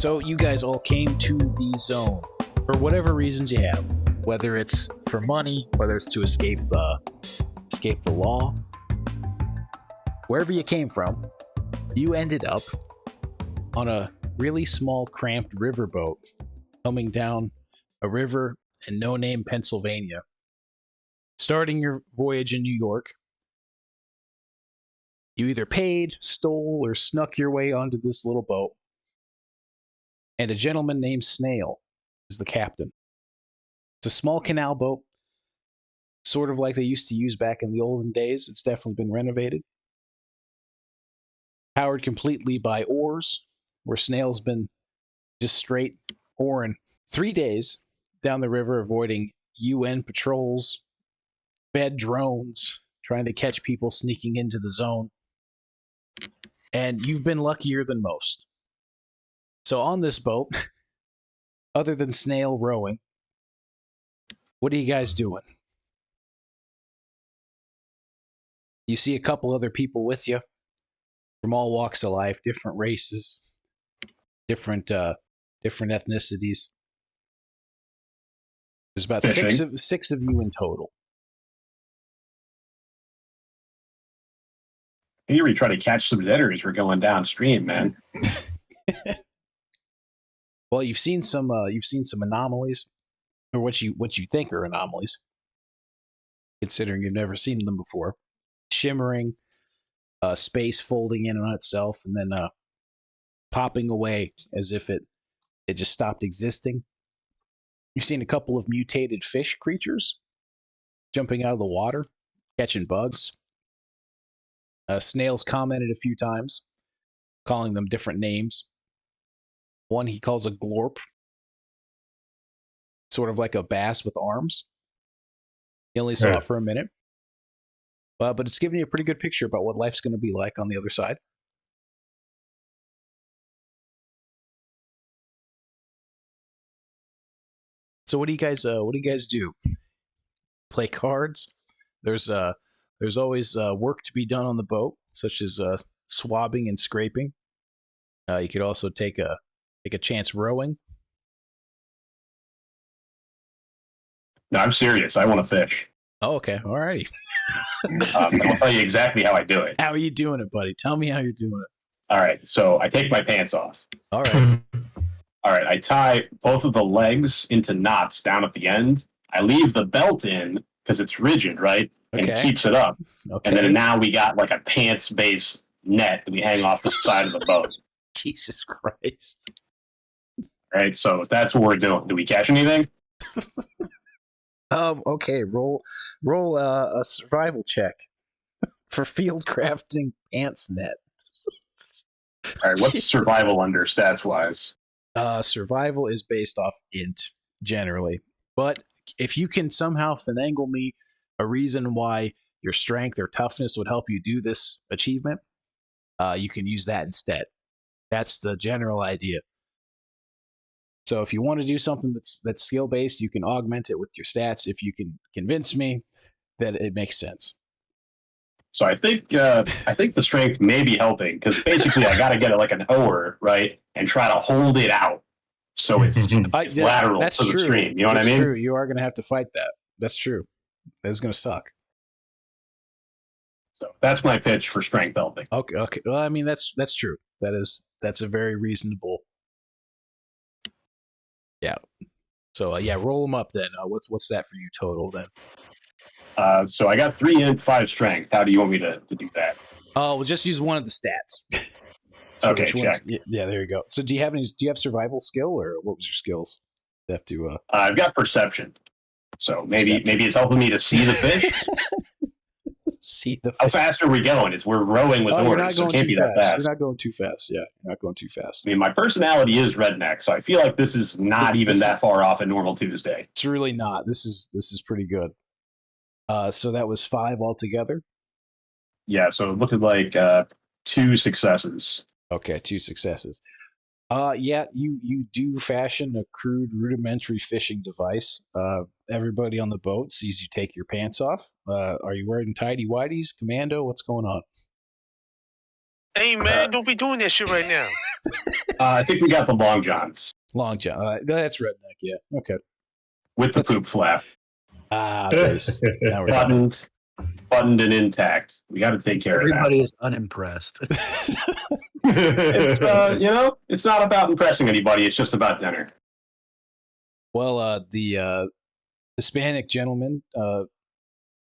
So you guys all came to the zone for whatever reasons you have, whether it's for money, whether it's to escape the law. Wherever you came from, you ended up on a really small, cramped riverboat coming down a river in no-name Pennsylvania. Starting your voyage in New York, you either paid, stole, or snuck your way onto this little boat. And a gentleman named Snail is the captain. It's a small canal boat, sort of like they used to use back in the olden days. It's definitely been renovated. Powered completely by oars, where Snail's been just straight oaring 3 days down the river, avoiding UN patrols, bed drones, trying to catch people sneaking into the zone. And you've been luckier than most. So on this boat, other than Snail rowing, what are you guys doing? You see a couple other people with you from all walks of life, different races, different ethnicities. There's about six of you in total. Here we try to catch some debtors. We're going downstream, man. Well, you've seen some anomalies, or what you think are anomalies, considering you've never seen them before. Shimmering, space folding in on itself, and then popping away as if it just stopped existing. You've seen a couple of mutated fish creatures jumping out of the water, catching bugs. Snails commented a few times, calling them different names. One he calls a glorp, sort of like a bass with arms. He only saw it for a minute. But it's giving you a pretty good picture about what life's going to be like on the other side. So what do you guys do? Play cards? There's always work to be done on the boat, such as swabbing and scraping. You could also take a chance rowing. No, I'm serious. I want to fish. Oh, okay. All righty. I'll tell you exactly how I do it. How are you doing it, buddy? Tell me how you're doing it. All right. So I take my pants off. All right. All right. I tie both of the legs into knots down at the end. I leave the belt in because it's rigid, right? And Okay. keeps it up. Okay. And then now we got like a pants-based net that we hang off the side of the boat. Jesus Christ. All right. So that's what we're doing. Do we catch anything? Okay. Roll a survival check for field crafting pants net. All right. What's survival under stats-wise? Survival is based off int, generally. But if you can somehow finagle me a reason why your strength or toughness would help you do this achievement, you can use that instead. That's the general idea. So if you want to do something that's skill-based, you can augment it with your stats if you can convince me that it makes sense. So I think the strength may be helping because basically I got to get it like an oar, right, and try to hold it out so it's lateral to the stream. You know what I mean? That's true. You are going to have to fight that. That's true. That's going to suck. So that's my pitch for strength helping. Okay. Well, I mean that's true. That's a very reasonable. Yeah. So roll them up then. What's that for you total then? So I got 3 int, 5 strength. How do you want me to do that? Oh, we'll just use one of the stats. So okay, check. Yeah, there you go. So do you have survival skill, or what was your skills? You have to. I've got perception. So maybe it's helping me to see the fish. See the fish. How fast are we going? We're rowing with oars, so it can't be that fast. You're not going too fast. Yeah, you're not going too fast. I mean, my personality is redneck, so I feel like this is not even that far off a normal Tuesday. It's really not. This is pretty good. So that was 5 altogether? Yeah, so it looked like 2 successes. Okay, 2 successes. Yeah, you do fashion a crude, rudimentary fishing device. Everybody on the boat sees you take your pants off. Are you wearing tidy whities, commando? What's going on? Hey, man, don't be doing that shit right now. I think we got the long johns. Long john. That's redneck. Yeah. Okay. With the poop flap. Nice. Buttoned and intact. We got to take care of that. Everybody is unimpressed. It's it's not about impressing anybody. It's just about dinner. Well, the Hispanic gentleman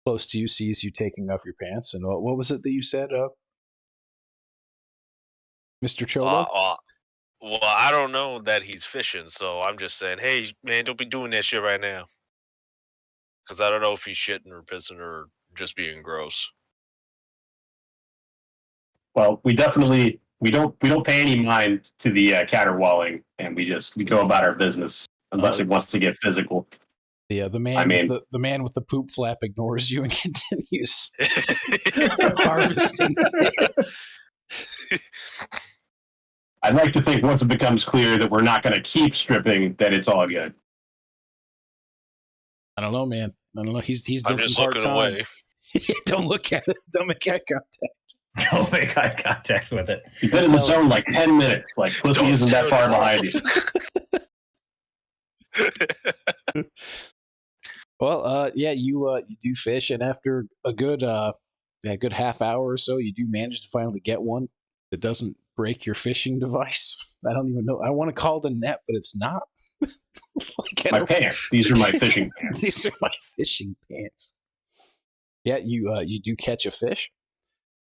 close to you sees you taking off your pants, and what was it that you said, Mr. Cholo? Well, I don't know that he's fishing, so I'm just saying, hey, man, don't be doing that shit right now. Because I don't know if he's shitting or pissing or just being gross. Well, we don't pay any mind to the caterwauling, and we go about our business unless it wants to get physical. Yeah, the man with the poop flap ignores you and continues harvesting. I'd like to think once it becomes clear that we're not going to keep stripping, that it's all good. I don't know, man. I don't know. He's I'm done just some hard looking time. away. Don't look at it. Don't make eye contact. Don't make eye contact with it. You've been in the zone like 10 minutes. Like, pussy isn't that far behind you. Well, yeah, you do fish, and after a good half hour or so, you do manage to finally get one that doesn't break your fishing device. I don't even know. I want to call it a net, but it's not. My pants. These are my fishing pants. These are my fishing pants. Yeah, you do catch a fish,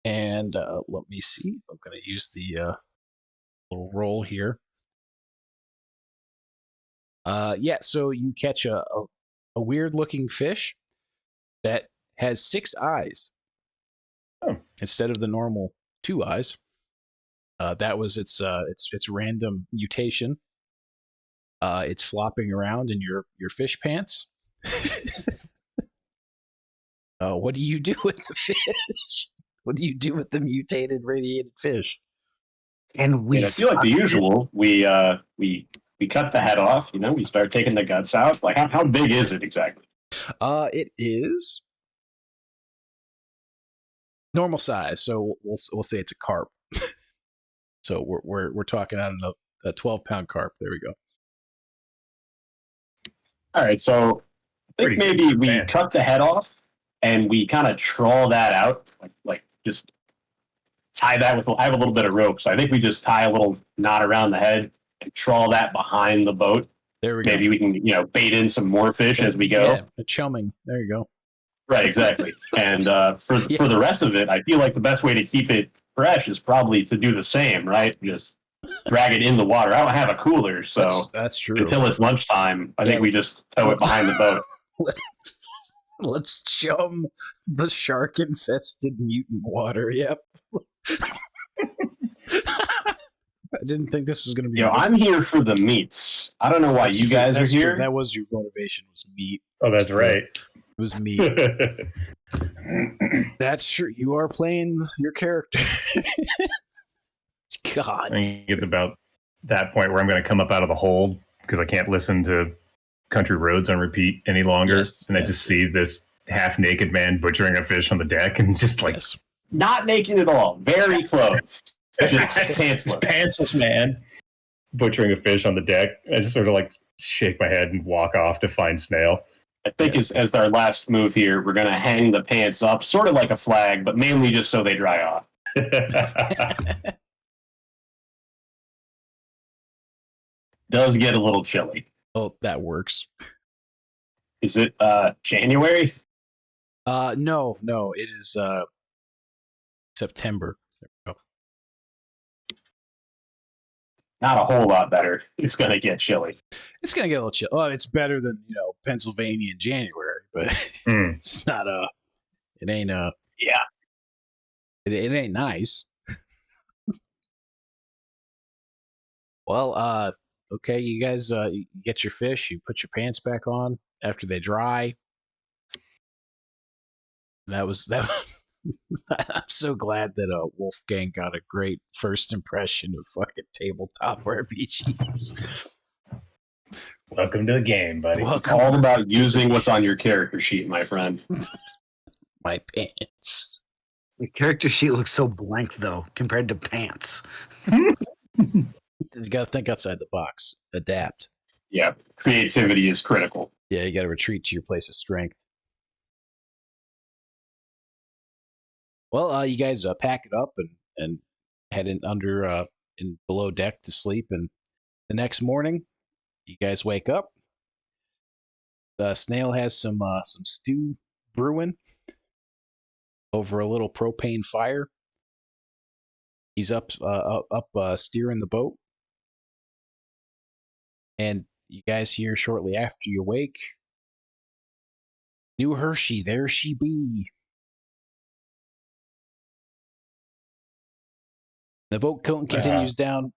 and let me see. I'm going to use the little roll here. Yeah, so you catch a weird-looking fish that has 6 eyes instead of the normal 2 eyes. That was its random mutation. It's flopping around in your fish pants. What do you do with the fish? What do you do with the mutated radiated fish? And we I feel like the usual. We cut the head off. We start taking the guts out. Like, how big is it exactly? It is normal size. So we'll say it's a carp. So we're talking out a 12-pound carp. There we go. All right, so I think maybe we cut the head off and we kind of trawl that out, like just tie that with. I have a little bit of rope, so I think we just tie a little knot around the head and trawl that behind the boat. There we go. Maybe we can, bait in some more fish as we go. Yeah, a chumming. There you go. Right, exactly. And for the rest of it, I feel like the best way to keep it fresh is probably to do the same, right? Just drag it in the water. I don't have a cooler, so that's true. Until it's lunchtime, I think we just tow it behind the boat. Let's chum the shark-infested mutant water. Yep. I didn't think this was going to be. I'm here for the meats. I don't know why you guys are here. True. That was your motivation. Was meat. Oh, that's right. It was meat. That's true. You are playing your character. God. I think it's about that point where I'm going to come up out of the hold because I can't listen to Country Roads on repeat any longer. Yes, I just see this half-naked man butchering a fish on the deck and just like... Yes. Not naked at all. Very close. Just pantsless. Pantsless man butchering a fish on the deck. I just sort of like shake my head and walk off to find Snail. I think as our last move here, we're going to hang the pants up, sort of like a flag, but mainly just so they dry off. Does get a little chilly. Oh, that works. Is it January? No, it is September. There we go. Not a whole lot better. It's going to get chilly. It's going to get a little chill. Oh, it's better than, Pennsylvania in January, but it's not it ain't yeah. It ain't nice. Well, okay, you guys you get your fish, you put your pants back on after they dry. That was I'm so glad that Wolfgang got a great first impression of fucking tabletop RPGs. Welcome to the game, buddy. It's all about using what's on your character sheet, my friend. My pants. The character sheet looks so blank, though, compared to pants. You got to think outside the box. Adapt. Yeah, creativity is critical. Yeah, you got to retreat to your place of strength. Well, you guys pack it up and head in in below deck to sleep. And the next morning, you guys wake up. Snail has some stew brewing over a little propane fire. He's up steering the boat, and you guys hear shortly after you wake, New Hershey, there she be. The boat continues down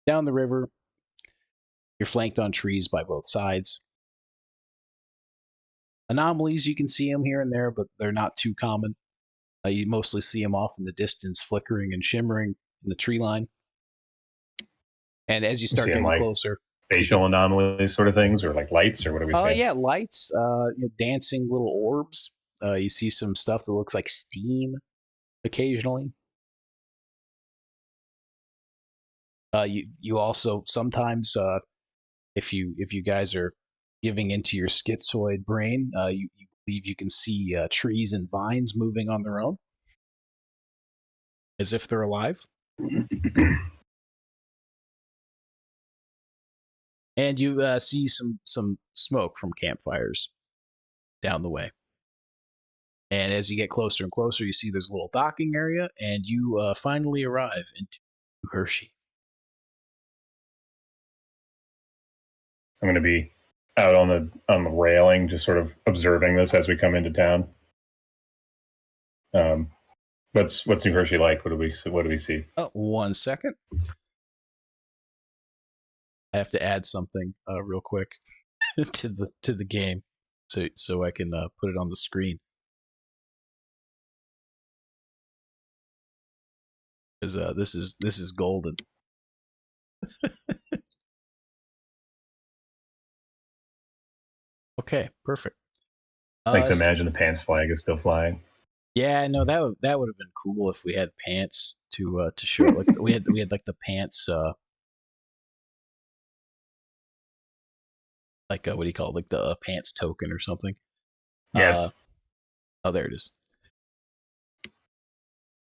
the river. You're flanked on trees by both sides. Anomalies, you can see them here and there, but they're not too common. You mostly see them off in the distance, flickering and shimmering in the tree line. And as you start getting closer, facial anomalies sort of things, or like lights, or what do we say? Yeah, lights, dancing little orbs. You see some stuff that looks like steam occasionally. You also sometimes, if you guys are giving into your schizoid brain, you believe you can see trees and vines moving on their own, as if they're alive. And you see some smoke from campfires down the way. And as you get closer and closer, you see there's a little docking area, and you finally arrive into Hershey. I'm going to be out on the railing, just sort of observing this as we come into town. What's New Hershey like? What do we see? Oh, 1 second. I have to add something real quick to the game, so I can put it on the screen. Because this is golden. Okay, perfect. I like to imagine the pants flag is still flying. Yeah, no, that would have been cool if we had pants to show. Like we had like the pants. Like what do you call it? Like the pants token or something. Yes. Oh, there it is.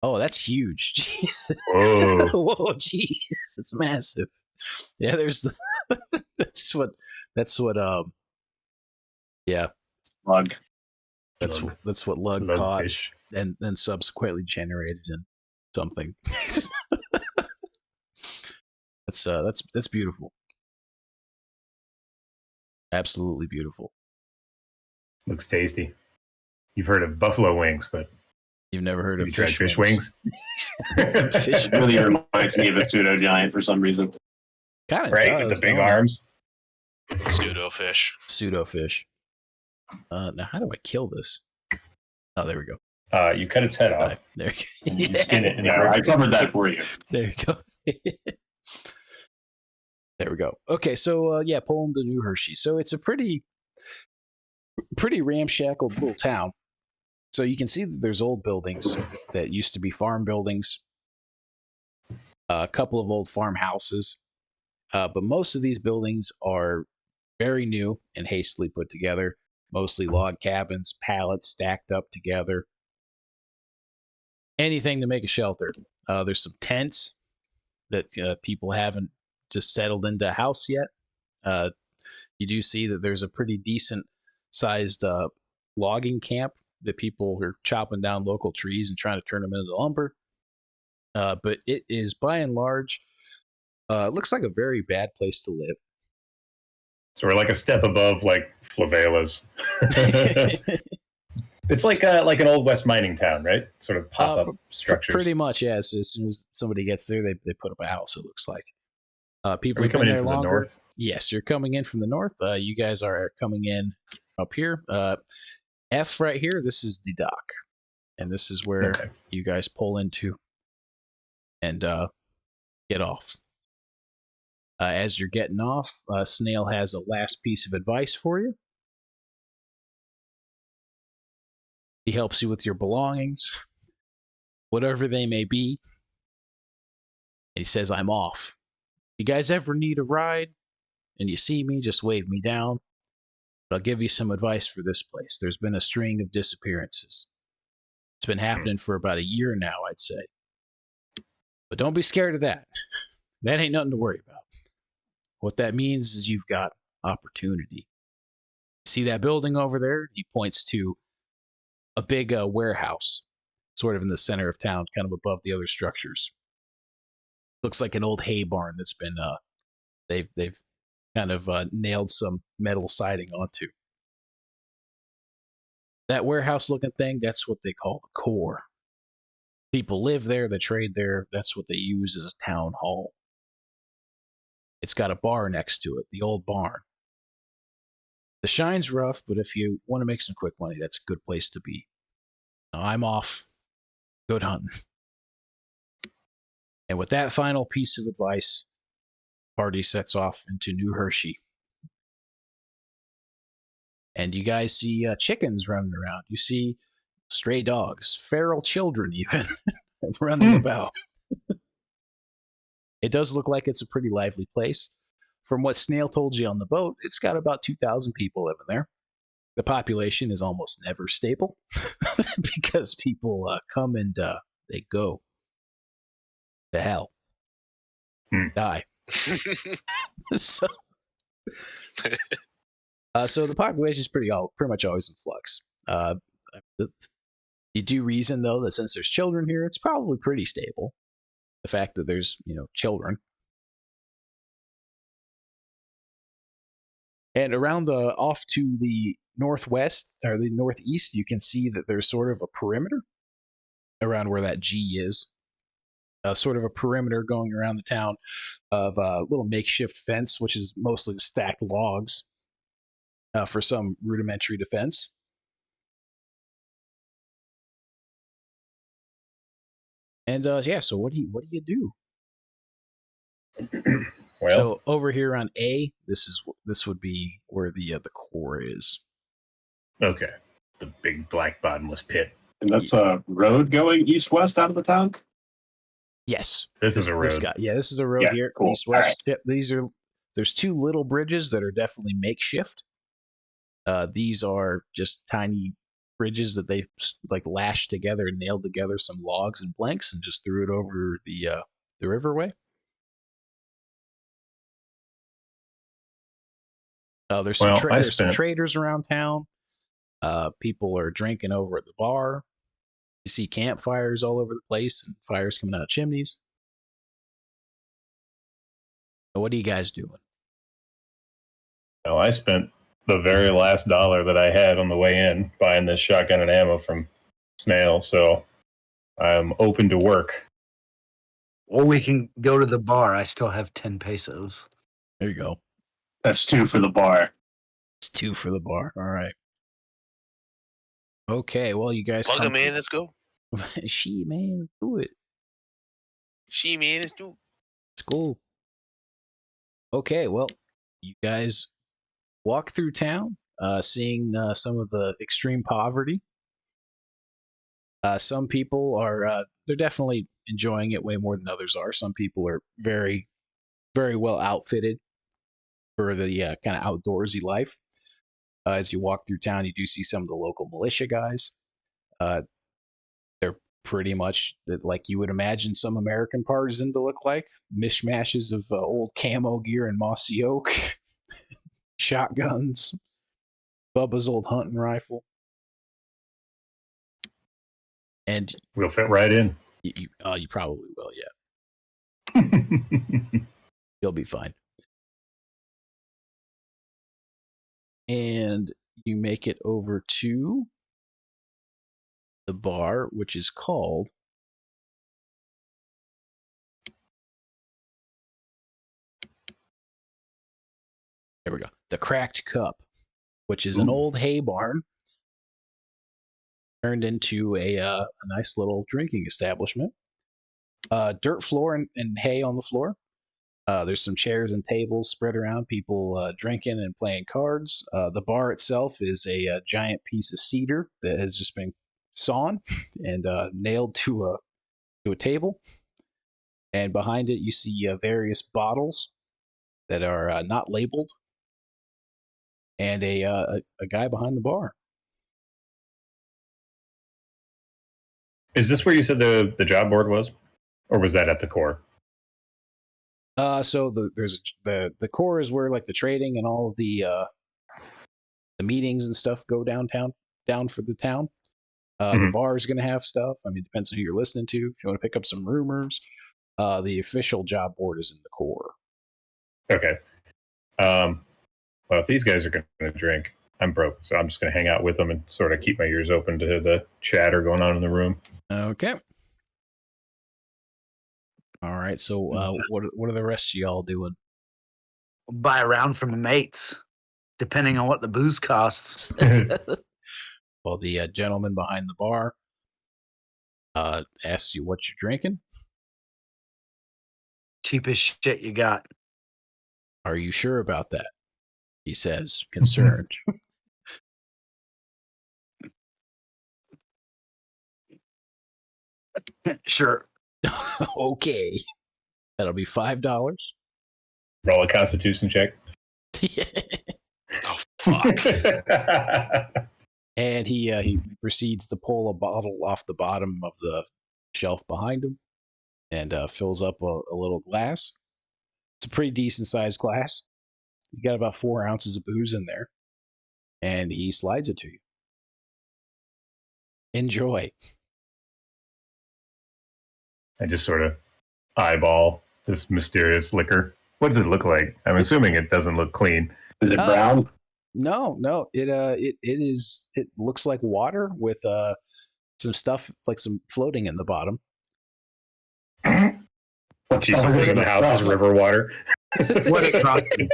Oh, that's huge. Jeez. Whoa. Whoa, jeez. It's massive. Yeah, there's the that's what yeah. Lug. That's what Lug caught fish. and then subsequently generated in something. That's beautiful. Absolutely beautiful. Looks tasty. You've heard of buffalo wings, but you've never heard of fish wings? Some fish really reminds me of a pseudo giant for some reason. Kind of right does, with the big arms. Pseudo fish. Now how do I kill this? Oh, there we go. You cut its head off. There you go. You skin it. Yeah, I covered that for you. There you go. There we go. Okay, so pulling the New Hershey. So it's a pretty ramshackle little town. So you can see that there's old buildings that used to be farm buildings, a couple of old farmhouses, but most of these buildings are very new and hastily put together, mostly log cabins, pallets stacked up together, anything to make a shelter. There's some tents that people haven't just settled into a house yet. You do see that there's a pretty decent sized logging camp that people are chopping down local trees and trying to turn them into lumber. But it is by and large, looks like a very bad place to live. So we're like a step above like Flavelas. It's like an old West mining town, right? Sort of pop-up structures. Pretty much, yes. As soon as somebody gets there, they put up a house, it looks like. People are we have been coming there in from longer. the north? Yes, you're coming in from the north. You guys are coming in up here. F right here, this is the dock. And this is where you guys pull into and get off. As you're getting off, Snail has a last piece of advice for you. He helps you with your belongings. whatever they may be. And he says, I'm off. You guys ever need a ride and you see me, just wave me down. But I'll give you some advice for this place. There's been a string of disappearances. It's been happening for about a year now, I'd say. But don't be scared of that. That ain't nothing to worry about. What that means is you've got opportunity. See that building over there? He points to a big warehouse, sort of in the center of town, kind of above the other structures. Looks like an old hay barn that's been they've kind of nailed some metal siding onto. That warehouse-looking thing, that's what they call the core. People live there, they trade there. That's what they use as a town hall. It's got a bar next to it, the old barn. The shine's rough, but if you want to make some quick money, that's a good place to be. Now, I'm off. Good hunting. And with that final piece of advice, party sets off into New Hershey. And you guys see chickens running around. You see stray dogs, feral children even, running about. It does look like it's a pretty lively place. From what Snail told you on the boat, it's got about 2,000 people living there. The population is almost never stable because people come and they go to hell, die. So the population is pretty much always in flux. You do reason, though, that since there's children here, it's probably pretty stable. The fact that there's, children. And around off to the northwest or the northeast, you can see that there's sort of a perimeter around where that G is. Sort of a perimeter going around the town of a little makeshift fence, which is mostly stacked logs for some rudimentary defense. And so what do you do? Well, so over here on A, this would be where the core is. Okay, the big black bottomless pit. And that's a road going east-west out of the town? Yes. This is a road. This is a road here, cool. east-west. Right. Yep, there's two little bridges that are definitely makeshift. These are just tiny bridges that they've lashed together and nailed together some logs and planks and just threw it over the riverway. There's some traders around town. People are drinking over at the bar. You see campfires all over the place and fires coming out of chimneys. What are you guys doing? Well, I spent the very last dollar that I had on the way in buying this shotgun and ammo from Snail, so I'm open to work. Or we can go to the bar. I still have 10 pesos. There you go. That's 2 for the bar. It's 2 for the bar. All right. Okay, well, you guys... Plug him in, let's go. She, man, do it. She, man, let's do it. It's cool. Okay, well, you guys walk through town, seeing some of the extreme poverty. Some people are, they're definitely enjoying it way more than others are. Some people are very, very well outfitted for the kind of outdoorsy life. As you walk through town, you do see some of the local militia guys. They're pretty much like you would imagine some American partisan to look like. Mishmashes of old camo gear and mossy oak, shotguns, Bubba's old hunting rifle. And we'll fit right in. You probably will, yeah. You'll be fine. And you make it over to the bar, which is called there we go, the Cracked Cup, which is an old hay barn turned into a nice little drinking establishment. Dirt floor and hay on the floor. There's some chairs and tables spread around, people drinking and playing cards. The bar itself is a giant piece of cedar that has just been sawn and nailed to to a table, and behind it you see various bottles that are not labeled, and a guy behind the bar. Is this where you said the job board was, or was that at the core? So there's the core is where like the trading and all of the meetings and stuff go down for the town. The bar is going to have stuff. I mean, it depends on who you're listening to. If you want to pick up some rumors, the official job board is in the core. Okay. Well, if these guys are going to drink, I'm broke, so I'm just going to hang out with them and sort of keep my ears open to the chatter going on in the room. Okay. All right. So, what are the rest of y'all doing? Buy a round from the mates, depending on what the booze costs. Well, the gentleman behind the bar asks you what you're drinking. Cheapest shit you got. Are you sure about that? He says, concerned. Sure. Okay. That'll be $5. Roll a Constitution check. Oh, fuck. And he proceeds to pull a bottle off the bottom of the shelf behind him and fills up a little glass. It's a pretty decent sized glass. You got about 4 ounces of booze in there, and he slides it to you. Enjoy. I just sort of eyeball this mysterious liquor. What does it look like? I'm assuming it doesn't look clean. Is it brown? No. It looks like water with some stuff like some floating in the bottom. Jesus, thinking the house is river water. What it cost me?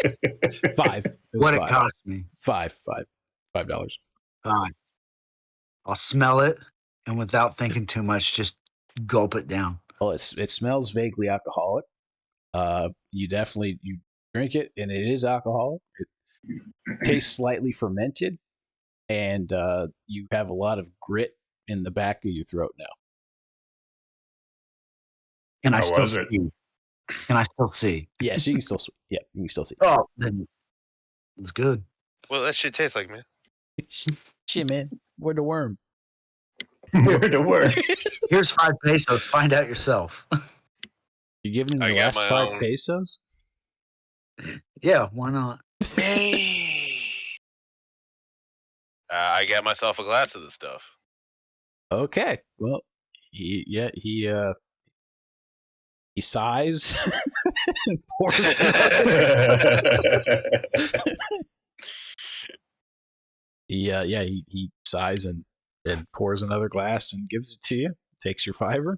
$5. What it cost me? $5. Fine. I'll smell it, and without thinking too much, just gulp it down. Well, it smells vaguely alcoholic. You drink it, and it is alcoholic. It tastes slightly fermented, and you have a lot of grit in the back of your throat now. Can I How still was see? it? Can I still see? Yeah, so you can still see. Oh, then it's good. Well, that shit tastes like, man. Shit, man. Where the worm? Where to work? Here's 5 pesos. Find out yourself. You giving him I the got last my 5 own. pesos? Yeah, why not? I got myself a glass of this stuff. Okay. Well, he sighs and pours. He sighs and pours another glass and gives it to you. Takes your $5.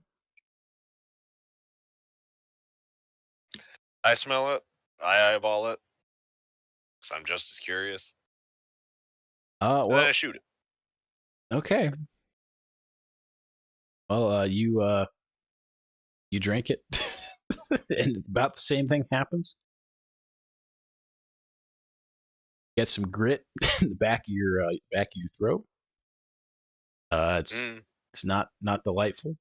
I smell it. I eyeball it. Because I'm just as curious. And then I shoot it. Okay. Well, you drink it, and about the same thing happens. Get some grit in the back of your throat. It's not delightful.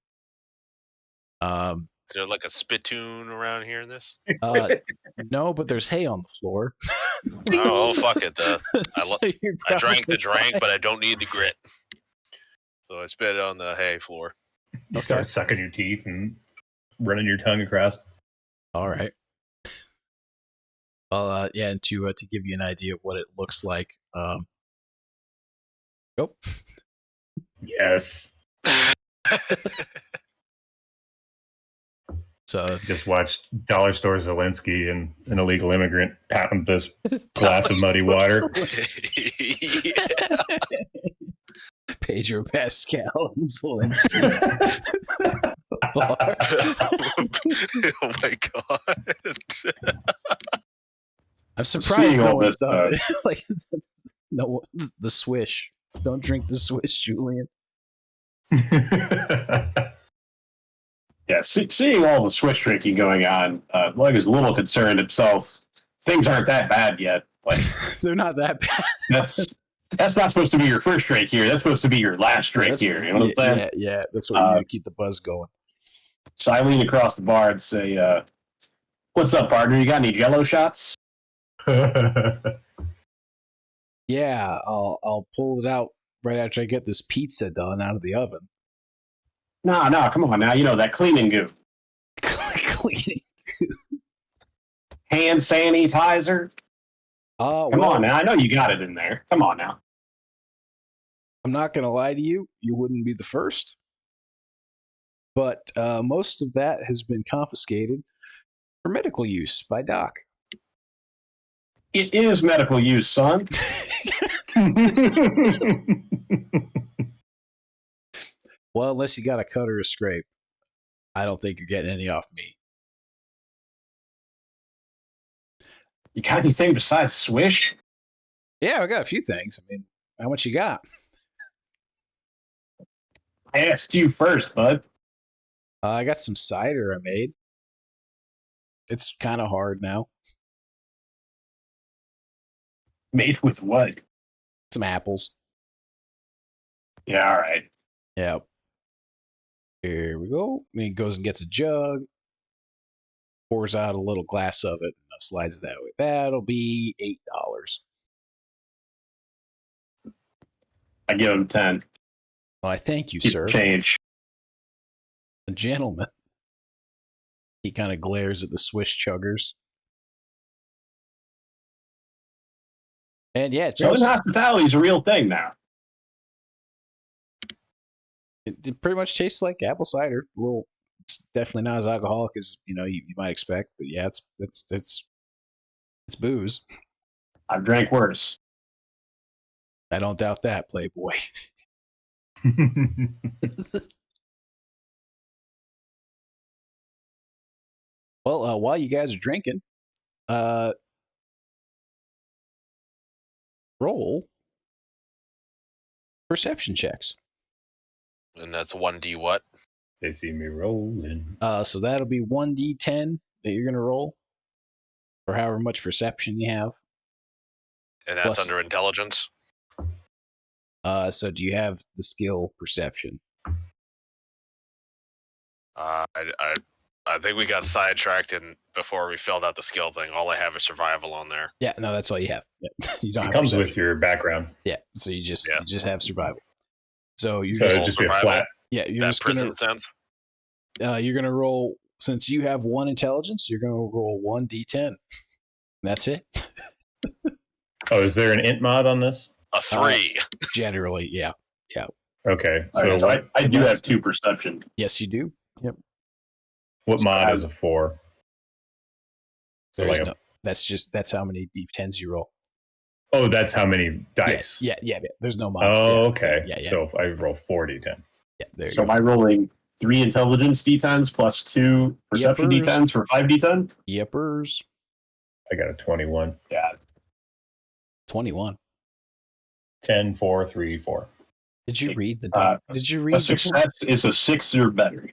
Is there like a spittoon around here in this? No, but there's hay on the floor. Oh, fuck it. So I drank the drink, but I don't need the grit. So I spit it on the hay floor. You start sucking your teeth and running your tongue across. All right. Well, yeah, and to give you an idea of what it looks like. Go. Yes. So just watched Dollar Store Zelensky and an illegal immigrant pound this glass of muddy water. Pedro Pascal and Zelensky. Oh my god! I'm surprised no one's this, done it. Like, no, the swish. Don't drink the swish, Julian. Yeah, seeing all the Swiss drinking going on, Lug is a little concerned himself. Things aren't that bad yet. Like, they're not that bad. That's not supposed to be your first drink here. That's supposed to be your last drink here. You know what I'm saying? Yeah, that's what you need to keep the buzz going. So I lean across the bar and say, "What's up, partner? You got any Jello shots?" Yeah, I'll pull it out right after I get this pizza done out of the oven. No, come on now. You know that cleaning goo, Cleaning. hand sanitizer. Come on now. I know you got it in there. Come on now. I'm not going to lie to you. You wouldn't be the first. But most of that has been confiscated for medical use by Doc. It is medical use, son. Well, unless you got a cut or a scrape, I don't think you're getting any off me. You got anything besides Swish? Yeah, I got a few things. I mean, how much you got? I asked you first, bud. I got some cider I made. It's kind of hard now. Made with what? Some apples. Yeah, all right. Yeah. Here we go. And he goes and gets a jug, pours out a little glass of it, and slides that way. That'll be $8. I give him 10. Well, I thank you, Keep sir. change. A gentleman. He kind of glares at the Swiss chuggers. And yeah, Southern hospitality is a real thing now. It pretty much tastes like apple cider. A little, it's definitely not as alcoholic as you might expect, but yeah, it's booze. I've drank worse. I don't doubt that, Playboy. Well, while you guys are drinking, roll perception checks. And that's 1D what? They see me rolling. So that'll be 1d10 that you're gonna roll for however much perception you have. And that's Plus, under intelligence? So do you have the skill perception? I think we got sidetracked before we filled out the skill thing. All I have is survival on there. Yeah, no, that's all you have. Yep. You don't It have comes perception. with your background. Yeah, so you just have survival. So you're So just it'd just be a flat. yeah, you're that just prison gonna sense. you're gonna roll, since you have 1 intelligence, you're gonna roll 1d10. That's it. Oh, is there an int mod on this? A 3. Generally, yeah. Okay, All right, so I do have 2 perception. Yes, you do. Yep. what mod is a 4? So There's like no, that's how many d10s you roll. oh, that's how many dice. Yeah. There's no mods. Oh, Yeah, okay. Yeah. So if I roll 4d10. Yeah, there you So go. am I rolling 3 intelligence d10s plus 2 perception Yepers. d10s for 5d10? Yepers. I got a 21. Yeah. 21. 10, 4, 3, 4. Did you read the doc? Did you read A success is a 6 or better.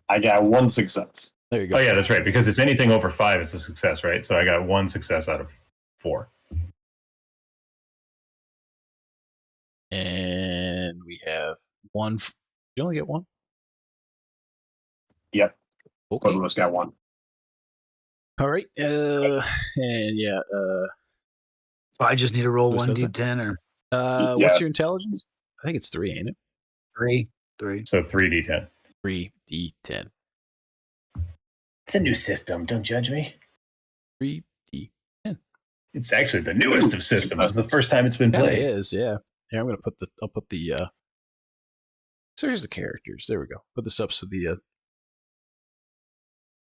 I got 1 success. There you go. Oh, yeah, that's right. Because it's anything over 5, it's a success, right? So I got 1 success out of 4. And we have 1. You only get 1? Yep. Okay. Both of us got 1. All right. And yeah. I just need to roll Who says 1d10 or What's your intelligence? I think it's 3, ain't it? 3. So 3d10. 3d10. It's a new system. Don't judge me. 3d10. It's actually the newest of systems. It's the first time it's been Yeah, it played. is. Yeah. Here, I'm gonna put the. I'll put the. So here's the characters. There we go. Put this up so the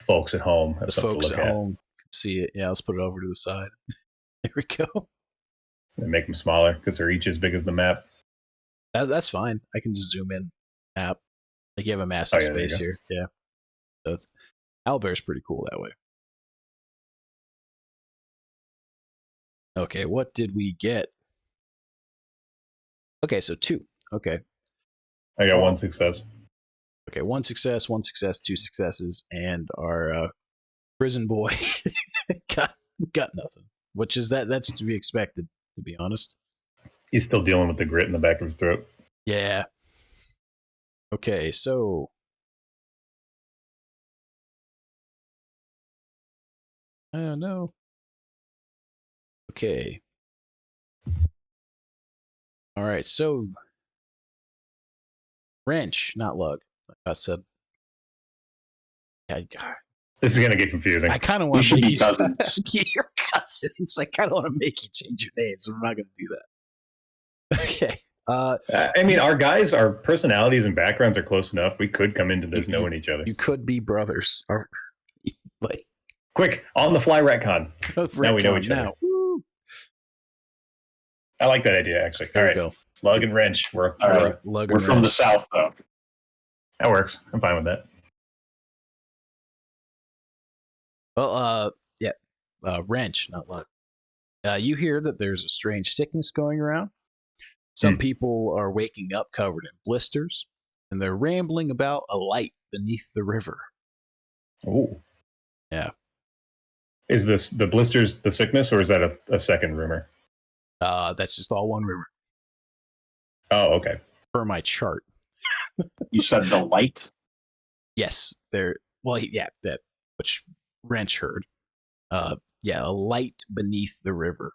Folks at home have something folks to at look at. home can see it. Yeah, let's put it over to the side. There we go. And make them smaller because they're each as big as the map. That's fine. I can just zoom in. App. Like you have a massive Oh, yeah, there you space go. here. Yeah. So it's, Owlbear's pretty cool that way. Okay, what did we get? Okay, so 2. Okay. I got Oh. 1 success. Okay, 1 success, 1 success, 2 successes, and our prison boy got nothing. Which is that's to be expected, to be honest. He's still dealing with the grit in the back of his throat. Yeah. Okay, so I don't know. Okay. All right. So, wrench, not lug. Like I said. This is going to get confusing. I kind of want to make you cousins. Your cousins. I kind of want to make you change your names. I'm not going to do that. Okay. I mean, our personalities and backgrounds are close enough. We could come into this knowing each other. You could be brothers. Or, like, quick, on the fly retcon. Now we know each other. Woo. I like that idea, actually. All right. Go. Lug and wrench. We're from the south, though. That works. I'm fine with that. Well, yeah. Wrench, not lug. You hear that there's a strange sickness going around. Some people are waking up covered in blisters, and they're rambling about a light beneath the river. Oh. Yeah. Is this the blisters the sickness, or is that a second rumor? That's just all one rumor. Oh, okay. Per my chart. You said the light? Yes. There. Well, yeah, that which Wrench heard. Yeah, a light beneath the river.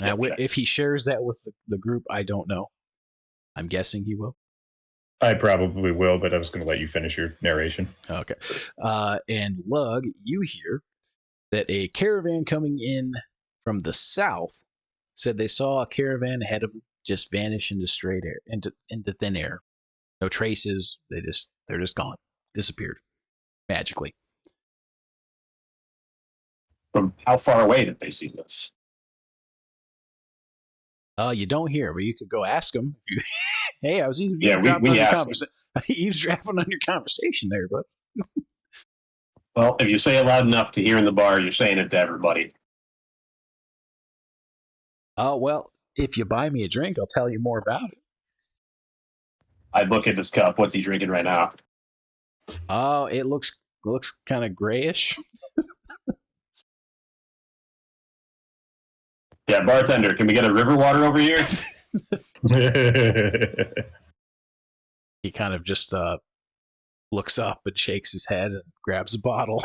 Now, if he shares that with the group, I don't know. I'm guessing he will. I probably will, but I was going to let you finish your narration. Okay. And Lug, you hear that a caravan coming in from the south said they saw a caravan ahead of them just vanish into straight air, into thin air. No traces. They're just gone. Disappeared. Magically. From how far away did they see this? You don't hear, but you could go ask them. If you, hey, I was eavesdropping on your conversation there, bud. Well, if you say it loud enough to hear in the bar, you're saying it to everybody. Oh, well, if you buy me a drink, I'll tell you more about it. I look at this cup. What's he drinking right now? Oh, it looks kind of grayish. Yeah, bartender, can we get a river water over here? He kind of just looks up and shakes his head and grabs a bottle.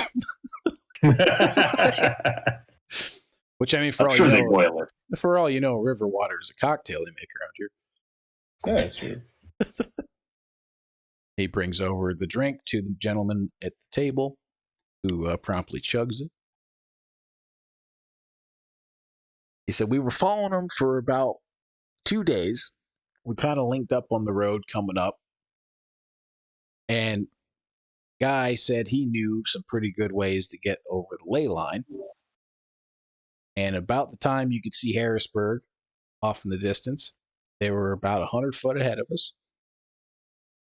Which, I mean, for all you know, river water is a cocktail they make around here. Yeah, that's true. He brings over the drink to the gentleman at the table, who promptly chugs it. He said, we were following him for about 2 days. We kind of linked up on the road coming up. And Guy said he knew some pretty good ways to get over the ley line. And about the time you could see Harrisburg off in the distance, they were about 100 foot ahead of us.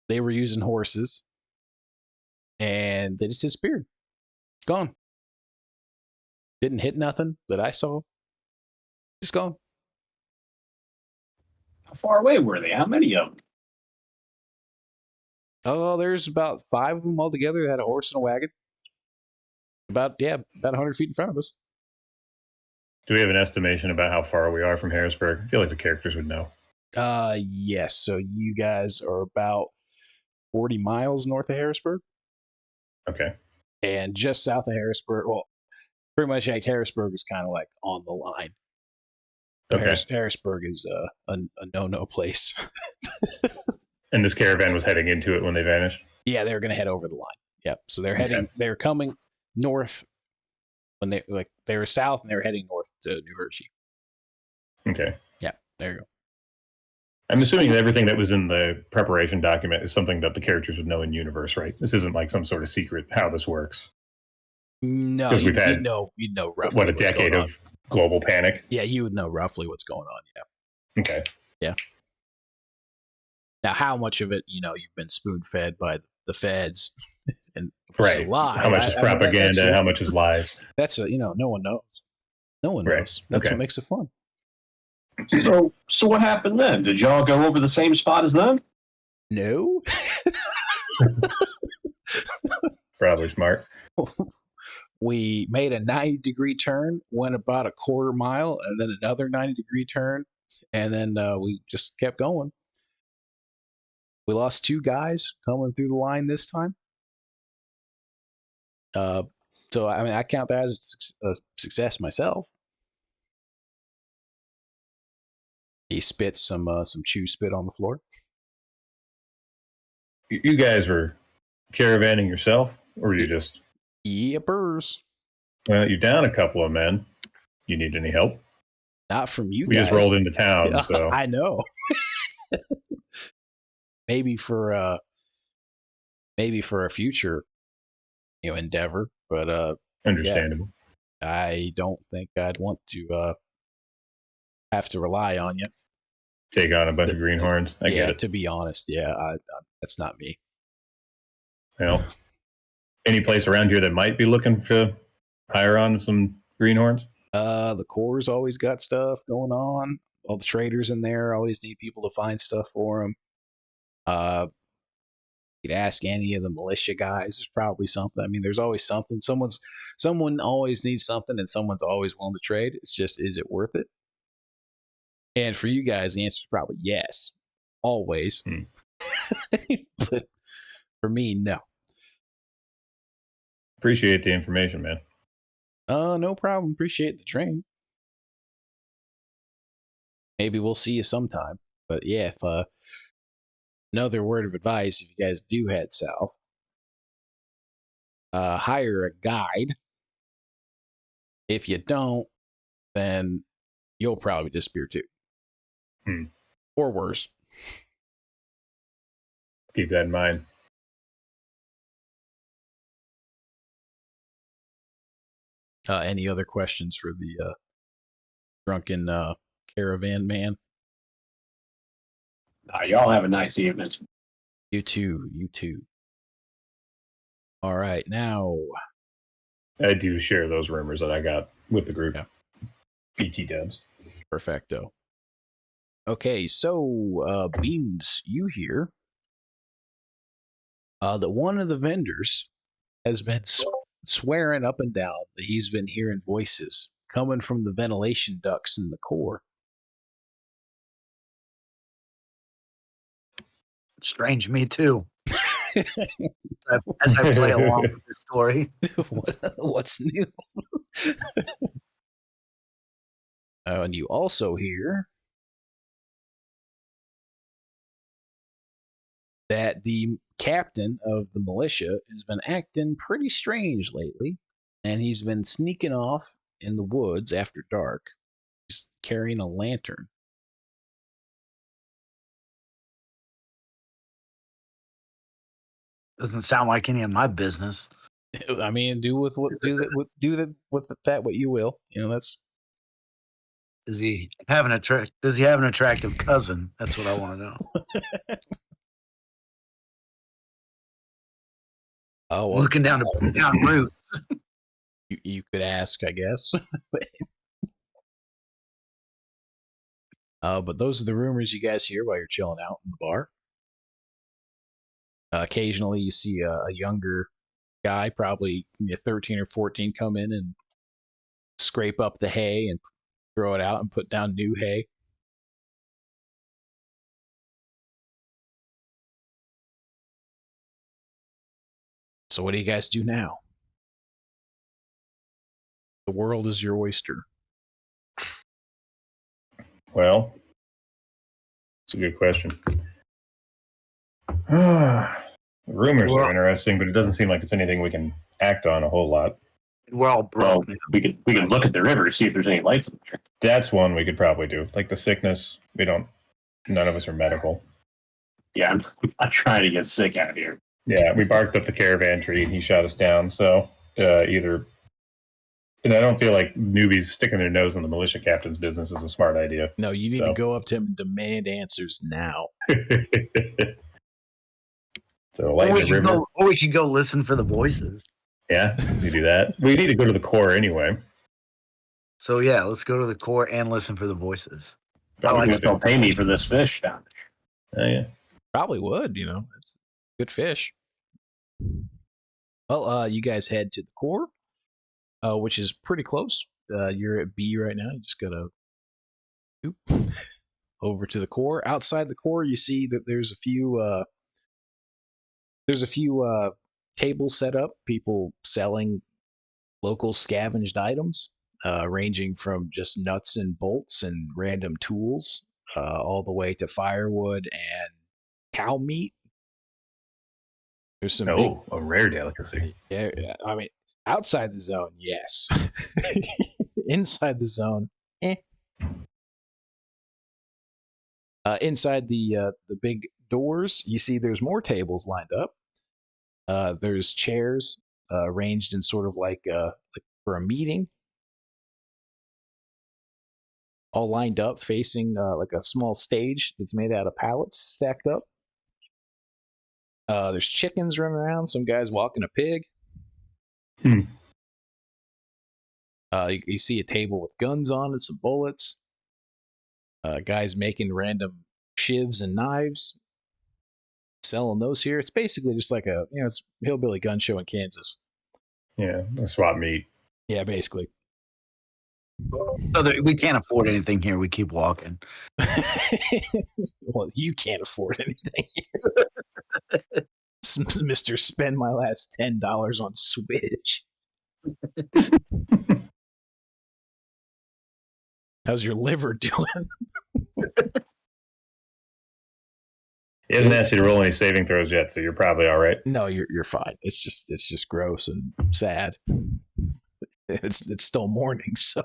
They were using horses. And they just disappeared. Gone. Didn't hit nothing that I saw. Just gone. How far away were they? How many of them? Oh, there's about 5 of them altogether that had a horse and a wagon. About 100 feet in front of us. Do we have an estimation about how far we are from Harrisburg? I feel like the characters would know. Yes. So you guys are about 40 miles north of Harrisburg. Okay. And just south of Harrisburg, well, pretty much like Harrisburg is kind of like on the line. Okay. Harrisburg is a no-no place. And this caravan was heading into it when they vanished? Yeah, they were going to head over the line. Yep. So they're coming north when they were south and they were heading north to New Hershey. Okay. Yeah, there you go. I'm assuming that everything that was in the preparation document is something that the characters would know in universe, right? This isn't like some sort of secret how this works. No, because we've had you'd know roughly a decade of global panic. Yeah, you would know roughly what's going on. Yeah. Okay. Yeah. Now, how much of it, you've been spoon-fed by the feds, and right? A lie. How much is propaganda? How much is lies? That's no one knows. No one knows. That's what makes it fun. So what happened then? Did y'all go over the same spot as them? No. Probably smart. We made a 90-degree turn, went about a quarter mile, and then another 90-degree turn, and then we just kept going. We lost 2 guys coming through the line this time. So So I mean, I count that as a success myself. He spits some chew spit on the floor. You guys were caravanning yourself, or you just? Yippers. Well, you're down a couple of men. You need any help? Not from you we guys. Just rolled into town, so I know. maybe for a future, endeavor, but understandable. Yeah, I don't think I'd want to have to rely on you. Take on a bunch of greenhorns. I get it. To be honest, yeah, that's not me. Well, any place around here that might be looking to hire on some greenhorns? The Corps always got stuff going on. All the traders in there always need people to find stuff for them. You could ask any of the militia guys. There's probably something. I mean, there's always something. Someone always needs something, and someone's always willing to trade. It's just, is it worth it? And for you guys, the answer is probably yes, always. But for me, no. Appreciate the information, man. No problem. Appreciate the train. Maybe we'll see you sometime. But yeah, if another word of advice, if you guys do head south, hire a guide. If you don't, then you'll probably disappear too. Or worse. Keep that in mind. Any other questions for the drunken caravan man? Y'all have a nice evening. You too. All right, now. I do share those rumors that I got with the group. Yeah. BT dubs. Perfecto. Okay, so Beans, you hear that one of the vendors has been swearing up and down that he's been hearing voices coming from the ventilation ducts in the core. Strange, me too. As I play along with the story. What's new? And you also hear that the captain of the militia has been acting pretty strange lately, and he's been sneaking off in the woods after dark. He's carrying a lantern. Doesn't sound like any of my business. I mean, do with what you will. That's. Does he have an attractive cousin? That's what I want to know. Oh, well, looking down Bruce. You could ask, I guess. But those are the rumors you guys hear while you're chilling out in the bar. Occasionally, you see a younger guy, probably 13 or 14, come in and scrape up the hay and throw it out and put down new hay. So what do you guys do now? The world is your oyster. Well, it's a good question. The rumors are interesting, but it doesn't seem like it's anything we can act on a whole lot. We're all broke. Well, we could look at the river to see if there's any lights in there. That's one we could probably do. Like the sickness, none of us are medical. Yeah, I'm trying to get sick out of here. Yeah, we barked up the caravan tree and he shot us down. So either, and I don't feel like newbies sticking their nose in the militia captain's business is a smart idea. No, you need to go up to him and demand answers now. So light the river. Or we can go listen for the voices. Yeah, we do that. We need to go to the core anyway. So yeah, let's go to the core and listen for the voices. They'll pay me for this fish down there. Oh yeah, probably would. It's good fish. Well, you guys head to the core, which is pretty close. You're at B right now. You just gotta over to the core. Outside the core, you see that there's a few tables set up. People selling local scavenged items, ranging from just nuts and bolts and random tools, all the way to firewood and cow meat. There's some a rare delicacy. Yeah, I mean, outside the zone, yes. Inside the zone, eh. Inside the big doors, you see there's more tables lined up. There's chairs arranged in sort of like for a meeting, all lined up facing like a small stage that's made out of pallets stacked up. There's chickens running around. Some guy's walking a pig. You see a table with guns on and some bullets. Guys making random shivs and knives, selling those here. It's basically just like it's hillbilly gun show in Kansas. Yeah, a swap meet. Yeah, basically. So we can't afford anything here. We keep walking. Well, you can't afford anything. Mr. Spend my last $10 on Switch. How's your liver doing? He hasn't asked you to roll any saving throws yet, so you're probably all right. No, you're fine. It's just gross and sad. It's still morning, so.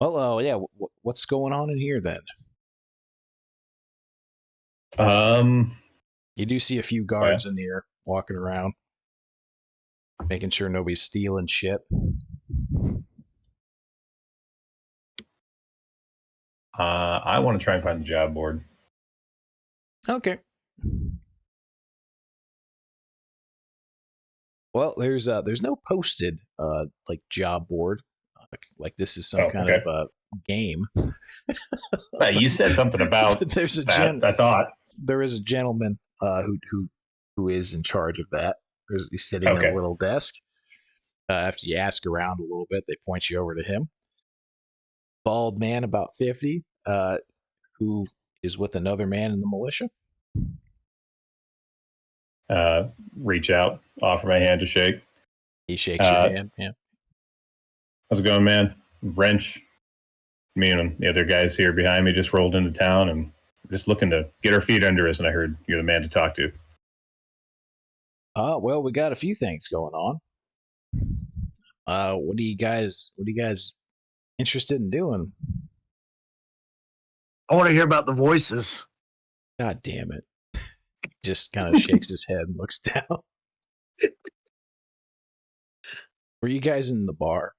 Well, yeah. What's going on in here then? You do see a few guards in here walking around, making sure nobody's stealing shit. I want to try and find the job board. Okay. Well, there's no posted like job board, like this is some kind of game. You said something about there's a that. I thought there is a gentleman who is in charge of that. He's sitting at a little desk. After you ask around a little bit, they point you over to him. Bald man, about 50, who is with another man in the militia. Reach out, offer my hand to shake. He shakes your hand. Yeah. How's it going, man? Wrench. Me and the other guys here behind me just rolled into town and just looking to get our feet under us, and I heard you're the man to talk to. Well, we got a few things going on. What are you guys interested in doing? I want to hear about the voices. God damn it. Just kind of shakes his head and looks down. Were you guys in the bar?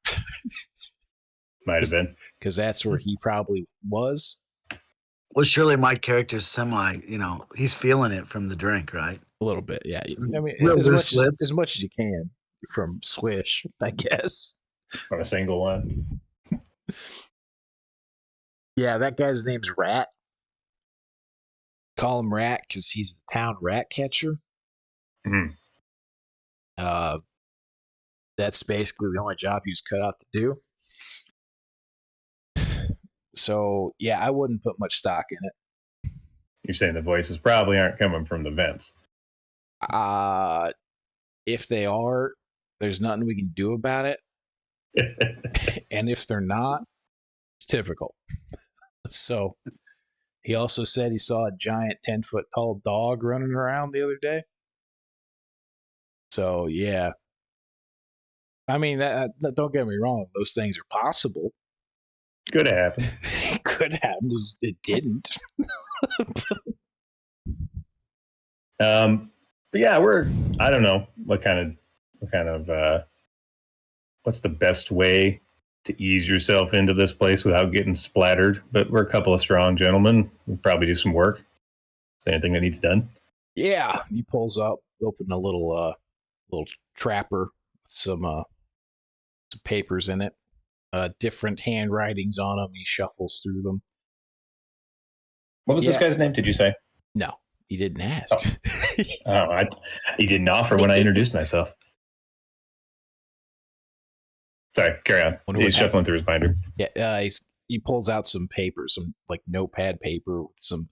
Might have been. Because that's where he probably was. Well, surely my character's he's feeling it from the drink, right? A little bit, yeah. I mean, as much as you can from Swish, I guess. From a single one. Yeah, that guy's name's Rat. Call him Rat because he's the town rat catcher. Mm-hmm. That's basically the only job he was cut out to do. So, yeah, I wouldn't put much stock in it. You're saying the voices probably aren't coming from the vents. If they are, there's nothing we can do about it. And if they're not, it's typical. So he also said he saw a giant 10-foot tall dog running around the other day. So, yeah. I mean, that don't get me wrong. Those things are possible. Could happen. It could happen. It didn't. But yeah, I don't know what kind of what's the best way to ease yourself into this place without getting splattered. But we're a couple of strong gentlemen. We'll probably do some work. Is there anything that needs done? Yeah, he pulls up, open a little trapper with some papers in it. Different handwritings on them. He shuffles through them. What was this guy's name? Did you say? No, he didn't ask. He didn't offer when I introduced myself. Sorry, carry on. He's shuffling through his binder. Yeah, he pulls out some paper, some like notepad paper with some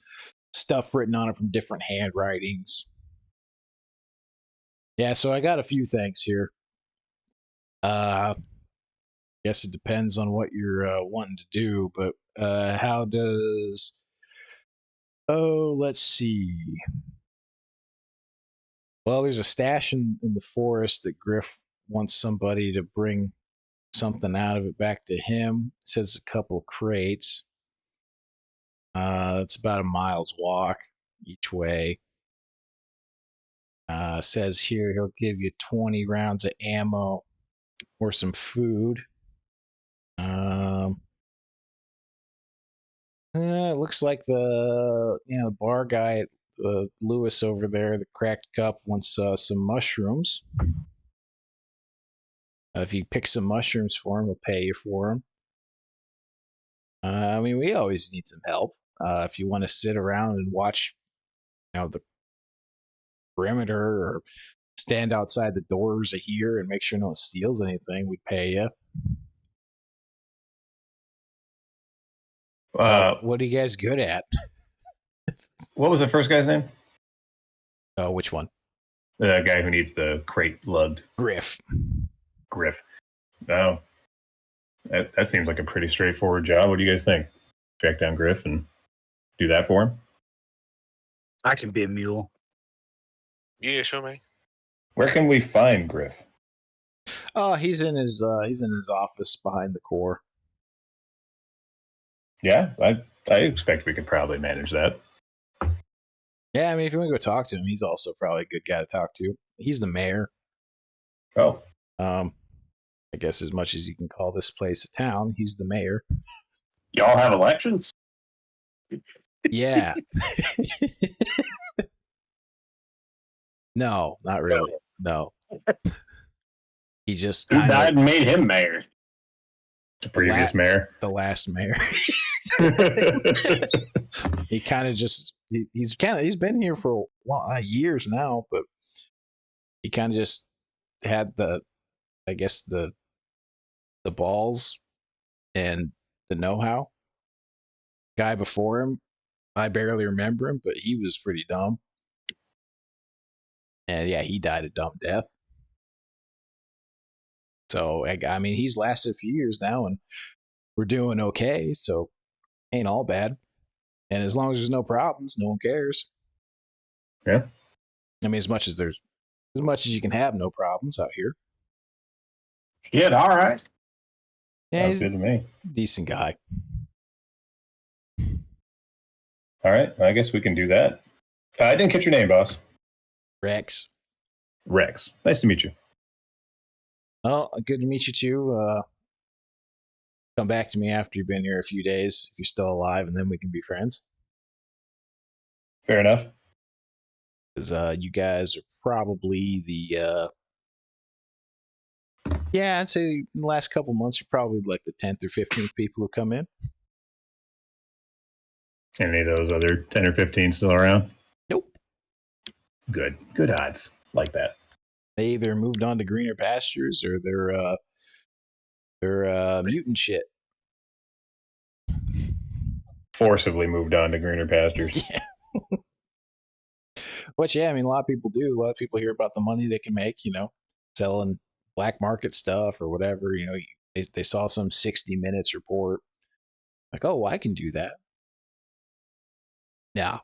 stuff written on it from different handwritings. Yeah, so I got a few things here. Guess it depends on what you're wanting to do, but how does... Oh, let's see. Well, there's a stash in the forest that Griff wants somebody to bring something out of it back to him. It says a couple of crates. It's about a mile's walk each way. Says here he'll give you 20 rounds of ammo or some food. It looks like the bar guy, Lewis over there, the cracked cup, wants some mushrooms. If you pick some mushrooms for him, he'll pay you for them. I mean, we always need some help. If you want to sit around and watch, the perimeter or stand outside the doors of here and make sure no one steals anything, we'd pay you. What are you guys good at? What was the first guy's name? Oh, which one? The guy who needs the crate lugged. Griff. Oh, that seems like a pretty straightforward job. What do you guys think? Track down Griff and do that for him? I can be a mule. Yeah, sure, man. Where can we find Griff? Oh, he's in his office behind the core. Yeah, I expect we could probably manage that. Yeah, I mean, if you want to go talk to him, he's also probably a good guy to talk to. He's the mayor. Oh. I guess as much as you can call this place a town, he's the mayor. Y'all have elections? Yeah. No, not really. No. He just Who died and made him mayor? The previous mayor. The last mayor. He kind of just he's been here for years now, but he kind of just had the balls and the know-how. Guy before him, I barely remember him, but he was pretty dumb. And yeah, he died a dumb death. So I mean, he's lasted a few years now, and we're doing okay. So ain't all bad. And as long as there's no problems, no one cares. Yeah. I mean, as much as you can have no problems out here. Shit, all right. Yeah, Sounds he's good to me. a decent guy. All right, I guess we can do that. I didn't catch your name, boss. Rex. Rex. Nice to meet you. Well, good to meet you too. Come back to me after you've been here a few days, if you're still alive, and then we can be friends. Fair enough. Because you guys are probably the I'd say in the last couple months, you're probably like the 10th or 15th people who come in. Any of those other 10 or 15 still around? Nope. Good. Good odds. Like that. They either moved on to greener pastures or they're mutant shit. Forcibly moved on to greener pastures. Yeah. Which, yeah, I mean, a lot of people do. A lot of people hear about the money they can make, selling black market stuff or whatever. They saw some 60 Minutes report. Like, oh, I can do that. No.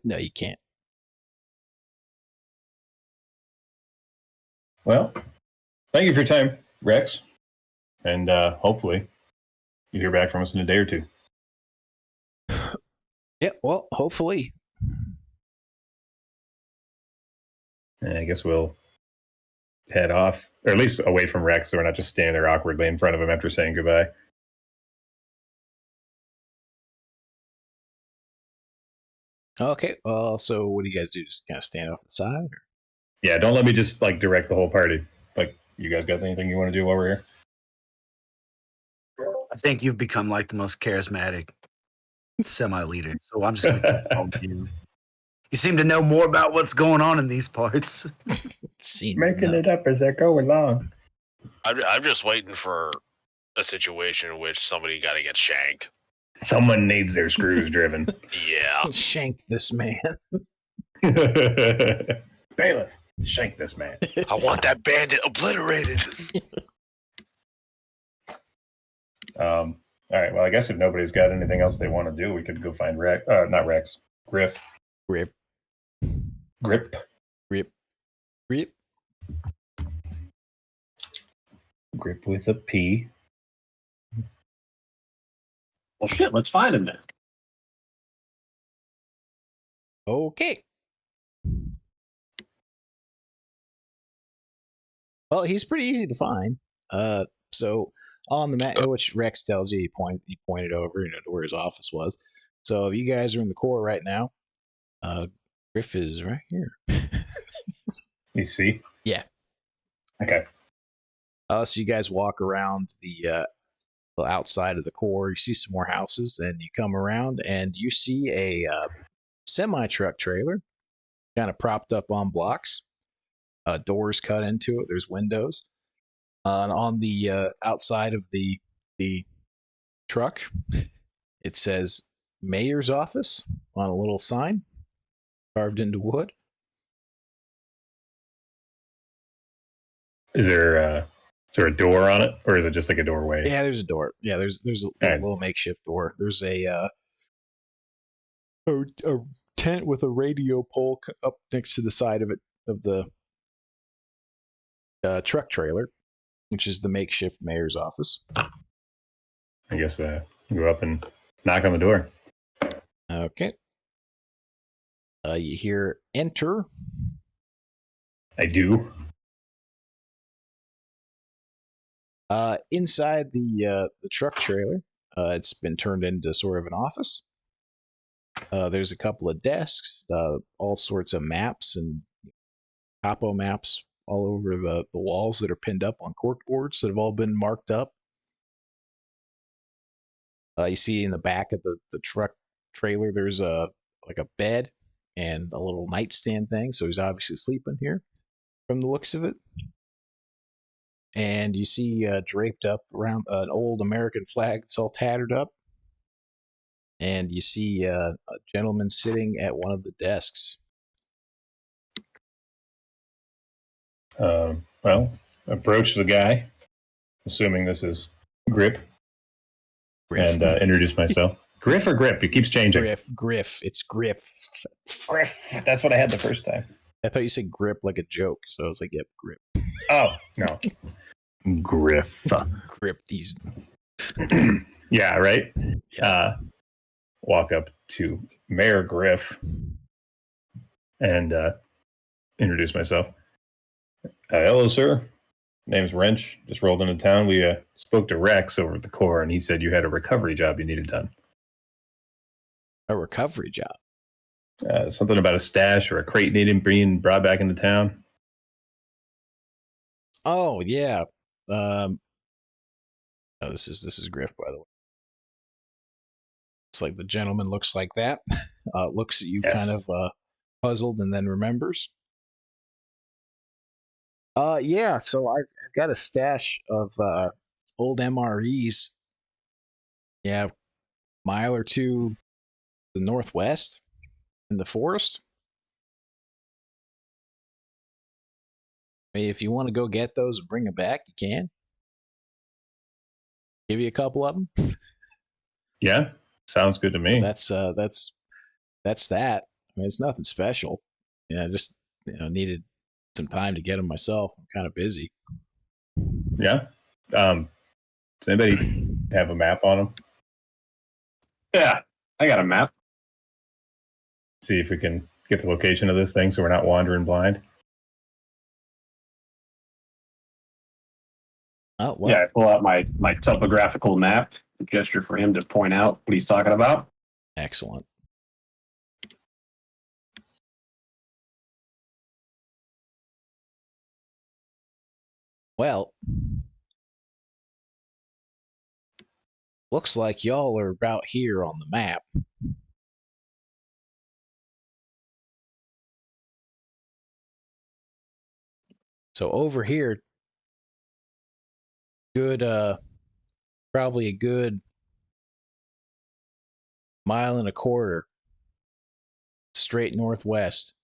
No, you can't. Well, thank you for your time, Rex. And hopefully you hear back from us in a day or two. Yeah, well, hopefully. And I guess we'll head off, or at least away from Rex, so we're not just standing there awkwardly in front of him after saying goodbye. Okay, well, so what do you guys do? Just kind of stand off the side? Or? Yeah, don't let me just direct the whole party. You guys got anything you want to do while we're here? I think you've become like the most charismatic semi-leader, so I'm just going to keep on you. You seem to know more about what's going on in these parts. Making it up as I go along. I'm just waiting for a situation in which somebody got to get shanked. Someone needs their screws driven. Yeah. Shank this man. Bailiff, shank this man. I want that bandit obliterated. All right. Well, I guess if nobody's got anything else they want to do, we could go find Rex. Not Rex. Griff. Grip. Grip. Grip. Grip. Grip with a P. Well, shit. Let's find him then. Okay. Well, he's pretty easy to find. So on the map, which Rex tells you, he pointed over, to where his office was. So if you guys are in the core right now, Griff is right here. You see? Yeah. Okay. So you guys walk around the outside of the core. You see some more houses, and you come around, and you see a semi-truck trailer, kind of propped up on blocks. Doors cut into it. There's windows. And on the outside of the truck, it says Mayor's Office on a little sign carved into wood. Is there a door on it, or is it just like a doorway? Yeah, there's a door. Yeah, there's a little makeshift door. There's a tent with a radio pole up next to the side of it, of the truck trailer, which is the makeshift mayor's office. I guess go up and knock on the door. Okay. You hear enter. I do. Inside the truck trailer, it's been turned into sort of an office. There's a couple of desks, all sorts of maps and topo maps all over the walls that are pinned up on corkboards that have all been marked up. You see in the back of the truck trailer, there's a bed and a little nightstand thing. So he's obviously sleeping here from the looks of it. And you see draped up around an old American flag that's all tattered up. And you see a gentleman sitting at one of the desks. Well, approach the guy, assuming this is Grip, and introduce myself. Griff or Grip? It keeps changing. Griff. It's Griff. Griff. That's what I had the first time. I thought you said grip like a joke, so I was like, yep, Grip. Oh, no. Griff. Grip these. Yeah, right? Yeah. Walk up to Mayor Griff and introduce myself. Hello, sir. Name's Wrench. Just rolled into town. We spoke to Rex over at the core, and he said you had a recovery job you needed done. A recovery job? Something about a stash or a crate needing being brought back into town. Oh, yeah. This is Griff, by the way. It's like the gentleman looks like that. Looks at you kind of puzzled and then remembers. Yeah, so I've got a stash of old MREs. Yeah, mile or two to the northwest in the forest. I mean, if you want to go get those and bring them back, you can. Give you a couple of them. Yeah, sounds good to me. That's that. I mean, it's nothing special. Yeah, I just needed some time to get them myself. I'm kind of busy. Yeah. Does anybody have a map on them? Yeah, I got a map. See if we can get the location of this thing so we're not wandering blind. Oh, well. Yeah, I pull out my topographical map, gesture for him to point out what he's talking about. Excellent. Well, looks like y'all are about here on the map. So over here, good, probably a good mile and a quarter, straight northwest,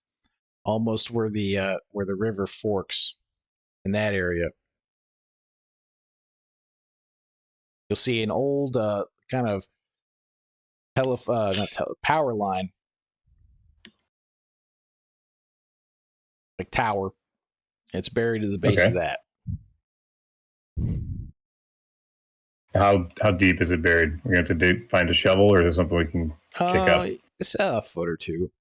almost where the river forks. In that area, you'll see an old kind of power line, like tower. It's buried at the base of that. How deep is it buried? We're going to have to find a shovel, or is there something we can kick up? It's a foot or two,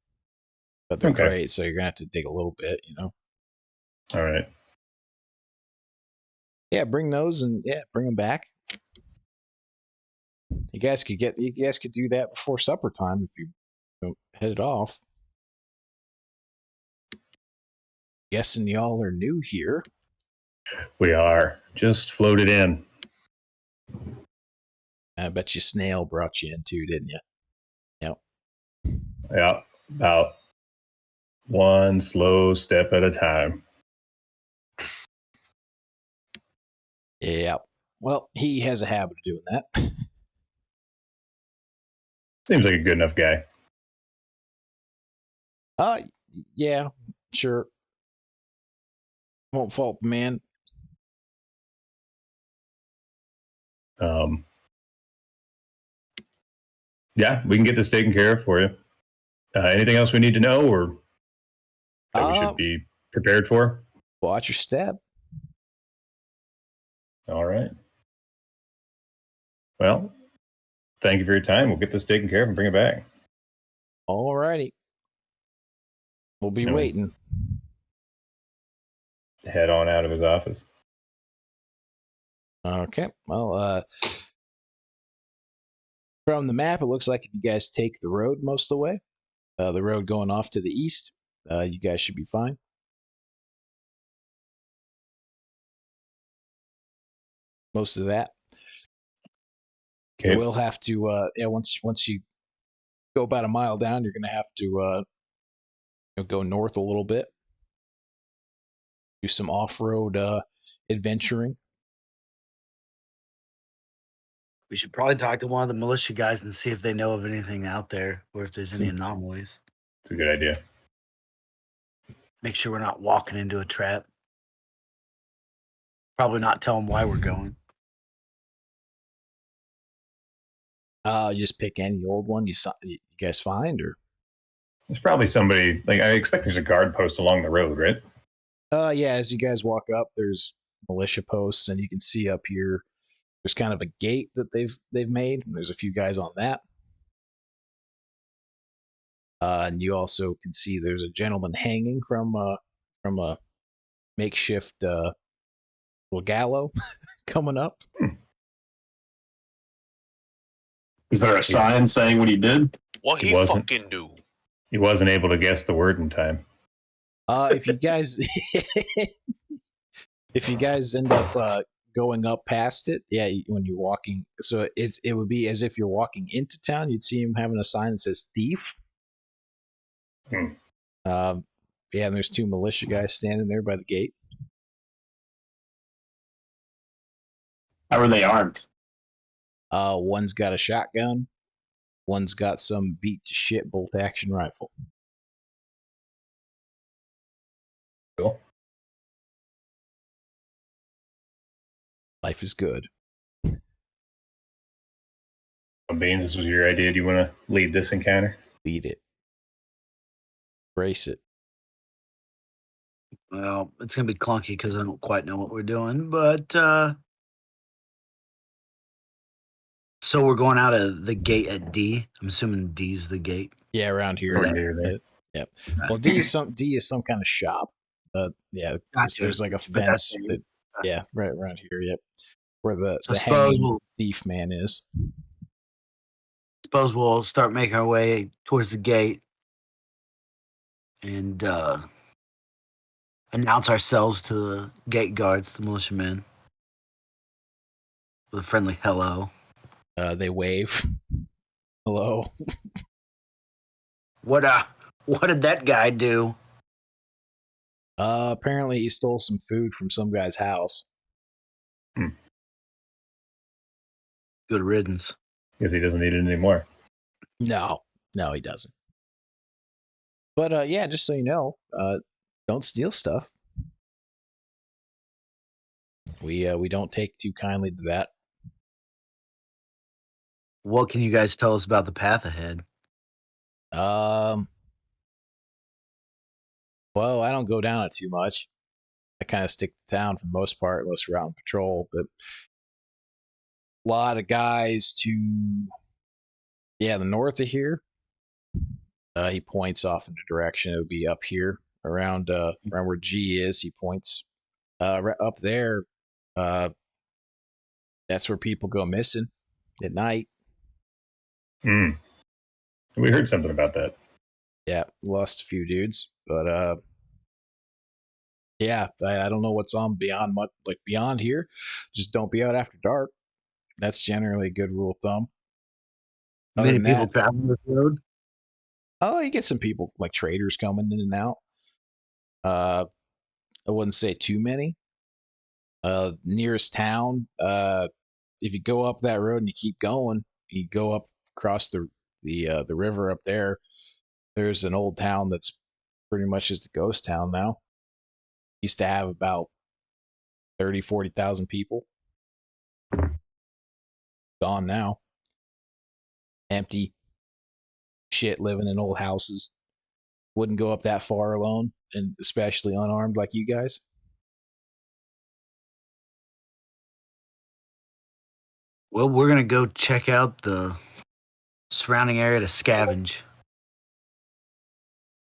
but they're great, so you're gonna have to dig a little bit, All right. Yeah, bring those and bring them back. You guys could do that before supper time if you head it off. Guessing y'all are new here. We are. Just floated in. I bet you Snail brought you in too, didn't you? Yep. Yeah, about one slow step at a time. Yeah. Well, he has a habit of doing that. Seems like a good enough guy. Yeah, sure. Won't fault the man. Yeah, we can get this taken care of for you. Anything else we need to know, or that we should be prepared for? Watch your step. All right. Well, thank you for your time. We'll get this taken care of and bring it back. All righty. We'll be waiting. Head on out of his office. Okay. Well, from the map, it looks like if you guys take the road most of the way, the road going off to the east, you guys should be fine. Most of that. Okay. You will have to, once you go about a mile down, you're going to have to go north a little bit, do some off-road adventuring. We should probably talk to one of the militia guys and see if they know of anything out there or if there's any anomalies. It's a good idea. Make sure we're not walking into a trap. Probably not tell them why we're going. You just pick any old one you guys find, or there's probably somebody. Like, I expect there's a guard post along the road, right? Yeah. As you guys walk up, there's militia posts, and you can see up here. There's kind of a gate that they've made. There's a few guys on that, and you also can see there's a gentleman hanging from a makeshift little gallows coming up. Is there a sign saying what he did? What he fucking do? He wasn't able to guess the word in time. If you guys end up going up past it, when you're walking, so it would be as if you're walking into town. You'd see him having a sign that says thief. And there's two militia guys standing there by the gate. How are they armed? One's got a shotgun. One's got some beat to shit bolt action rifle. Cool. Life is good. Beans, this was your idea. Do you want to lead this encounter? Lead it. Brace it. Well, it's going to be clunky because I don't quite know what we're doing, but so we're going out of the gate at D. I'm assuming D's the gate. Yeah, around here. Yep. Well, D is some kind of shop. Gotcha. There's like a fence. Right around here. Yep. Where the hanging thief man is. Suppose we'll start making our way towards the gate and announce ourselves to the gate guards, the militiamen, with a friendly hello. They wave. Hello. What did that guy do? Apparently he stole some food from some guy's house. Good riddance. Because he doesn't need it anymore. No, he doesn't. But yeah, just so you know, don't steal stuff. We don't take too kindly to that. What can you guys tell us about the path ahead? Well, I don't go down it too much. I kind of stick to town for the most part, unless we're out on patrol. But a lot of guys to the north of here. He points off in the direction. It would be up here around where G is. He points up there. That's where people go missing at night. We heard something about that. Yeah, lost a few dudes, but yeah, I don't know what's on beyond here. Just don't be out after dark. That's generally a good rule of thumb. Many people travel this road. Oh, you get some people like traders coming in and out. I wouldn't say too many. Nearest town, if you go up that road and you keep going, you go up across the river up there. There's an old town that's pretty much just a ghost town now. Used to have about 40,000 people. Gone now. Empty. Shit, living in old houses. Wouldn't go up that far alone, and especially unarmed like you guys. Well, we're gonna go check out the surrounding area to scavenge.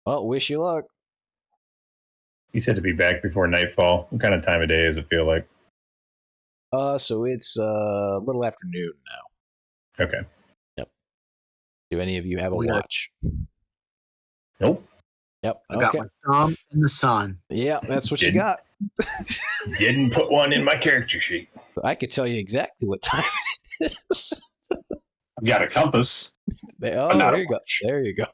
Well, wish you luck. He said to be back before nightfall. What kind of time of day does it feel like? So it's a little after noon now. Okay. Yep. Do any of you have a watch? Nope. Yep. I got my thumb in the sun. Yeah, that's what you got. Didn't put one in my character sheet. I could tell you exactly what time it is. I've got a compass. There you go. There you go.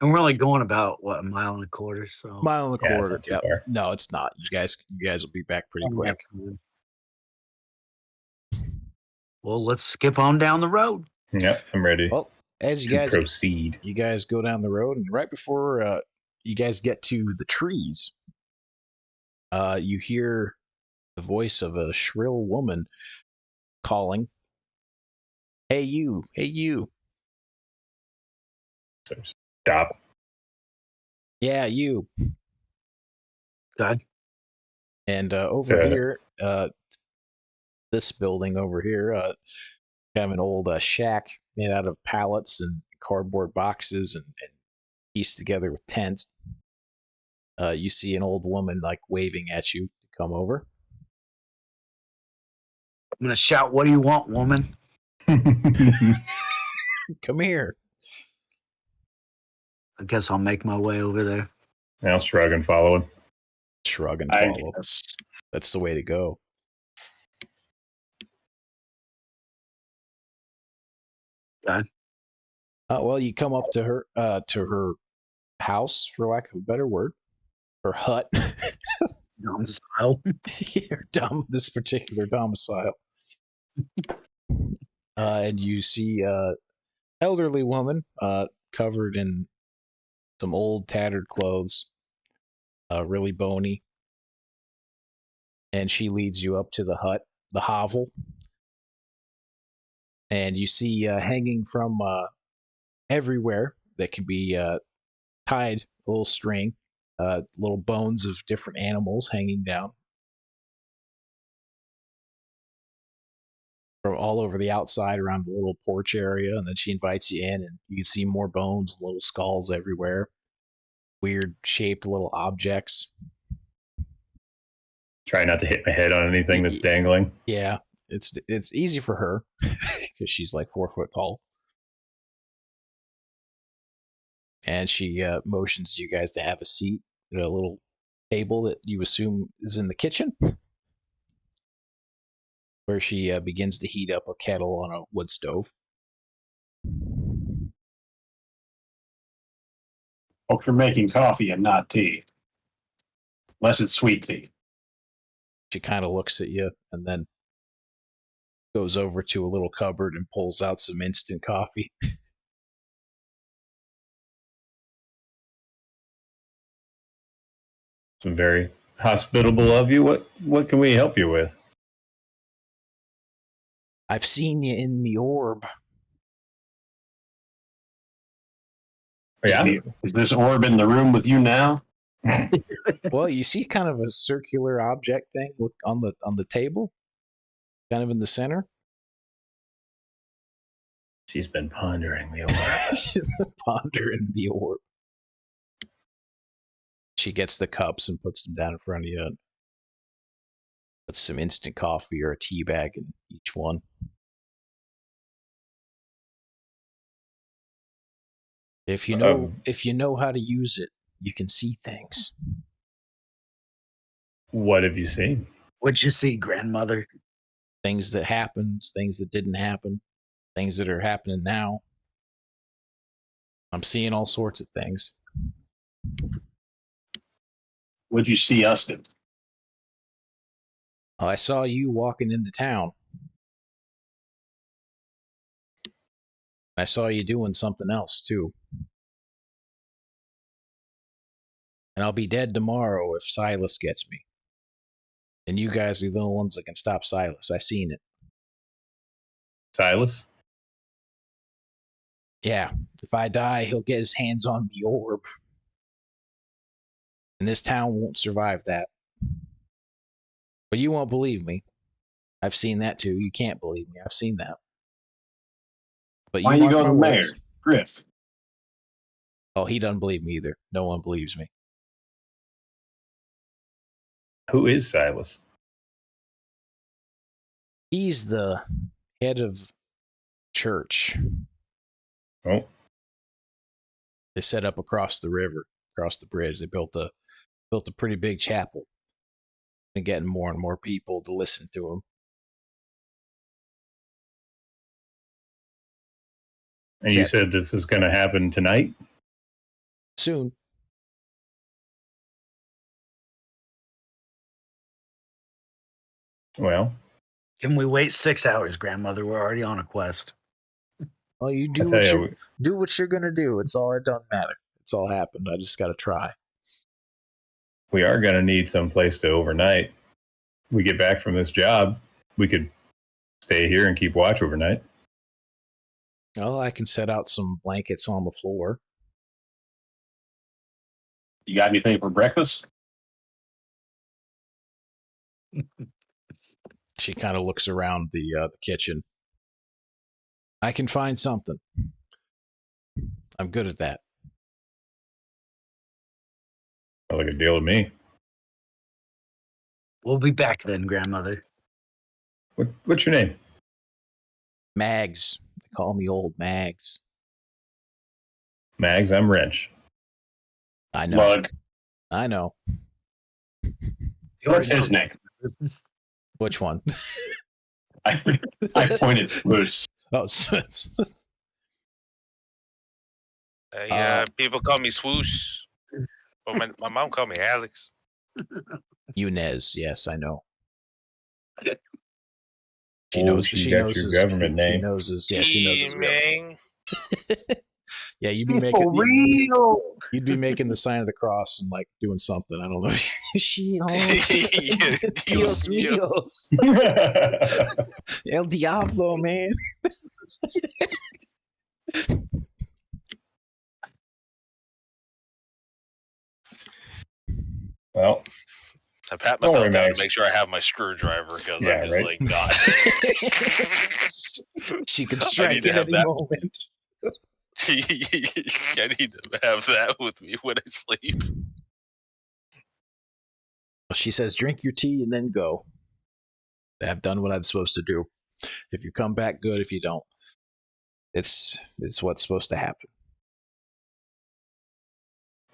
And we're only going about a mile and a quarter. So mile and a quarter. It's not too far. No, it's not. You guys will be back pretty quick. Well, let's skip on down the road. Yep, I'm ready. Well, as you guys proceed, you guys go down the road, and right before you guys get to the trees, you hear the voice of a shrill woman calling, "Hey you! Hey you!" So stop. Yeah, you. God. And over here, this building over here, kind of an old shack made out of pallets and cardboard boxes and pieced together with tents. You see an old woman like waving at you to come over. I'm gonna shout, "What do you want, woman?" Come here. I guess I'll make my way over there. I'll shrug and follow him. Shrug and follow. That's the way to go. God. Well, you come up to her house, for lack of a better word, her hut. Domicile. This particular domicile. And you see elderly woman covered in some old tattered clothes, really bony. And she leads you up to the hut, the hovel. And you see hanging from everywhere that can be tied, a little string, little bones of different animals hanging down. All over the outside around the little porch area, and then she invites you in, and you can see more bones, little skulls everywhere, weird shaped little objects. Try not to hit my head on anything that's dangling. Yeah, it's easy for her because she's like 4 foot tall. And she motions you guys to have a seat at a little table that you assume is in the kitchen, where she begins to heat up a kettle on a wood stove. Hope you're making coffee and not tea. Unless it's sweet tea. She kind of looks at you and then goes over to a little cupboard and pulls out some instant coffee. It's very hospitable of you. What can we help you with? I've seen you in the orb. Yeah. Is this orb in the room with you now? Well, you see kind of a circular object thing on the table, kind of in the center. She's been pondering the orb. Pondering the orb. She gets the cups and puts them down in front of you. And puts some instant coffee or a tea bag in each one. If you know how to use it, you can see things. What have you seen? What'd you see, grandmother? Things that happened, things that didn't happen, things that are happening now. I'm seeing all sorts of things. What'd you see us do? I saw you walking into town. I saw you doing something else, too. And I'll be dead tomorrow if Silas gets me. And you guys are the only ones that can stop Silas. I seen it. Silas? Yeah, if I die, he'll get his hands on the orb. And this town won't survive that. But you won't believe me. I've seen that too. You can't believe me. I've seen that. But Why you you mark go to my the mayor? words. Griff. Oh, he doesn't believe me either. No one believes me. Who is Silas? He's the head of church. Oh, They set up across the river, across the bridge. They built a pretty big chapel. And getting more and more people to listen to him. and you said this is going to happen tonight? Soon. Well, Can we wait 6 hours, grandmother? We're already on a quest. Well, you I do tell what you, do what you're gonna do. It's all. It doesn't matter. It's all happened. I just gotta try. we are going to need some place to overnight. We get back from this job, we could stay here and keep watch overnight. Well, I can set out some blankets on the floor. You got anything for breakfast? She kind of looks around the kitchen. I can find something. I'm good at that. Sounds like a deal with me. We'll be back then, grandmother. What's your name? Mags. They call me Old Mags. Mags, I'm Wrench. I know. Mug. I know. What's his name? Which one? I pointed Swoosh. Oh, it's Yeah, people call me Swoosh. But my mom called me Alex. Yunez. Yes, I know. She Oh, knows. she She got knows your his government She name. knows his. Yeah, she knows his real name. Ming. Yeah, you'd be For making. real. You'd be making the sign of the cross and like doing something. I don't know. She Dios míos. El Diablo, man. Well, I pat Don't myself worry, down Max. to make sure I have my screwdriver because Yeah, I'm just right. like, God. She could I strike need to at have any that. moment. I need to have that with me when I sleep. She says, "Drink your tea and then go." I've done what I'm supposed to do. If you come back, good. If you don't, it's what's supposed to happen.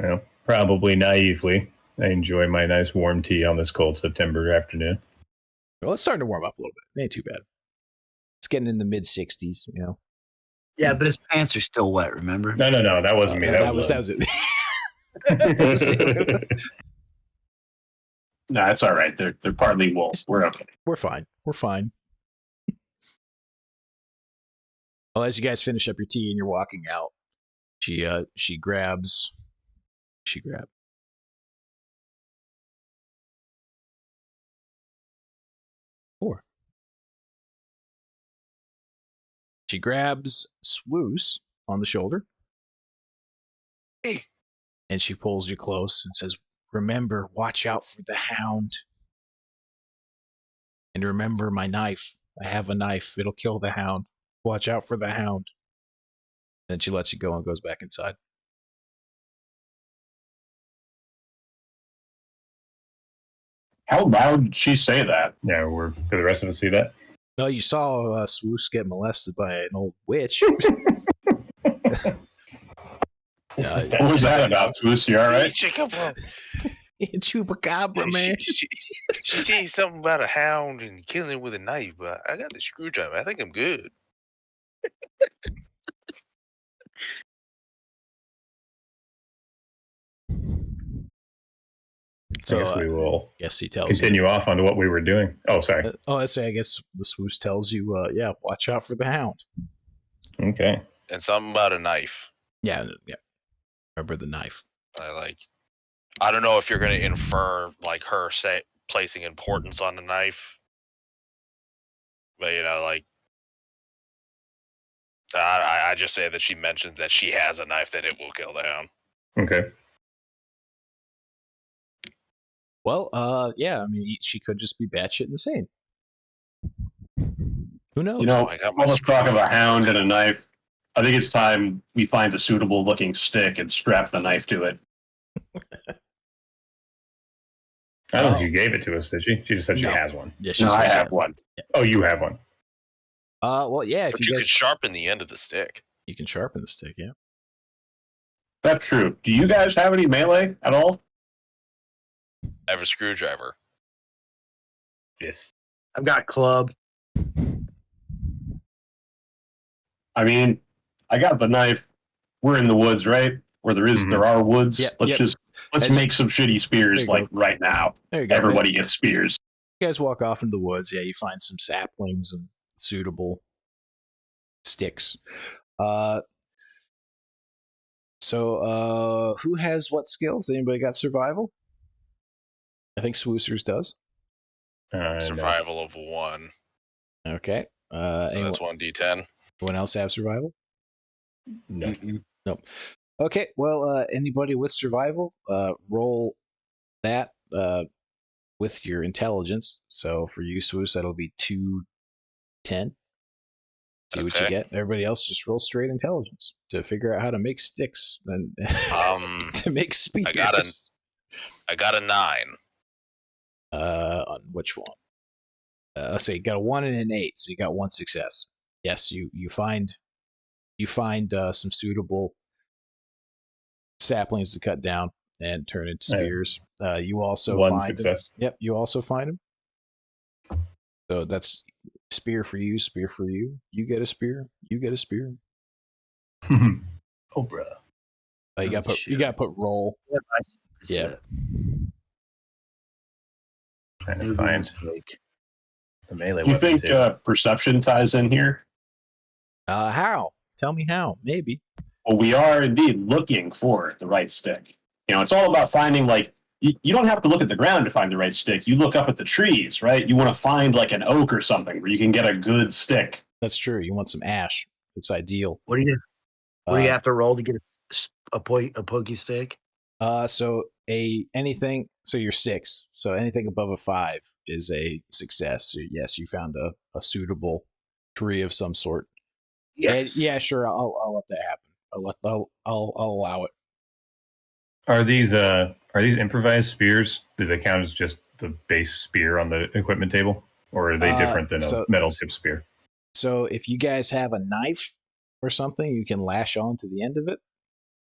well, probably naively, I enjoy my nice warm tea on this cold September afternoon. Well, it's starting to warm up a little bit. It ain't too bad. It's getting in the mid 60s. You know. Yeah, but his pants are still wet, remember? No, that wasn't me. That was it. No, it's all right. They're partly wool. We're okay. We're fine. We're fine. Well, as you guys finish up your tea and you're walking out, she grabs. She grabs Swoos on the shoulder. Hey. And she pulls you close and says, remember, watch out for the hound. And remember my knife. I have a knife. It'll kill the hound. Watch out for the hound. Then she lets you go and goes back inside. How loud did she say that? Yeah, do the rest of us see that? No, you saw Swoos get molested by an old witch. What was that about, Swoos? You all right? Chupacabra, man. She said something about a hound and killing it with a knife, but I got the screwdriver. I think I'm good. So I guess we will he tells continue off onto what we were doing. Oh, sorry. I guess the Swoos tells you, yeah, watch out for the hound. Okay. And something about a knife. Yeah. Remember the knife. I don't know if you're going to infer like her placing importance on the knife, but I just say that she mentioned that she has a knife that it will kill the hound. Okay. Well, yeah, I mean, she could just be batshit insane. Who knows? All this talk of a hound and a knife. I think it's time we find a suitable looking stick and strap the knife to it. I don't think she gave it to us, did she? She just said she has one. Yeah, I have one. Oh, you have one. Well, yeah. But you could sharpen the end of the stick. You can sharpen the stick, yeah. That's true. Do you guys have any melee at all? I have a screwdriver. Yes. I've got club. I mean, I got the knife. We're in the woods, right? Where there are woods. Yep, Let's make some shitty spears right now. There you go. Everybody gets spears. You guys walk off in the woods. Yeah, you find some saplings and suitable sticks. So who has what skills? Anybody got survival? I think Swoosers does. Survival of 1. Okay. So that's 1d10. Anyone else have survival? No. Nope. Okay. Well, anybody with survival, roll that with your intelligence. So for you, Swoos, that'll be 2d10. See what you get. Everybody else just roll straight intelligence to figure out how to make sticks and to make spears. I got a 9. On which one? So you got a 1 and an 8, so you got 1 success. Yes, you find some suitable saplings to cut down and turn into spears. You also one find success. Them. Yep, you also find them. So that's spear for you, spear for you. You get a spear. You get a spear. Oh, bro. You got to put roll. Yeah. Trying to find the melee. Do you think perception ties in here? How? Tell me how. Maybe. Well, we are indeed looking for the right stick. It's all about finding, you don't have to look at the ground to find the right stick. You look up at the trees, right? You want to find an oak or something where you can get a good stick. That's true. You want some ash. It's ideal. What do you have to roll to get a pokey stick? So you're 6. So anything above a 5 is a success. So yes, you found a suitable tree of some sort. Yes. And yeah, sure. I'll let that happen. I'll allow it. Are these improvised spears? Do they count as just the base spear on the equipment table, or are they different than a metal tip spear? So if you guys have a knife or something, you can lash on to the end of it.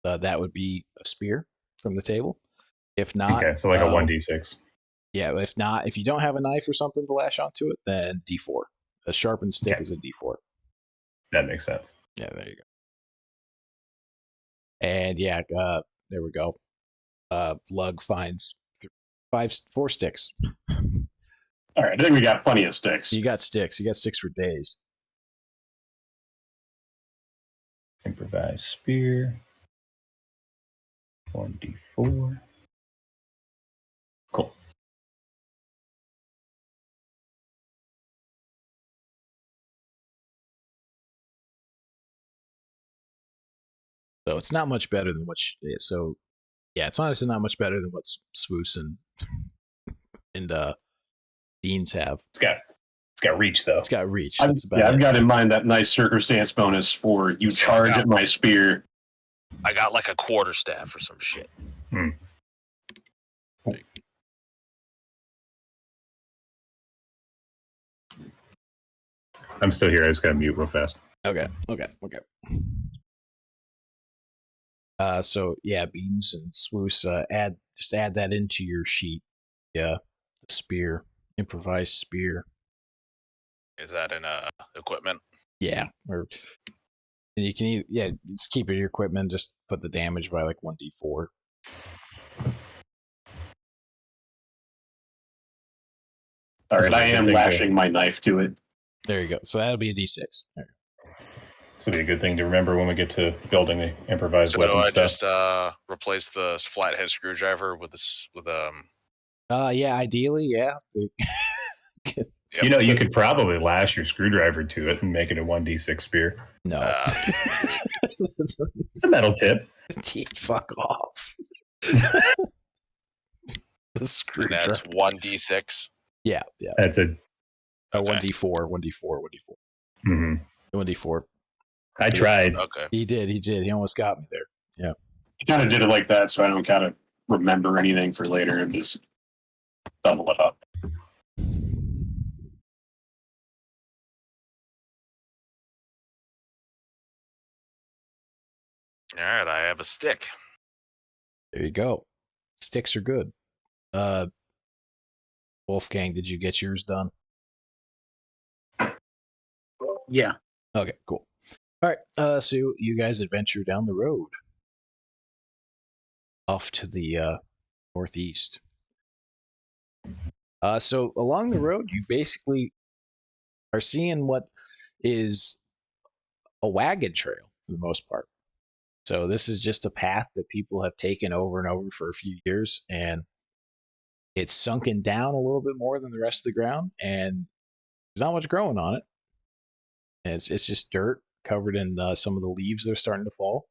That would be a spear from the table. If not, okay, so like a 1d6. Yeah, if not, if you don't have a knife or something to lash onto it, then D4. A sharpened stick is a D4. That makes sense. Yeah, there you go. And yeah, there we go. Lug finds 4 sticks. All right, I think we got plenty of sticks. You got sticks. You got sticks for days. Improvised spear. 1d4. Cool. So it's not much better than what. So yeah, it's honestly not much better than what Swoos and Beans have. It's got reach though. It's got reach. That's about I've it. got in mind that nice circumstance bonus for you charge at my spear. I got like a quarterstaff or some shit. I'm still here. I just got to mute real fast. Okay. So yeah, Beans and Swoos, add that into your sheet. Yeah, the spear, improvised spear. Is that in equipment? Yeah, or and you can just keep it in your equipment. Just put the damage by like 1d4. All right, I am lashing my knife to it. There you go. So that'll be a d6. There you go. This will be a good thing to remember when we get to building the improvised weapon stuff. Do I just replace the flathead screwdriver with Yeah, ideally, yeah. Yep. You know, you could probably lash your screwdriver to it and make it a 1d6 spear. No. It's a metal tip. Fuck off. The screwdriver. That's 1d6. Yeah. That's a 1d4. 1d4. I tried. Okay. He did. He almost got me there. Yeah. He kind of did it like that, so I don't kind of remember anything for later and just double it up. All right, I have a stick. There you go. Sticks are good. Wolfgang, did you get yours done? Yeah. Okay, cool. All right, so you guys adventure down the road off to the northeast. So along the road, you basically are seeing what is a wagon trail for the most part. So this is just a path that people have taken over and over for a few years, and it's sunken down a little bit more than the rest of the ground, and there's not much growing on it. And it's just dirt covered in some of the leaves that are starting to fall.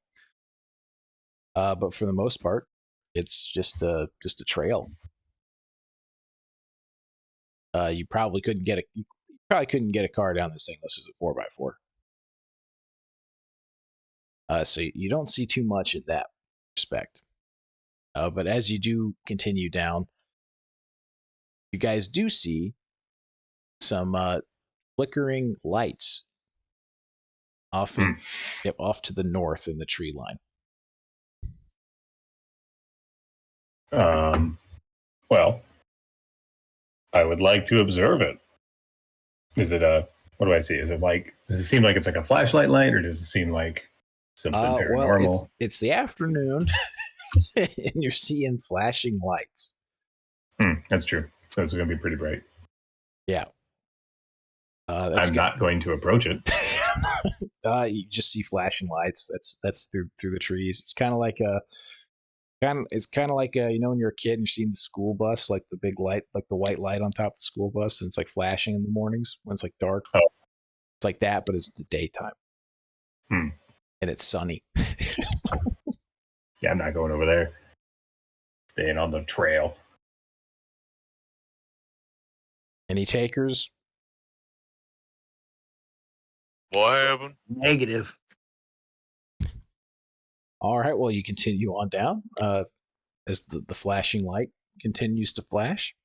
But for the most part, it's just a trail. You probably couldn't get a car down this thing unless it was a 4x4. So you don't see too much in that respect. But as you do continue down, you guys do see some flickering lights off to the north in the tree line. Well, I would like to observe it. Is it what do I see? Does it seem like it's like a flashlight light, or does it seem like something paranormal? Well, it's the afternoon, and you're seeing flashing lights. That's true. So it's going to be pretty bright. Yeah. I'm not going to approach it. You just see flashing lights. That's through the trees. It's kind of like when you're a kid and you're seeing the school bus, like the big light, like the white light on top of the school bus, and it's like flashing in the mornings when it's like dark. Oh. It's like that, but it's the daytime. And it's sunny. Yeah, I'm not going over there. Staying on the trail. Any takers? What happened? Negative. All right. Well, you continue on down as the flashing light continues to flash.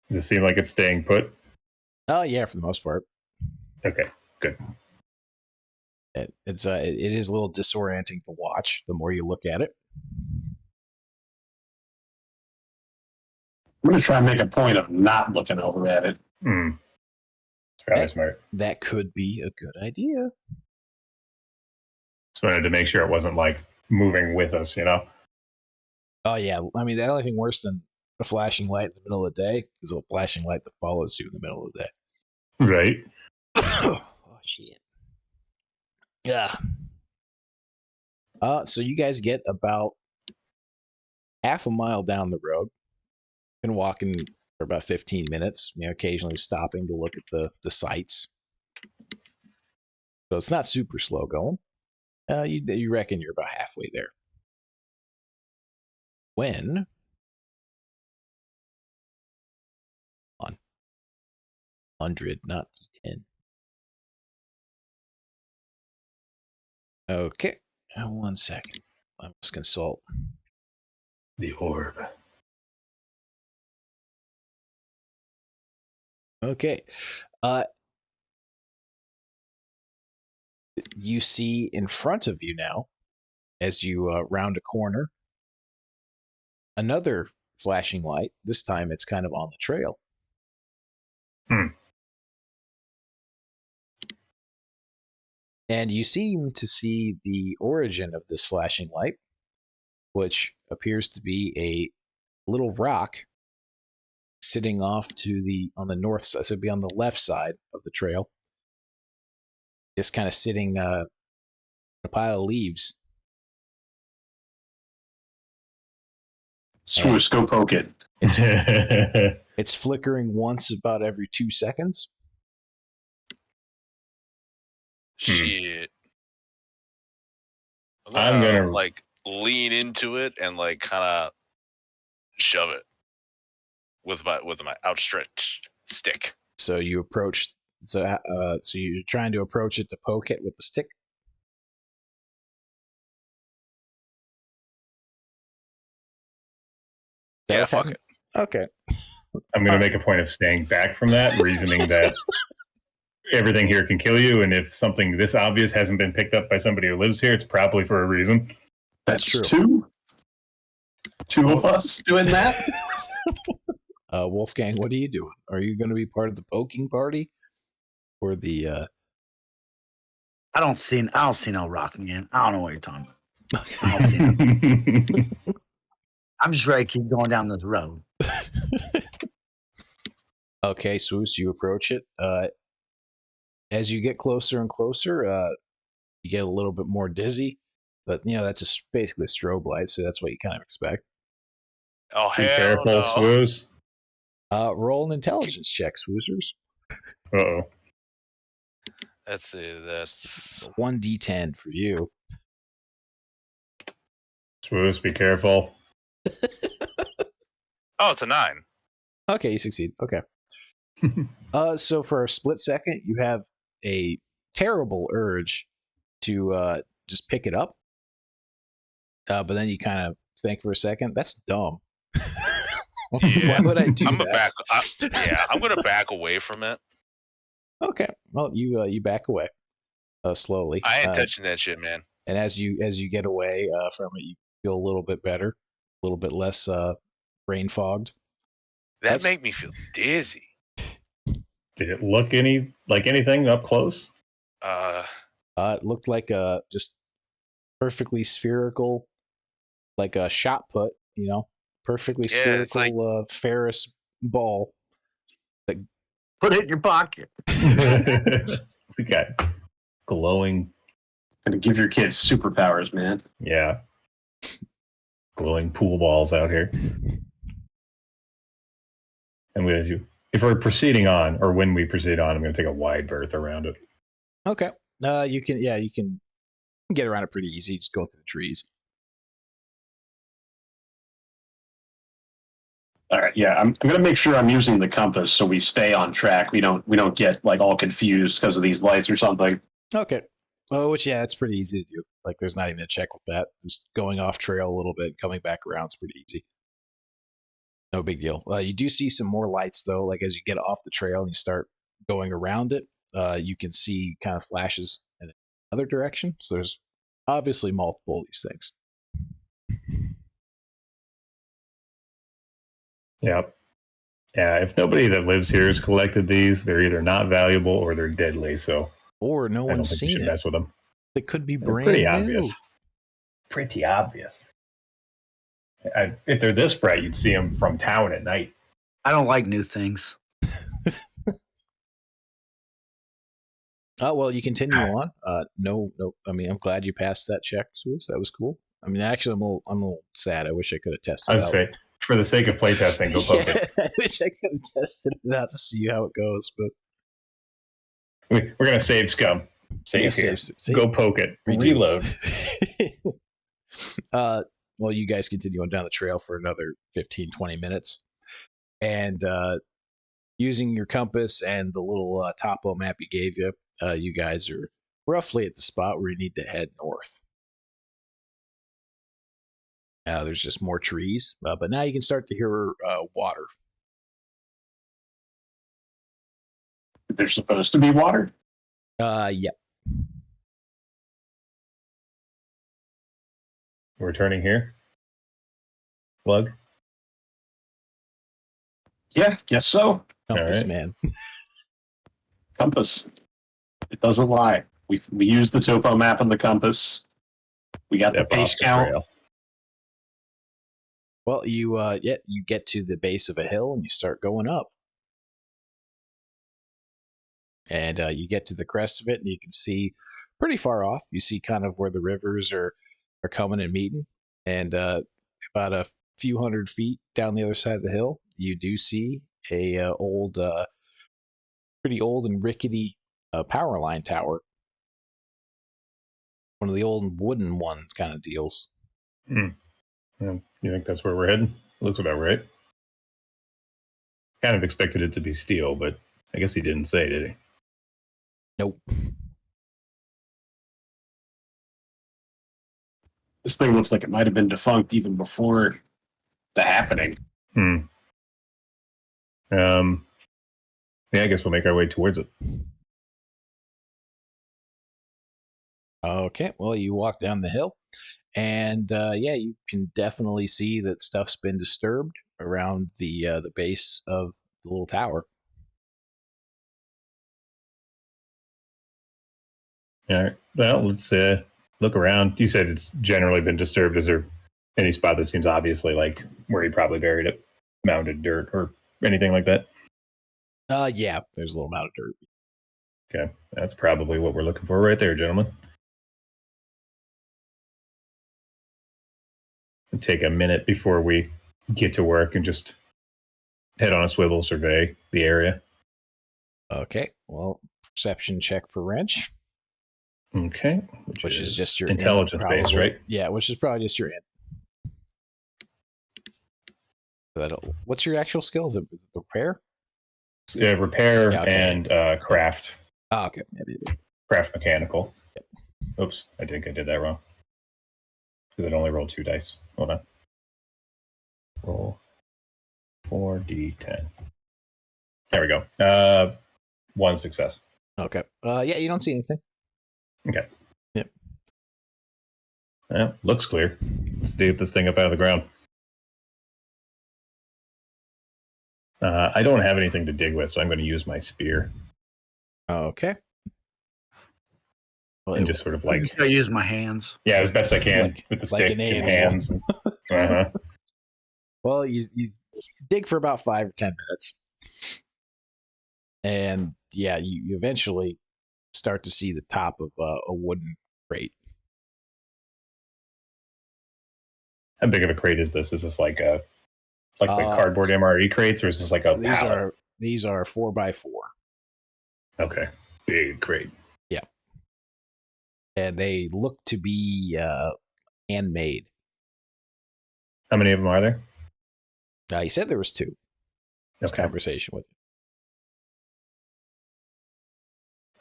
Does it seem like it's staying put? Oh, yeah, for the most part. Okay, good. It is a little disorienting to watch the more you look at it. I'm going to try and make a point of not looking over at it. It's probably smart. That could be a good idea. Just wanted to make sure it wasn't like moving with us, you know? Oh, yeah. I mean, the only thing worse than a flashing light in the middle of the day is a flashing light that follows you in the middle of the day. Right. Oh, shit. Yeah. So you guys get about half a mile down the road. Been walking for about 15 minutes, occasionally stopping to look at the sights. So it's not super slow going. You reckon you're about halfway there. When 100, not 10. Okay, 1 second. I must consult the orb. Okay. You see in front of you now, as you round a corner, another flashing light. This time it's kind of on the trail. And you seem to see the origin of this flashing light, which appears to be a little rock sitting off on the north side, so it'd be on the left side of the trail, just kind of sitting in a pile of leaves. Swoosh, go poke it. It's flickering once about every 2 seconds. Shit. I'm gonna like lean into it and like kind of shove it with my outstretched stick. So you approach. So you're trying to approach it to poke it with the stick. Yeah, fuck it. Okay. I'm going to make a point of staying back from that, reasoning that everything here can kill you, and if something this obvious hasn't been picked up by somebody who lives here, it's probably for a reason. That's true. Two of us doing that? Wolfgang, what are you doing? Are you going to be part of the poking party, or the? I don't see no rock, man. I don't know what you're talking about. I don't see no. I'm just ready to keep going down this road. Okay, Swoos, you approach it. As you get closer and closer, you get a little bit more dizzy, but that's basically a strobe light, so that's what you kind of expect. Oh, Be hell careful, no. Swoos. Roll an intelligence check, Swoosers. Uh-oh. That's 1d10 for you. Swoos, be careful. Oh, it's a 9. Okay, you succeed. Okay. So for a split second, you have a terrible urge to just pick it up. But then you kind of think for a second, that's dumb. Yeah. Why would I do that? I'm going to back away from it. Okay. Well, you back away slowly. I ain't touching that shit, man. And as you get away from it, you feel a little bit better, a little bit less brain fogged. That made me feel dizzy. Did it look like anything up close? It looked like a just perfectly spherical, like a shot put, perfectly spherical like, Ferris ball. Like, put it in your pocket. We got glowing. Gonna give your kids superpowers, man. Yeah. Glowing pool balls out here. And if we're proceeding on, or when we proceed on, I'm going to take a wide berth around it. Okay. You can get around it pretty easy. Just go through the trees. All right, yeah, I'm gonna make sure I'm using the compass so we stay on track. We don't get like all confused because of these lights or something. Okay. Oh, that's pretty easy to do. Like, there's not even a check with that. Just going off trail a little bit, and coming back around is pretty easy. No big deal. You do see some more lights though. Like as you get off the trail and you start going around it, you can see kind of flashes in another direction. So there's obviously multiple of these things. Yep. Yeah, if nobody that lives here has collected these, they're either not valuable or they're deadly. So, or no one's seen it. You should mess with them. They could be brand pretty new. Obvious. Pretty obvious. If they're this bright, you'd see them from town at night. I don't like new things. Oh, well, you continue on. No. I mean, I'm glad you passed that check, Swiss. That was cool. I mean, actually, I'm a little sad. I wish I could have tested it out. I would say, for the sake of playtesting, go poke it. I wish I could have tested it out to see how it goes, but We're going to save scum. Save here. Save. Go poke it. Reload. Well, you guys continue on down the trail for another 15, 20 minutes. And using your compass and the little topo map he gave you, you guys are roughly at the spot where you need to head north. There's just more trees, but now you can start to hear water. There's supposed to be water? Yep. We're turning here. Plug. Yeah, guess so. Compass, right. man. Compass. It doesn't lie. We used the topo map and the compass. We got Step the pace off the count. trail. Well, you get to the base of a hill and you start going up. And you get to the crest of it and you can see pretty far off. You see kind of where the rivers are coming and meeting. And about a few hundred feet down the other side of the hill, you do see a pretty old and rickety power line tower. One of the old wooden one kind of deals. Yeah, you think that's where we're heading? Looks about right. Kind of expected it to be steel, but I guess he didn't say, did he? Nope. This thing looks like it might have been defunct even before the happening. Yeah, I guess we'll make our way towards it. Okay, well, you walk down the hill, and you can definitely see that stuff's been disturbed around the base of the little tower. All right. Well, let's look around. You said it's generally been disturbed. Is there any spot that seems obviously like where he probably buried it, mounded dirt or anything like that? Yeah, there's a little amount of dirt. Okay, that's probably what we're looking for right there, gentlemen. It'll take a minute before we get to work and just head on a swivel, survey the area. Okay, well, perception check for Wrench. Okay, which is just your intelligence base, right? Yeah, which is probably just your int. What's your actual skill? Is it the repair? Repair okay. And craft. Oh, okay. Maybe. Craft mechanical. Yep. Oops, I think I did that wrong. Because it only rolled 2 dice. Hold on. Roll 4d10. There we go. 1 success. Okay. Yeah, you don't see anything. Okay. Yep. Looks clear. Let's dig this thing up out of the ground. I don't have anything to dig with, so I'm going to use my spear. Okay. Well, And just sort of I'm just gonna use my hands. Yeah, as best I can with the stick an and animal. hands. Well, you dig for about 5 or 10 minutes. And yeah, you eventually start to see the top of a wooden crate. How big of a crate is this? Is this like the cardboard MRE crates, or is this like a pallet? These are 4x4. Okay, big crate. Yeah, and they look to be handmade. How many of them are there? He said there was 2. This Okay. conversation with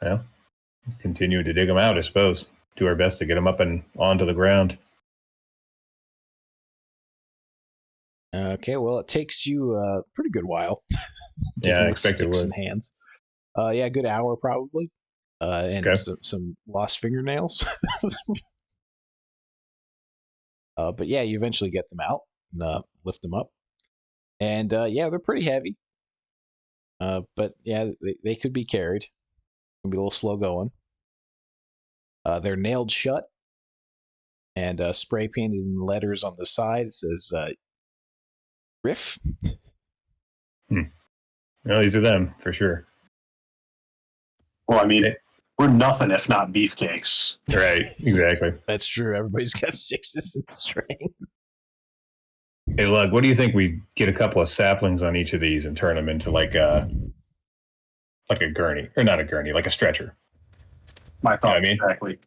you. Well, continue to dig them out, I suppose. Do our best to get them up and onto the ground. Okay, well, it takes you a pretty good while. Yeah, I expect it would. And hands. Yeah, a good hour probably. And Okay. some lost fingernails. But yeah, you eventually get them out and lift them up. And yeah, they're pretty heavy. But yeah, they could be carried. Can be a little slow going. They're nailed shut and spray painted in letters on the side. It says Riff. No, these are them for sure. Well, I mean, we're nothing if not beefcakes. Right, exactly. That's true. Everybody's got 6s in strength. Hey, Lug, what do you think we get a couple of saplings on each of these and turn them into like a gurney, or not a gurney, like a stretcher? my thought. I mean, exactly.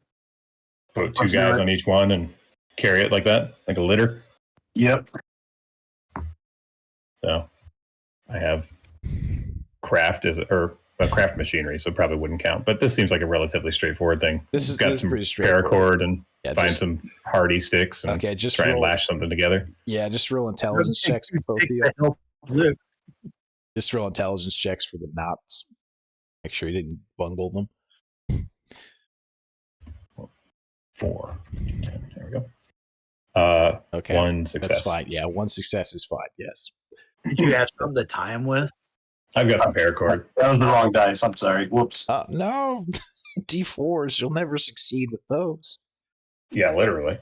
Put 2 Let's do guys it. on each one and carry it like that, like a litter. Yep. So I have craft machinery, so probably wouldn't count. But this seems like a relatively straightforward thing. This is got some pretty straightforward. paracord and find just, some hardy sticks and just try roll, and lash something together. Yeah, just roll intelligence checks for both of you. Just roll intelligence checks for the knots. Make sure you didn't bungle them. 4. There we go. Okay. 1 success. That's fine. Yeah, 1 success is fine. Yes. Did you have something to tie him with? I've got some paracord. That was the wrong dice. I'm sorry. Whoops. No. D4s. You'll never succeed with those. Yeah, literally.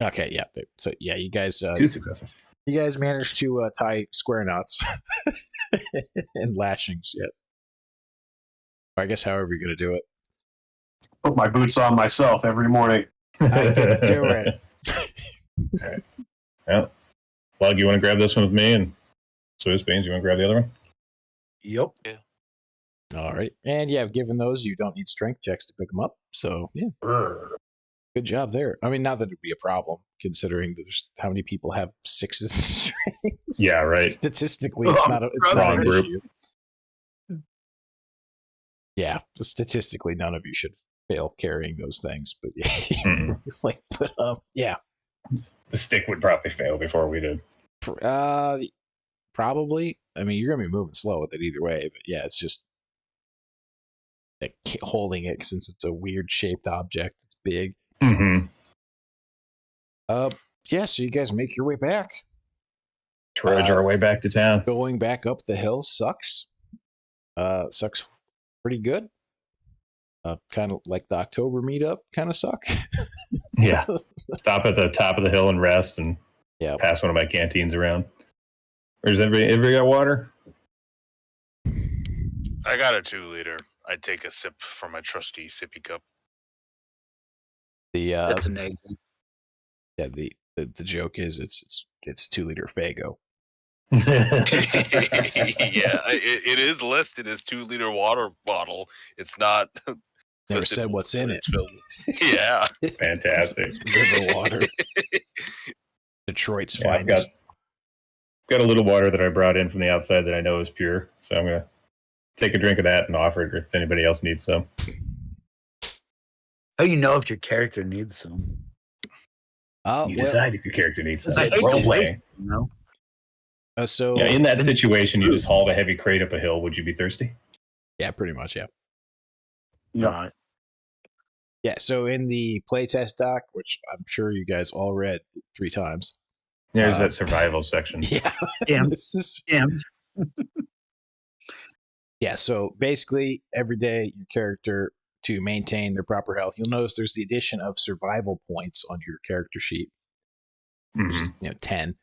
Okay, yeah. So yeah, you guys 2 successes. You guys managed to tie square knots and lashings yet. I guess however you're gonna do it. Put my boots on myself every morning. I can do it. All right. Well, Plug, you want to grab this one with me, and Swiss Beans, you want to grab the other one? Yep. All right, and yeah, given those, you don't need strength checks to pick them up. So yeah, good job there. I mean, not that it'd be a problem considering that there's how many people have 6s in strengths. Yeah, right. Statistically, it's not Wrong an group. issue. Yeah, statistically, none of you should fail carrying those things. But yeah, The stick would probably fail before we did. Probably. I mean, you're gonna be moving slow with it either way. But yeah, it's just like holding it since it's a weird shaped object. It's big. Mm-hmm. Yeah. So you guys make your way back. Trudge our way back to town. Going back up the hill sucks. Sucks pretty good. Kind of like the October meetup kind of suck. Yeah. Stop at the top of the hill and rest and pass one of my canteens around. Where's everybody got water? I got a 2-liter. I take a sip from my trusty sippy cup. That's an egg. Yeah, the joke is it's 2-liter Fago. Yeah, it is listed as 2-liter water bottle. It's not. Never said what's in it. Yeah, fantastic. River water. Detroit's finest. Got a little water that I brought in from the outside that I know is pure, so I'm gonna take a drink of that and offer it if anybody else needs some. How do you know if your character needs some? You decide if your character needs some. I hate to waste, you know? So in that situation, you just hauled a heavy crate up a hill. Would you be thirsty? Yeah, pretty much. Yeah. Yeah. Yeah. So in the playtest doc, which I'm sure you guys all read 3 times. There's that survival section. Yeah. This is. Yeah. So basically, every day your character to maintain their proper health, you'll notice there's the addition of survival points on your character sheet. Mm-hmm. 10.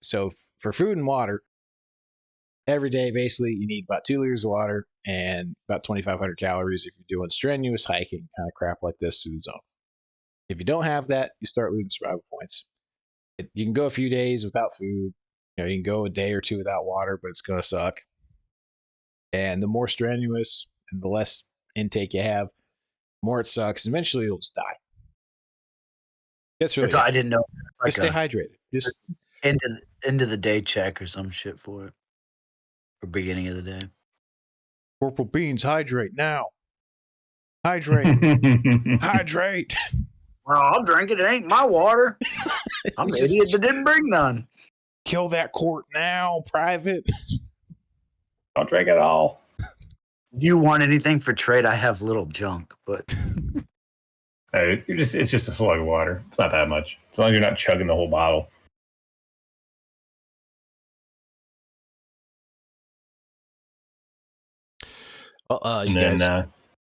So for food and water, every day basically you need about 2 liters of water and about 2,500 calories if you're doing strenuous hiking kind of crap like this through the zone. If you don't have that, you start losing survival points. You can go a few days without food. You can go a day or 2 without water, but it's going to suck. And the more strenuous and the less intake you have, the more it sucks. Eventually you'll just die. That's really. I didn't know. Just stay hydrated. Just end of the day check or some shit for it. Or beginning of the day. Corporal Beans, hydrate now. Hydrate. Hydrate. Well, I'll drink it. It ain't my water. I'm an idiot that didn't bring none. Kill that court now, Private. I'll drink it all. If you want anything for trade, I have little junk, but hey, it's just a slug of water. It's not that much. As long as you're not chugging the whole bottle. Well, you guys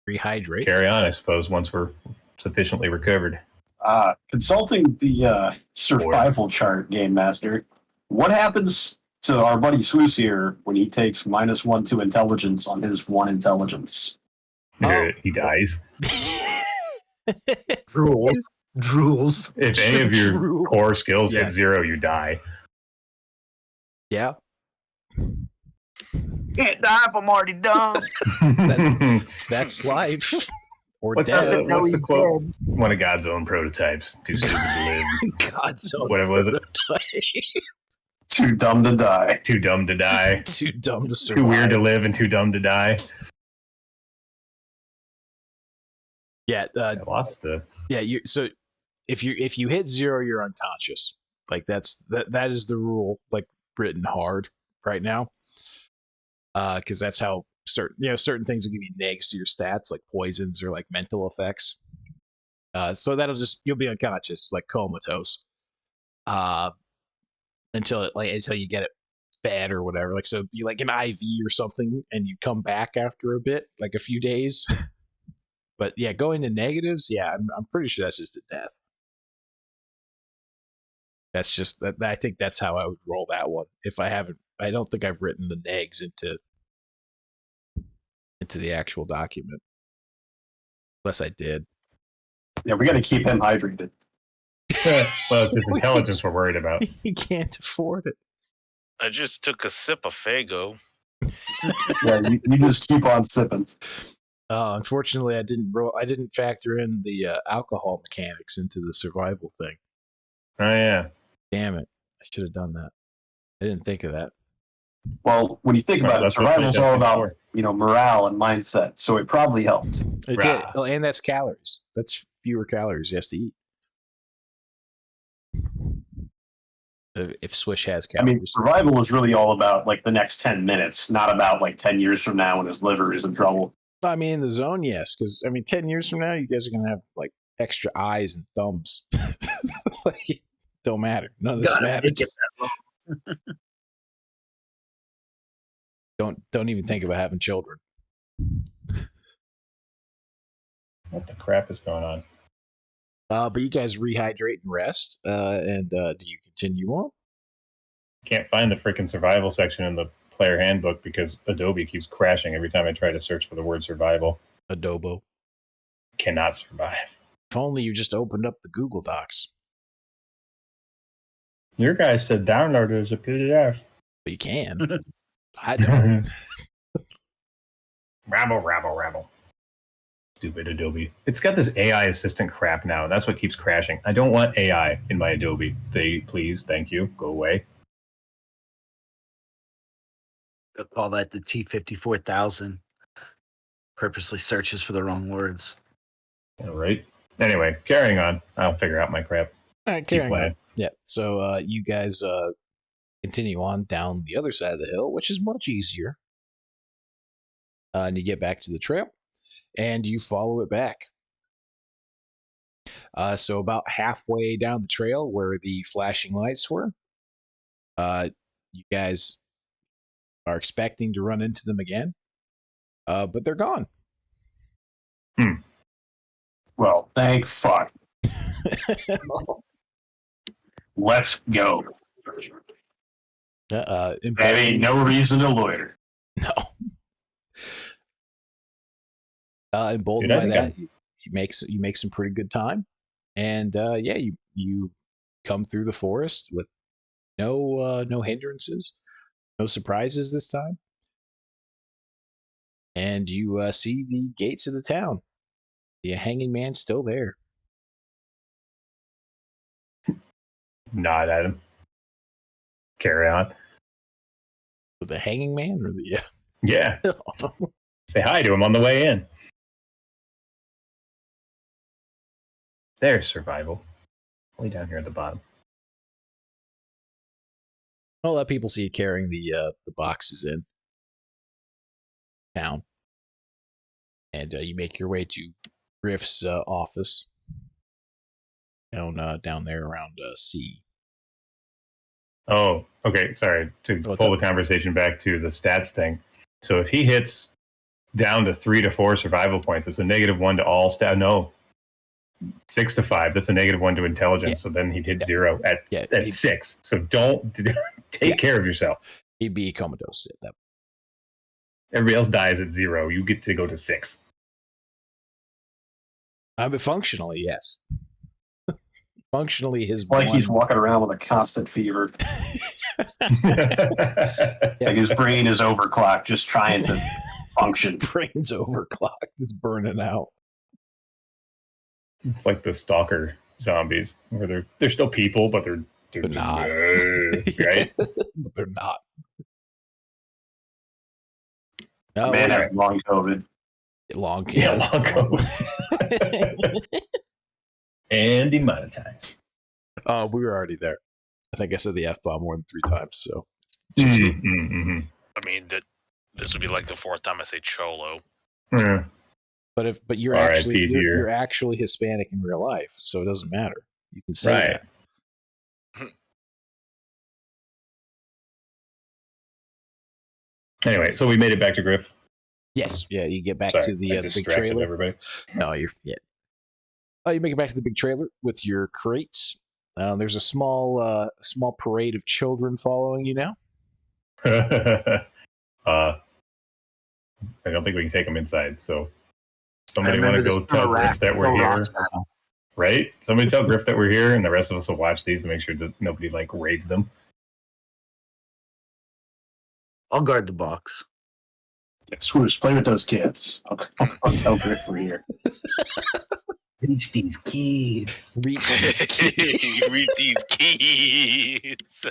rehydrate. Carry on, I suppose, once we're sufficiently recovered. Consulting the survival chart, Game Master, what happens to our buddy Swoosh here when he takes -1 to intelligence on his 1 intelligence? He dies. Drools. If any of your core skills hit 0, you die. Yeah. Can't die if I'm already dumb. That's life. Or What's death. the, what's the he's quote? dead. One of God's own prototypes. Too stupid to live. God's own What was it? Too dumb to die. Too dumb to die. Too dumb to survive. Too weird to live and too dumb to die. Yeah. I lost the. Yeah. So if you hit 0, you're unconscious. Like that is the rule. Like written hard right now. Because that's how certain things will give you negs to your stats, like poisons or like mental effects. So you'll be unconscious, like comatose, until you get it fed or whatever. Like, so you like an IV or something, and you come back after a bit, like a few days. But yeah, going to negatives, yeah, I'm pretty sure that's just a death. That's just that. I think that's how I would roll that one. If I haven't, I don't think I've written the negs into the actual document, unless I did. Yeah, we got to keep him hydrated. Well, it's his intelligence we're worried about. He can't afford it. I just took a sip of Fago. Yeah, you just keep on sipping. Unfortunately, I didn't factor in the alcohol mechanics into the survival thing. Oh yeah. Damn it! I should have done that. I didn't think of that. Well, when you think Right, about it, that's what survival's all playtesting's about for. morale and mindset. So it probably helped. It did. Oh, and that's calories. That's fewer calories he has to eat. If Swish has I mean, calories. survival is really all about like the next 10 minutes, not about like 10 years from now when his liver is in trouble. I mean, in the zone, yes, because 10 years from now, you guys are gonna have like extra eyes and thumbs. Like, don't matter. None of this matters. Don't even think about having children. What the crap is going on? But you guys rehydrate and rest. And do you continue on? Can't find the freaking survival section in the player handbook because Adobe keeps crashing every time I try to search for the word survival. Adobo. Cannot survive. If only you just opened up the Google Docs. Your guy said download it as a PDF. But you can. I don't. Rabble. Stupid Adobe. It's got this AI assistant crap now, and that's what keeps crashing. I don't want AI in my Adobe. Please, thank you. Go away. They'll call that the T54,000. Purposely searches for the wrong words. All right. Anyway, carrying on. I'll figure out my crap. All right, carrying on. Yeah. So you guys continue on down the other side of the hill, which is much easier. And you get back to the trail, and you follow it back. So about halfway down the trail where the flashing lights were, you guys are expecting to run into them again, but they're gone. Well, thank fuck. Let's go. That ain't no reason to loiter. No. Emboldened by that, you make some pretty good time, and you come through the forest with no hindrances, no surprises this time, and you see the gates of the town. The hanging man's still there. Nod at him. Carry on. The hanging man, or the Yeah. Say hi to him on the way in. There's survival. Way down here at the bottom. I'll let people see you carrying the boxes in town, and you make your way to Griff's office down there around C. Oh, okay. Sorry to pull the conversation back to the stats thing. So if he hits down to 3 to 4 survival points, it's a -1 to all stat. No, 6 to 5. That's a -1 to intelligence. Yeah. So then he'd hit 0 at 6. So don't take care of yourself. He'd be comatose at that point. Everybody else dies at 0. You get to go to 6. But functionally, yes. functionally his Like he's one. walking around with a constant fever. Like his brain is overclocked, just trying to function. Brain's overclocked. It's burning out. It's like the stalker zombies, where they're still people, but they're not. Right? But they're not. No, Man well, has long COVID. long COVID. And demonetized. We were already there. I think I said the F-bomb more than 3 times. So, Mm-hmm. I mean, this would be like the 4th time I say cholo. Yeah. but you're R.I.P. actually to your- you're actually Hispanic in real life, so it doesn't matter. You can say Right. that. Anyway, so we made it back to Griff. Yes, yeah. You get back Sorry, to the I big distracted trailer. everybody. No, you're yeah. You make it back to the big trailer with your crates. There's a small parade of children following you now. I don't think we can take them inside. So somebody I want to remember go this tell little Griff raft that we're of here, rocks at 'em. right? Somebody tell Griff that we're here, and the rest of us will watch these to make sure that nobody like raids them. I'll guard the box. Swoosh, play with those kids. I'll tell Griff we're here. Reach these kids. Reach this key. Read these kids.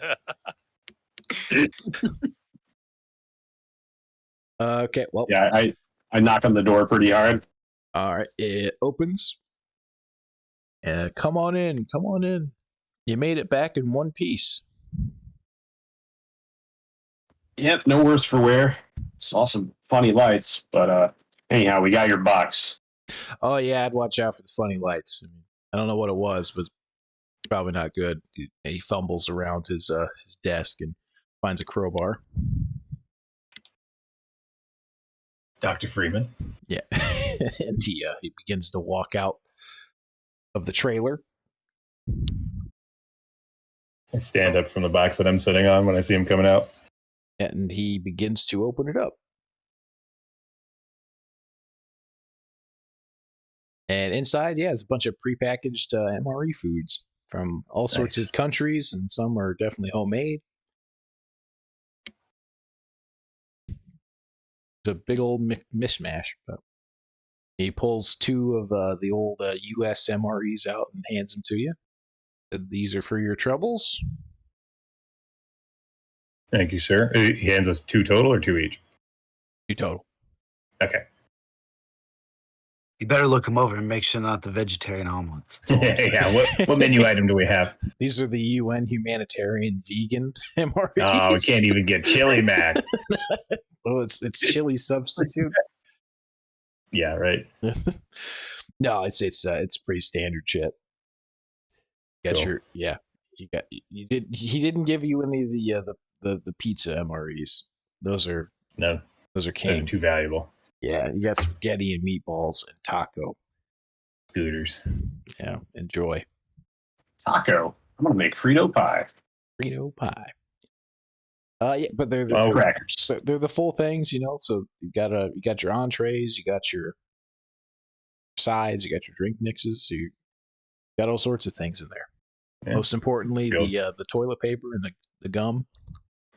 Okay, well, Yeah, I knock on the door pretty hard. all right. It opens. Come on in. Come on in. You made it back in one piece. Yep, no worse for wear. Saw some funny lights, but anyhow, we got your box. Oh yeah, I'd watch out for the funny lights. I don't know what it was, but it's probably not good. He fumbles around his desk and finds a crowbar. Dr. Freeman. Yeah, and he begins to walk out of the trailer. I stand up from the box that I'm sitting on when I see him coming out. And he begins to open it up. And inside, yeah, it's a bunch of prepackaged MRE foods from all sorts Nice. of countries, and some are definitely homemade. It's a big old mishmash. But he pulls 2 of the old US MREs out and hands them to you. These are for your troubles. Thank you, sir. He hands us 2 total or 2 each? 2 total. Okay. You better look them over and make sure not the vegetarian omelets. Yeah. What menu item do we have? These are the UN humanitarian vegan MREs. Oh, we can't even get chili, Mac. Well, it's chili substitute. Yeah, right. No, it's pretty standard shit. Got Cool. he didn't give you any of the pizza MREs. Those are No, those are they're king. too valuable. Yeah, you got spaghetti and meatballs and taco. Scooters. Yeah, enjoy. Taco. I'm gonna make Frito pie. Frito pie. Yeah, but they're Oh, Crackers. they're the full things, you know. So you got your entrees, you got your sides, you got your drink mixes, so you got all sorts of things in there. Yeah. Most importantly, the toilet paper and the gum.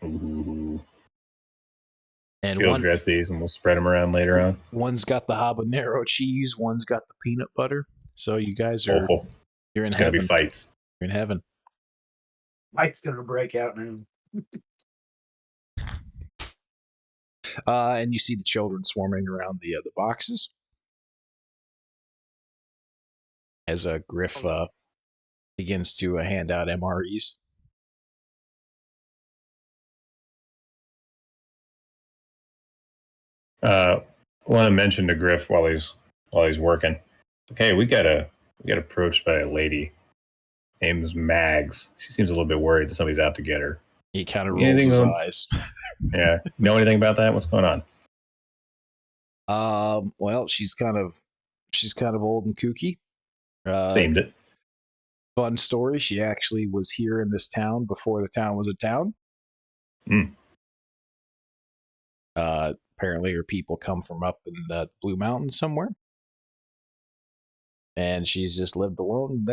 Ooh. And Field dress these, and we'll spread them around later on. One's got the habanero cheese, one's got the peanut butter. So you guys are you're in It's gonna heaven. be fights. You're in heaven. Mike's gonna break out now. And you see the children swarming around the boxes as Griff begins to hand out MREs. Want to mention to Griff while he's working. Okay, we got approached by a lady named Mags. She seems a little bit worried that somebody's out to get her. He kind of rolls his eyes. Yeah, know anything about that? What's going on? Well, she's kind of old and kooky. Seemed it. Fun story. She actually was here in this town before the town was a town. Apparently her people come from up in the Blue Mountains somewhere. and she's just lived alone.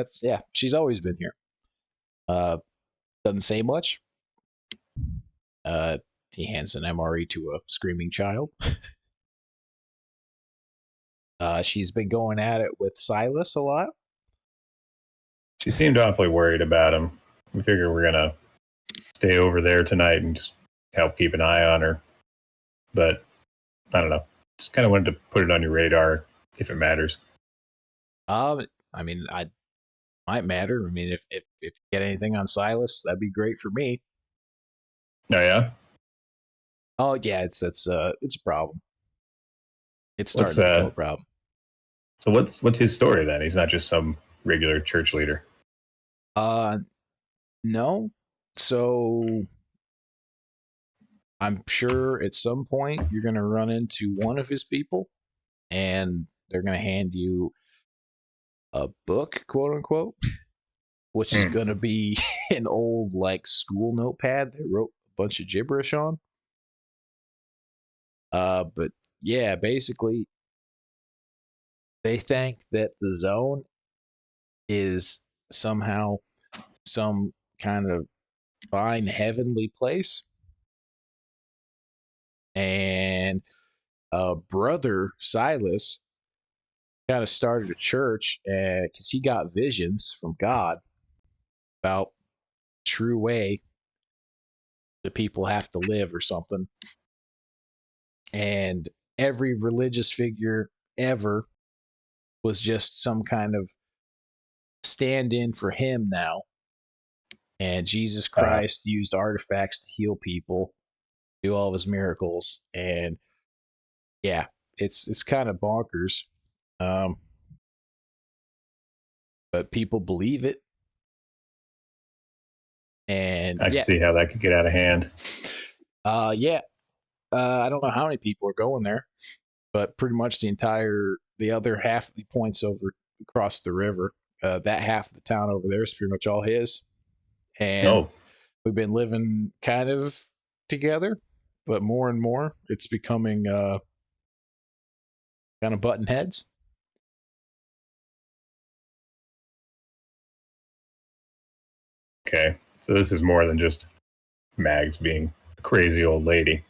She's always been here. Doesn't say much. He hands an MRE to a screaming child. She's been going at it with Silas a lot. She seemed awfully worried about him. We figure we're gonna stay over there tonight and just help keep an eye on her. But I don't know. Just kind of wanted to put it on your radar if it matters. I mean, I might matter. I mean, if you get anything on Silas, that'd be great for me. Oh yeah. Oh yeah, it's a problem. It's starting to become a problem. So what's his story then? He's not just some regular church leader. No. So I'm sure at some point you're going to run into one of his people, and they're going to hand you a book, quote unquote, which is going to be an old like school notepad they wrote a bunch of gibberish on. But yeah, basically they think that the zone is somehow some kind of fine heavenly place, and brother Silas kind of started a church because he got visions from God about true way the people have to live or something. And every religious figure ever was just some kind of stand-in for him now. And Jesus Christ used artifacts to heal people, do all of his miracles. And yeah, it's kind of bonkers. But people believe it. And I can see how that could get out of hand. I don't know how many people are going there, but pretty much the other half of the points over across the river, that half of the town over there is pretty much all his. And we've been living kind of together, but more and more it's becoming kind of button heads. Okay, so this is more than just Mags being a crazy old lady.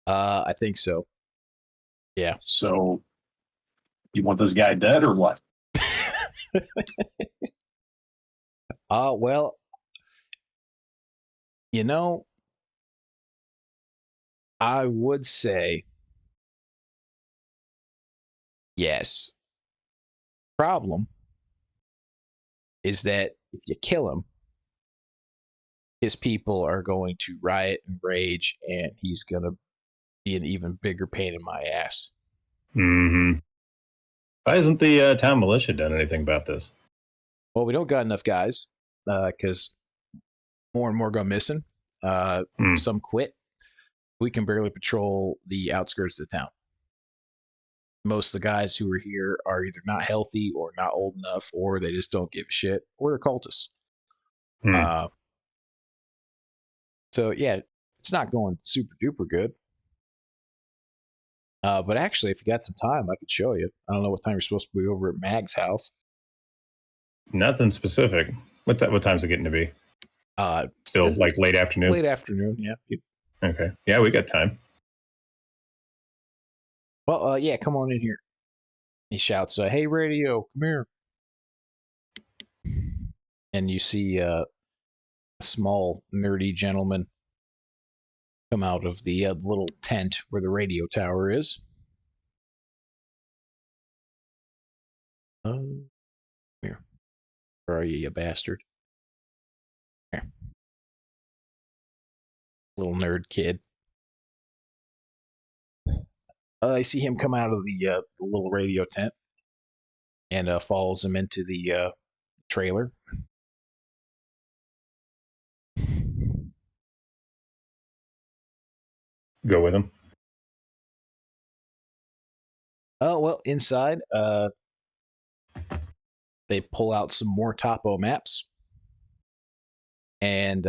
I think so. Yeah. So, you want this guy dead or what? Well, I would say yes. Problem is that if you kill him, his people are going to riot and rage, and he's going to be an even bigger pain in my ass. Mm-hmm. Why hasn't the town militia done anything about this? Well, we don't got enough guys because more and more go missing. Some quit. We can barely patrol the outskirts of the town. Most of the guys who are here are either not healthy or not old enough, or they just don't give a shit, or they're cultists. So yeah, it's not going super duper good. But actually, if you got some time, I could show you. I don't know what time you're supposed to be over at Mag's house. Nothing specific. What time's it getting to be? Still like late afternoon? Late afternoon, yeah. Okay. Yeah, we got time. Well, yeah, come on in here. He shouts, hey, radio, come here. And you see a small, nerdy gentleman come out of the little tent where the radio tower is. Here. Where are you, you bastard? Here. Little nerd kid. I see him come out of the little radio tent and follows him into the trailer. Go with him. Oh, well, inside, they pull out some more topo maps, and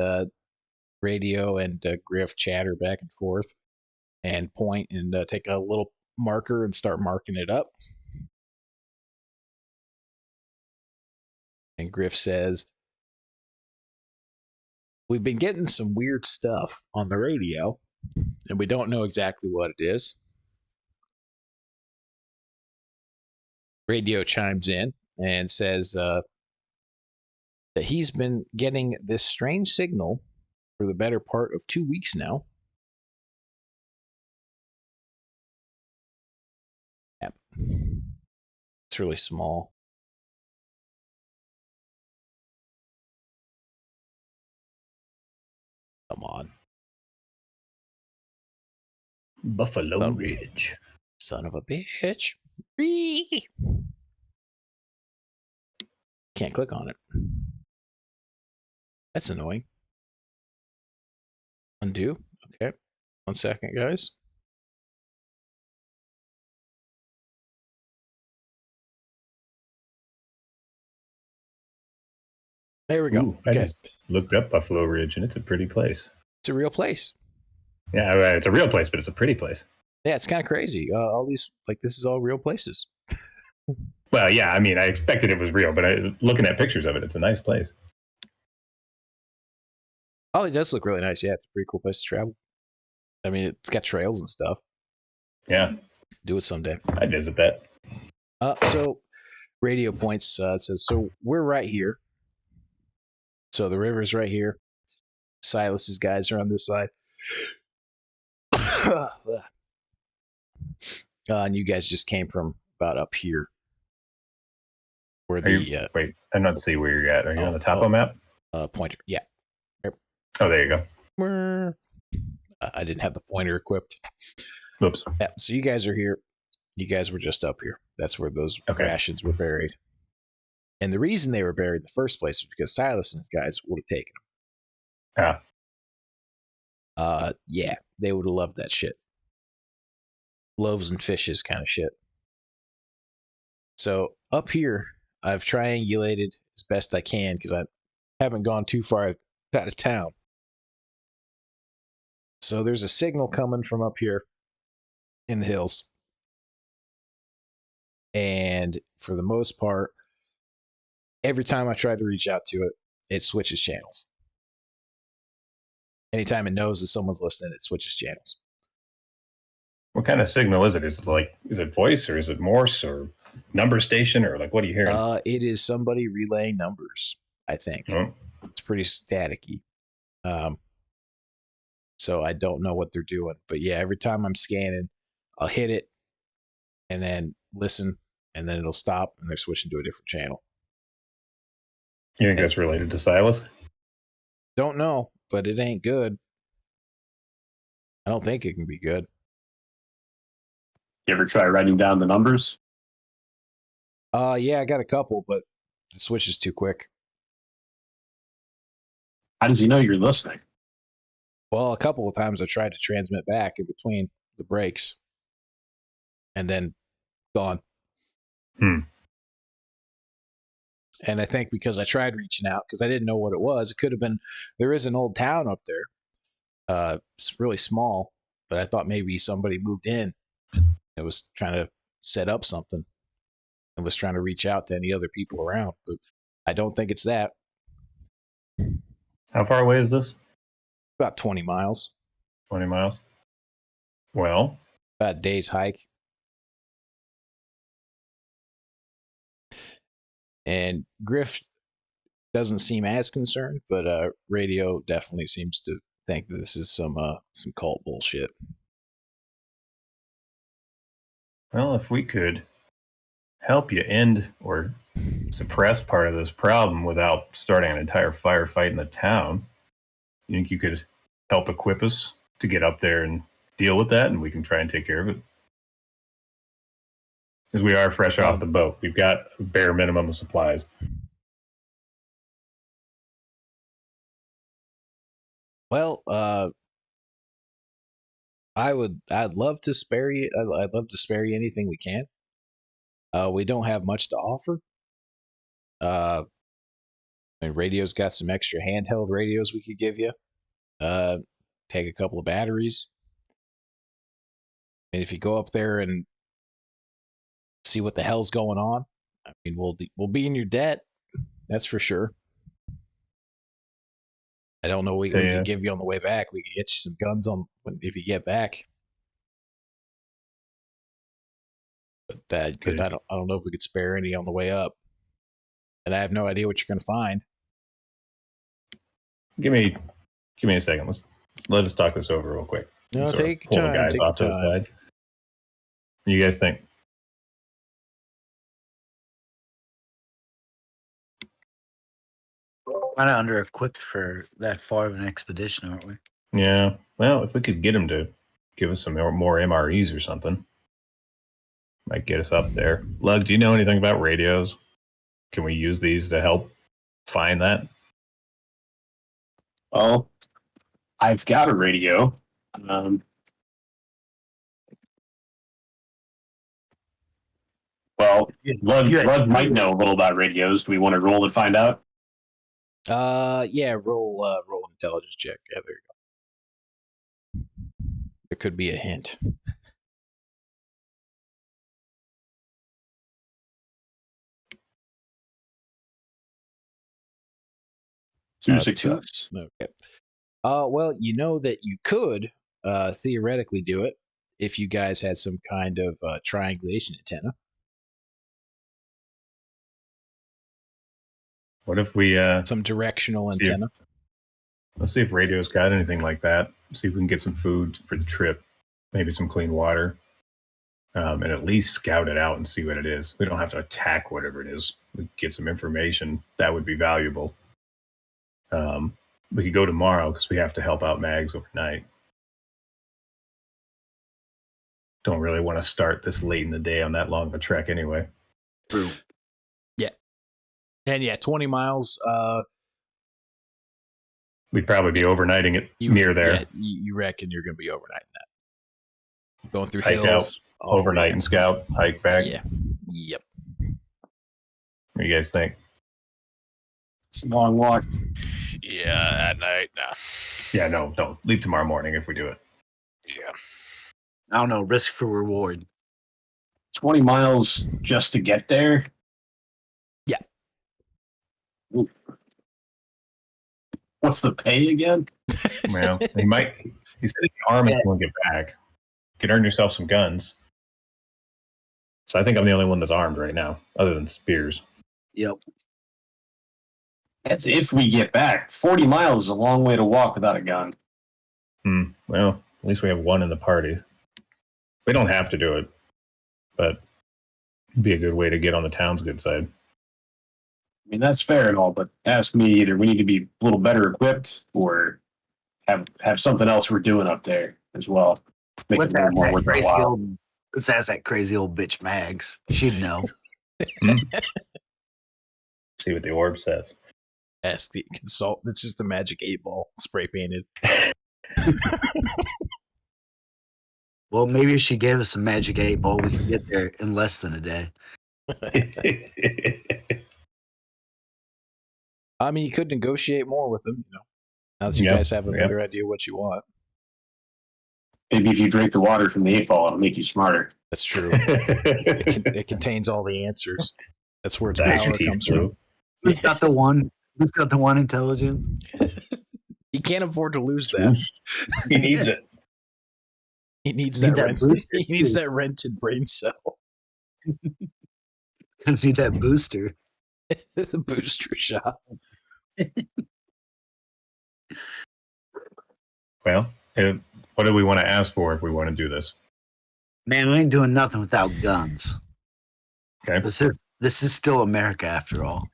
radio and Griff chatter back and forth and point and take a little marker and start marking it up. And Griff says, we've been getting some weird stuff on the radio, and we don't know exactly what it is. Radio chimes in and says that he's been getting this strange signal for the better part of 2 weeks now. Yep. It's really small. Come on. Buffalo Ridge. Son of a bitch. Can't click on it. That's annoying. Undo. Okay. 1 second, guys. There we go. Ooh, I just looked up Buffalo Ridge, and it's a pretty place. It's a real place. Yeah, it's a real place, but it's a pretty place. Yeah, it's kind of crazy. All these, like, this is all real places. Well, yeah, I mean, I expected it was real, but looking at pictures of it, it's a nice place. Oh, it does look really nice. Yeah, it's a pretty cool place to travel. I mean, it's got trails and stuff. Yeah. Do it someday. I'd visit that. So radio points, it says, so we're right here. So the river's right here. Silas's guys are on this side. And you guys just came from about up here. Where wait, I'm not seeing where you're at. Are you on the topo map? Pointer, yeah. Oh, there you go. I didn't have the pointer equipped. Oops. Yeah, so you guys are here. You guys were just up here. That's where those rations were buried. And the reason they were buried in the first place was because Silas and his guys would have taken them. Yeah. Yeah, they would have loved that shit. Loaves and fishes kind of shit. So up here, I've triangulated as best I can because I haven't gone too far out of town. So there's a signal coming from up here in the hills. And for the most part, every time I try to reach out to it, it switches channels. Anytime it knows that someone's listening, it switches channels. What kind of signal is it? Is it voice, or is it Morse, or number station, or like what are you hearing? It is somebody relaying numbers, I think. Oh. It's pretty staticky. So I don't know what they're doing. But yeah, every time I'm scanning, I'll hit it and then listen, and then it'll stop and they're switching to a different channel. You think that's related to Silas? Don't know, but it ain't good. I don't think it can be good. You ever try writing down the numbers? Yeah, I got a couple, but the switch is too quick. How does he know you're listening? Well, a couple of times I tried to transmit back in between the breaks, and then gone. And I think because I tried reaching out, because I didn't know what it was, it could have been, there is an old town up there. It's really small, but I thought maybe somebody moved in. It was trying to set up something and was trying to reach out to any other people around, but I don't think it's that. How far away is this? About 20 miles. 20 miles? Well, about a day's hike. And Griff doesn't seem as concerned, but Radio definitely seems to think that this is some cult bullshit. Well, if we could help you end or suppress part of this problem without starting an entire firefight in the town, you think you could help equip us to get up there and deal with that, and we can try and take care of it? Because we are fresh off the boat. We've got a bare minimum of supplies. Well, I'd love to spare you. I'd love to spare you anything we can. We don't have much to offer. And Radio's got some extra handheld radios we could give you. Take a couple of batteries. And if you go up there and see what the hell's going on, I mean, we'll be in your debt, That's for sure. I don't know what we could give you on the way back. We could get you some guns if you get back. But I don't know if we could spare any on the way up. And I have no idea what you're going to find. Give me a second. Let us talk this over real quick. No, take your time. Pull the guys off to the side. What do you guys think? Kind of under equipped for that far of an expedition, aren't we? Yeah. Well, if we could get him to give us some more MREs or something, might get us up there. Lug, do you know anything about radios? Can we use these to help find that? Well, I've got a radio. Well, Lug might know a little about radios. Do we want to roll and find out? Yeah, roll intelligence check. Yeah, there you go. There could be a hint. Two success. Okay. Well, you know that you could theoretically do it if you guys had some kind of triangulation antenna. What if we some directional antenna? Let's see if radio's got anything like that. See if we can get some food for the trip, maybe some clean water, and at least scout it out and see what it is. We don't have to attack whatever it is. We get some information that would be valuable. We could go tomorrow because we have to help out Mags overnight. Don't really want to start this late in the day on that long of a trek anyway. True. Yeah. And 20 miles. We'd probably be overnighting it near there. Yeah, you reckon you're going to be overnighting that? Going through hike hills. Out, overnight and scout, hike back. Yeah. Yep. What do you guys think? It's a long walk. Yeah, at night, nah. Yeah, no. Leave tomorrow morning if we do it. Yeah. I don't know. Risk for reward. 20 miles just to get there? Yeah. Ooh. What's the pay again? Well, he said he can arm it when we get back. You could earn yourself some guns. So I think I'm the only one that's armed right now, other than spears. Yep. That's if we get back. 40 miles is a long way to walk without a gun. Well, at least we have one in the party. We don't have to do it, but it'd be a good way to get on the town's good side. I mean, that's fair and all, but ask me, either we need to be a little better equipped or have something else we're doing up there as well. Make it more worth our while. Let's ask that crazy old bitch Mags. She'd know. See what the orb says. Ask the consult. It's just a magic 8-ball spray painted. Well, maybe if she gave us a magic 8-ball, we could get there in less than a day. I mean, you could negotiate more with them, now that you guys have a better idea what you want. Maybe if you drink the water from the 8-ball, it'll make you smarter. That's true. It contains all the answers. That's where its power comes from. Who's got the one? Who's got the one intelligence? He can't afford to lose that. He needs it. He needs that he needs that rented brain cell. I need that booster. The booster shot. Well, what do we want to ask for if we want to do this? Man, we ain't doing nothing without guns. Okay. This is still America after all.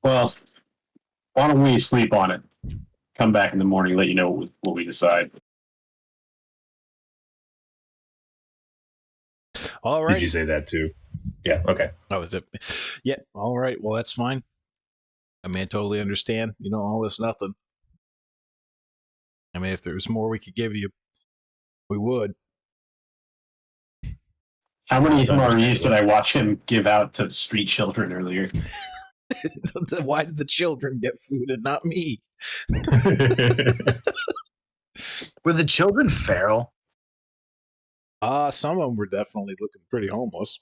Well, why don't we sleep on it? Come back in the morning, let you know what we decide. All right. Did you say that too? Yeah. Okay. Oh, is it? Yeah. All right. Well, that's fine. I mean, I totally understand. All this nothing. I mean, if there was more we could give you, we would. How many MREs did I watch him give out to street children earlier? Why did the children get food and not me? Were the children feral? Some of them were definitely looking pretty homeless.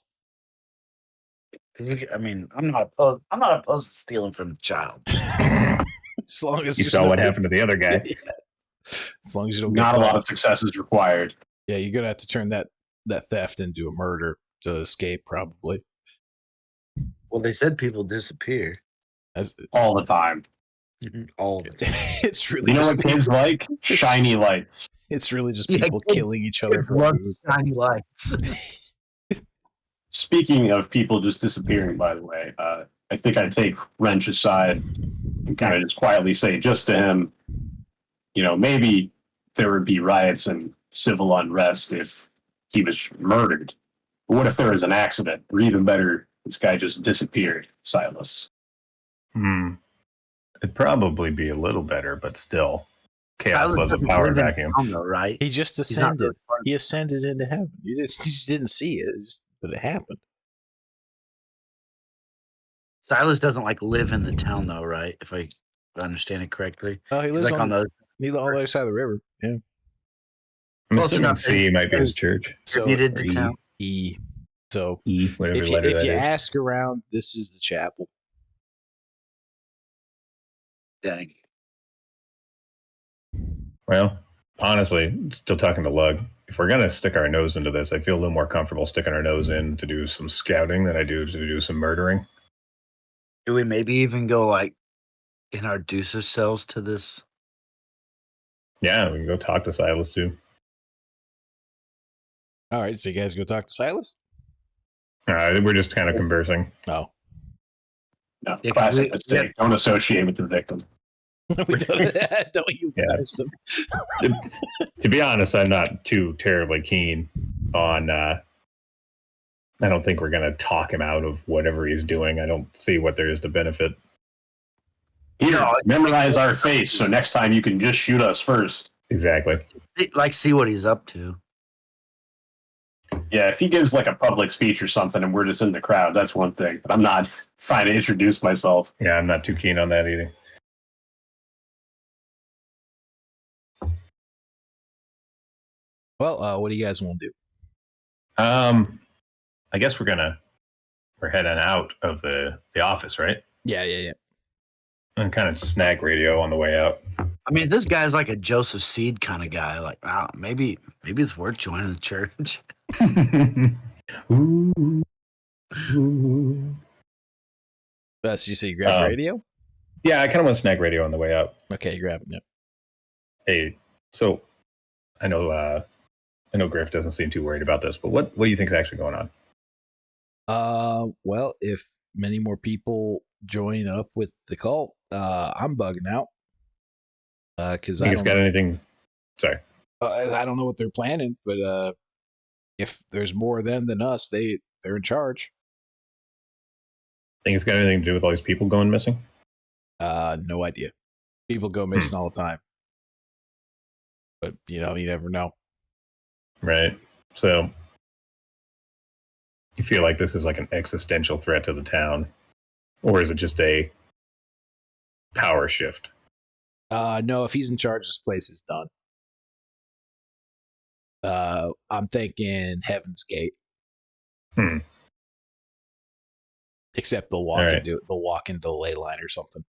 I mean, I'm not opposed to stealing from a child. As long as You there's saw no- what happened to the other guy. Yeah. As long as you don't Not get a lot caught. of successes required. Yeah, you're gonna have to turn that theft into a murder to escape, probably. Well, they said people disappear All the time. all the time. It's really You know just what kids like? Shiny lights. it's really just Yeah, people kids- killing each other Kids for love food. shiny lights. Speaking of people just disappearing, by the way, I think I'd take Wrench aside and kind of just quietly say, just to him, maybe there would be riots and civil unrest if he was murdered. But what if there was an accident? Or even better, this guy just disappeared, Silas. It'd probably be a little better, but still. Chaos Silas loves a doesn't power live in vacuum. town, though, right? He just He's not ascended. really part of- He ascended into heaven. You just didn't see it, but it happened. Silas doesn't live in the town, though, right? If I understand it correctly. Oh, he He's lives on the. he's on the other side of the river. Yeah. I'm Close assuming enough. C might be his church. So Needed or to town. E. So E, whatever if you letter that is. ask around, this is the chapel. Dang. Well, honestly, still talking to Lug. If we're gonna stick our nose into this, I feel a little more comfortable sticking our nose in to do some scouting than I do to do some murdering. Do we maybe even go introduce ourselves to this? Yeah, we can go talk to Silas too. All right, so you guys go talk to Silas. We're just kind of conversing. Oh, No, Yeah, 'cause classic we- mistake. Don't associate with the victim. we don't you Yeah. guys them? To be honest, I'm not too terribly keen on. I don't think we're gonna talk him out of whatever he's doing. I don't see what there is to benefit. Here, No, memorize our face so next time you can just shoot us first. Exactly. See what he's up to. Yeah, if he gives a public speech or something and we're just in the crowd, that's one thing. But I'm not trying to introduce myself. Yeah, I'm not too keen on that either. Well, what do you guys want to do? I guess we're heading out of the office, right? Yeah. And kind of snag radio on the way out. I mean, this guy's like a Joseph Seed kind of guy. Maybe it's worth joining the church. Ooh. So you say you grab the radio? Yeah, I kind of want to snag radio on the way out. Okay, grab it. Yep. Hey, so I know Griff doesn't seem too worried about this, but what do you think is actually going on? Well, if many more people join up with the cult, I'm bugging out. Because I don't got anything? Sorry. I don't know what they're planning, but if there's more of them than us, they're in charge. Think it's got anything to do with all these people going missing? No idea. People go missing all the time, but you never know. Right. So you feel like this is an existential threat to the town, or is it just a power shift? No, if he's in charge, this place is done. I'm thinking Heaven's Gate. Except they'll walk into the ley line or something.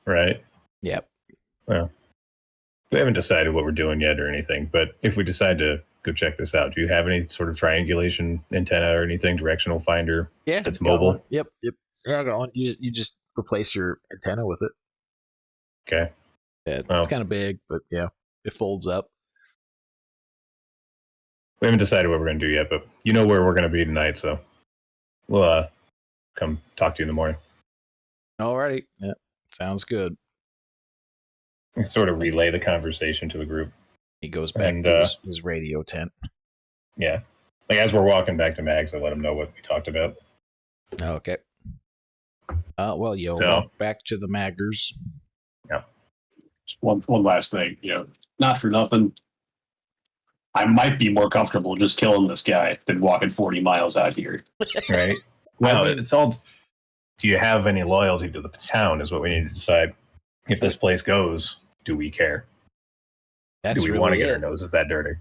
Right. Yep. Well, we haven't decided what we're doing yet or anything, but if we decide to go check this out, do you have any sort of triangulation antenna or anything, directional finder? Yeah, that's got mobile. one. Yep. Yeah, I got one. You just replace your antenna with it. Okay. Yeah, it's kind of big, but yeah, it folds up. We haven't decided what we're going to do yet, but you know where we're going to be tonight, so we'll come talk to you in the morning. Alrighty. Yeah, sounds good. Sort of relay the conversation to the group. He goes back to his radio tent. Yeah. As we're walking back to Mags, I let him know what we talked about. Okay. Well, walk back to the Maggers. Yeah. One last thing, not for nothing. I might be more comfortable just killing this guy than walking 40 miles out here. Right. Well, it's all. Do you have any loyalty to the town? Is what we need to decide. If this place goes, do we care? That's do we really want to get our noses that dirty?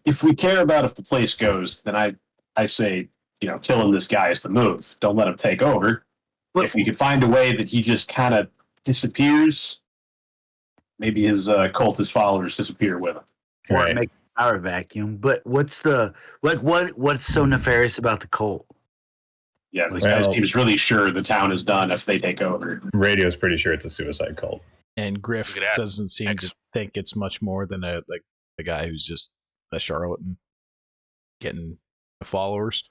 if we care about if the place goes, then I say, killing this guy is the move. Don't let him take over. If we could find a way that he just kind of disappears, maybe his cultist followers disappear with him. Or Right. make a power vacuum. But what's so nefarious about the cult? Yeah, this guy seems really sure the town is done if they take over. Radio's pretty sure it's a suicide cult. And Griff doesn't seem to think it's much more than a guy who's just a charlatan getting followers.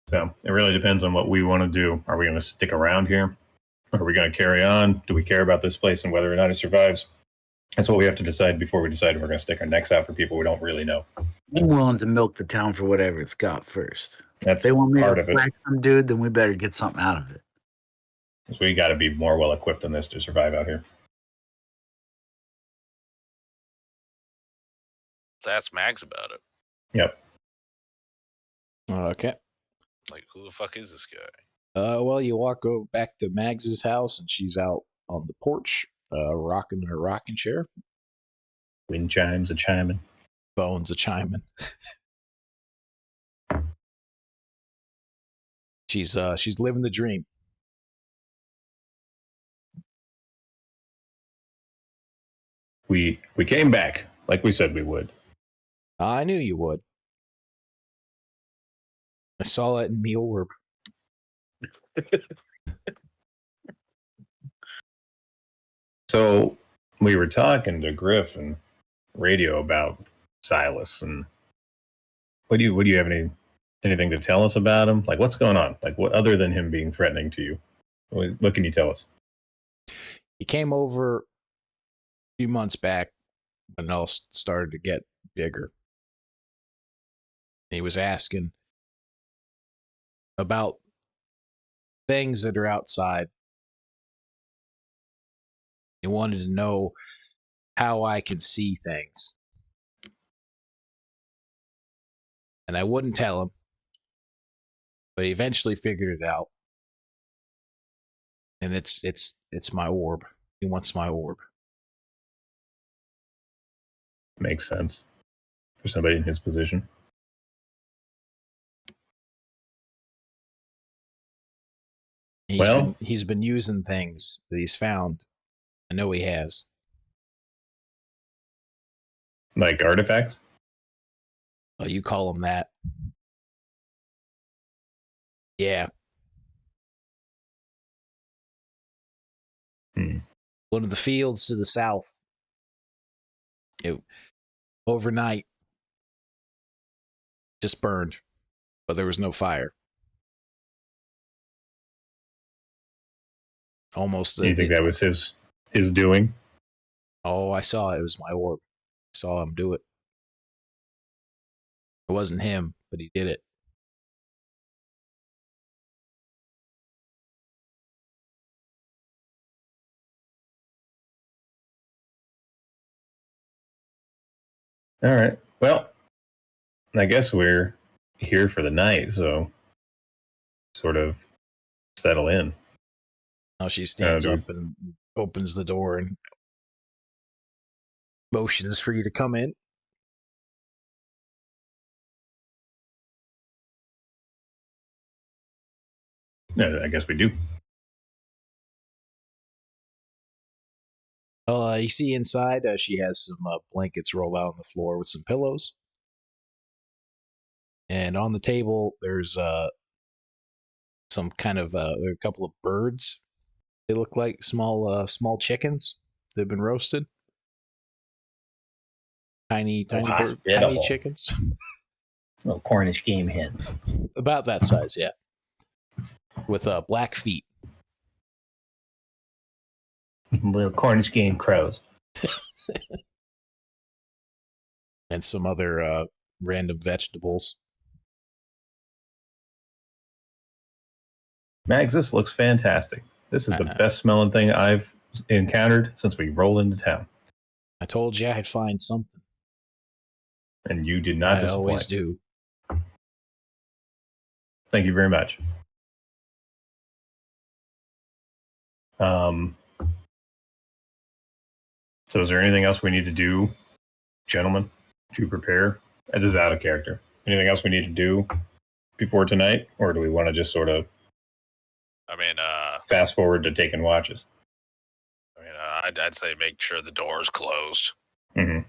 So it really depends on what we want to do. Are we going to stick around here? Are we going to carry on? Do we care about this place and whether or not it survives? That's what we have to decide before we decide if we're going to stick our necks out for people we don't really know. I'm willing to milk the town for whatever it's got first. That's if they want me part to of it. whack some dude, then we better get something out of it. So we got to be more well equipped than this to survive out here. Let's ask Mags about it. Yep. Okay. Like, who the fuck is this guy? Well, you go back to Mags's house, and she's out on the porch, rocking her rocking chair. Wind chimes a chiming. Bones a chiming. She's living the dream. We came back like we said we would. I knew you would. I saw it in me orb. So we were talking to Griff and Radio about Silas, and what do you have anything to tell us about him? Like, what's going on? Like, what other than him being threatening to you? What can you tell us? He came over a few months back when it all started to get bigger. He was asking about things that are outside. He wanted to know how I can see things. And I wouldn't tell him, but he eventually figured it out. And it's my orb. He wants my orb. Makes sense for somebody in his position. He's been using things that he's found. I know he has. Like artifacts? Oh, you call them that. Yeah. One of the fields to the south. Overnight, just burned, but there was no fire. Almost. Do you think that was his doing? Oh, I saw it. It was my orb. I saw him do it. It wasn't him, but he did it. All right. Well, I guess we're here for the night, so sort of settle in. Now she stands up and opens the door and motions for you to come in. I guess we do. You see inside, she has some blankets rolled out on the floor with some pillows. And on the table, there's some kind of there are a couple of birds. They look like small chickens. They've been roasted. Tiny chickens. Little Cornish game hens. About that size, yeah. With black feet. Little Cornish game crows. And some other random vegetables. Mags, this looks fantastic. This is the best smelling thing I've encountered since we rolled into town. I told you I'd find something. And you did not disappoint. I always do. Thank you very much. So is there anything else we need to do gentlemen, to prepare. This is out of character. Anything else we need to do before tonight, or do we want to just sort of fast forward to taking watches? I'd say make sure the door's closed. Mm-hmm.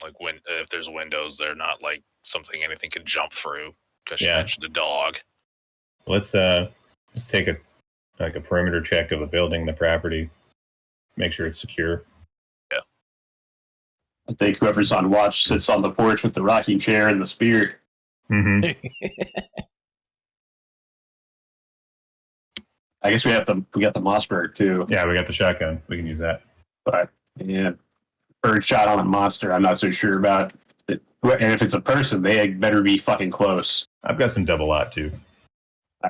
Like if there's windows, they're not like something anything can jump through. Because you mentioned the dog. Let's take a perimeter check of the building, the property, make sure it's secure. Yeah. I think whoever's on watch sits on the porch with the rocking chair and the spear. Mm-hmm. I guess we got the Mossberg too. Yeah, we got the shotgun. We can use that. But yeah, bird shot on a monster. I'm not so sure about it. And if it's a person, they better be fucking close. I've got some double lot too. All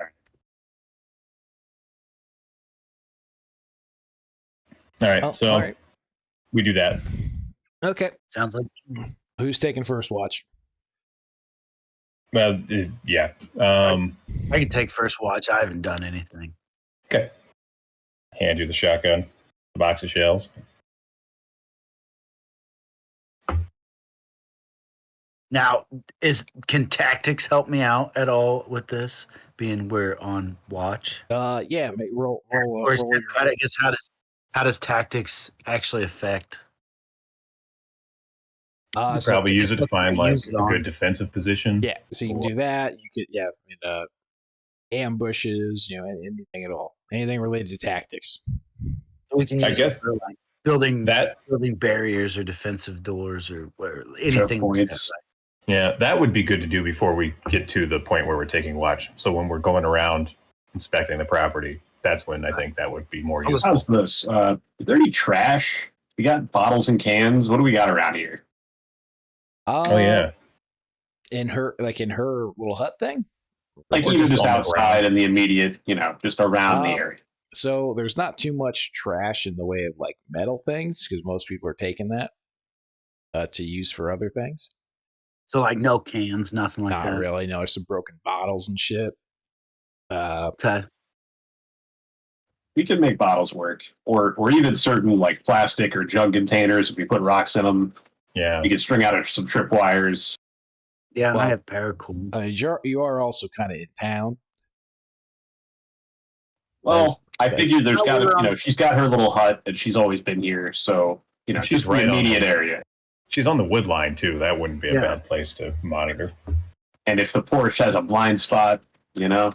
right, so all right. we do that. Okay. Sounds like Who's taking first watch? Well, yeah. I can take first watch. I haven't done anything. Okay. Hand you the shotgun, the box of shells. Now, can tactics help me out at all with this? Being we're on watch. Yeah. Roll. Or I guess how does tactics actually affect? Probably use it to find like a good defensive position. Yeah, so you can do that. You could, ambushes. Anything at all. Anything related to tactics. We can I guess for, like building barriers or defensive doors or anything. Points. Yeah, that would be good to do before we get to the point where we're taking watch. So when we're going around inspecting the property, that's when I think that would be more useful. How's this? Is there any trash? We got bottles and cans. What do we got around here? Oh yeah, in her little hut thing, like even just outside in the immediate, just around the area. So there's not too much trash in the way of like metal things because most people are taking that to use for other things. So like no cans, nothing like that. Not really. No, there's some broken bottles and shit. Okay. We can make bottles work, or even certain like plastic or jug containers. If we put rocks in them, yeah, you can string out some tripwires. Yeah, I have paracord. You are also kind of in town. Well, I figured there's got to, she's got her little hut and she's always been here, so she's just right the immediate area. She's on the wood line too. That wouldn't be a bad place to monitor. And if the porch has a blind spot, So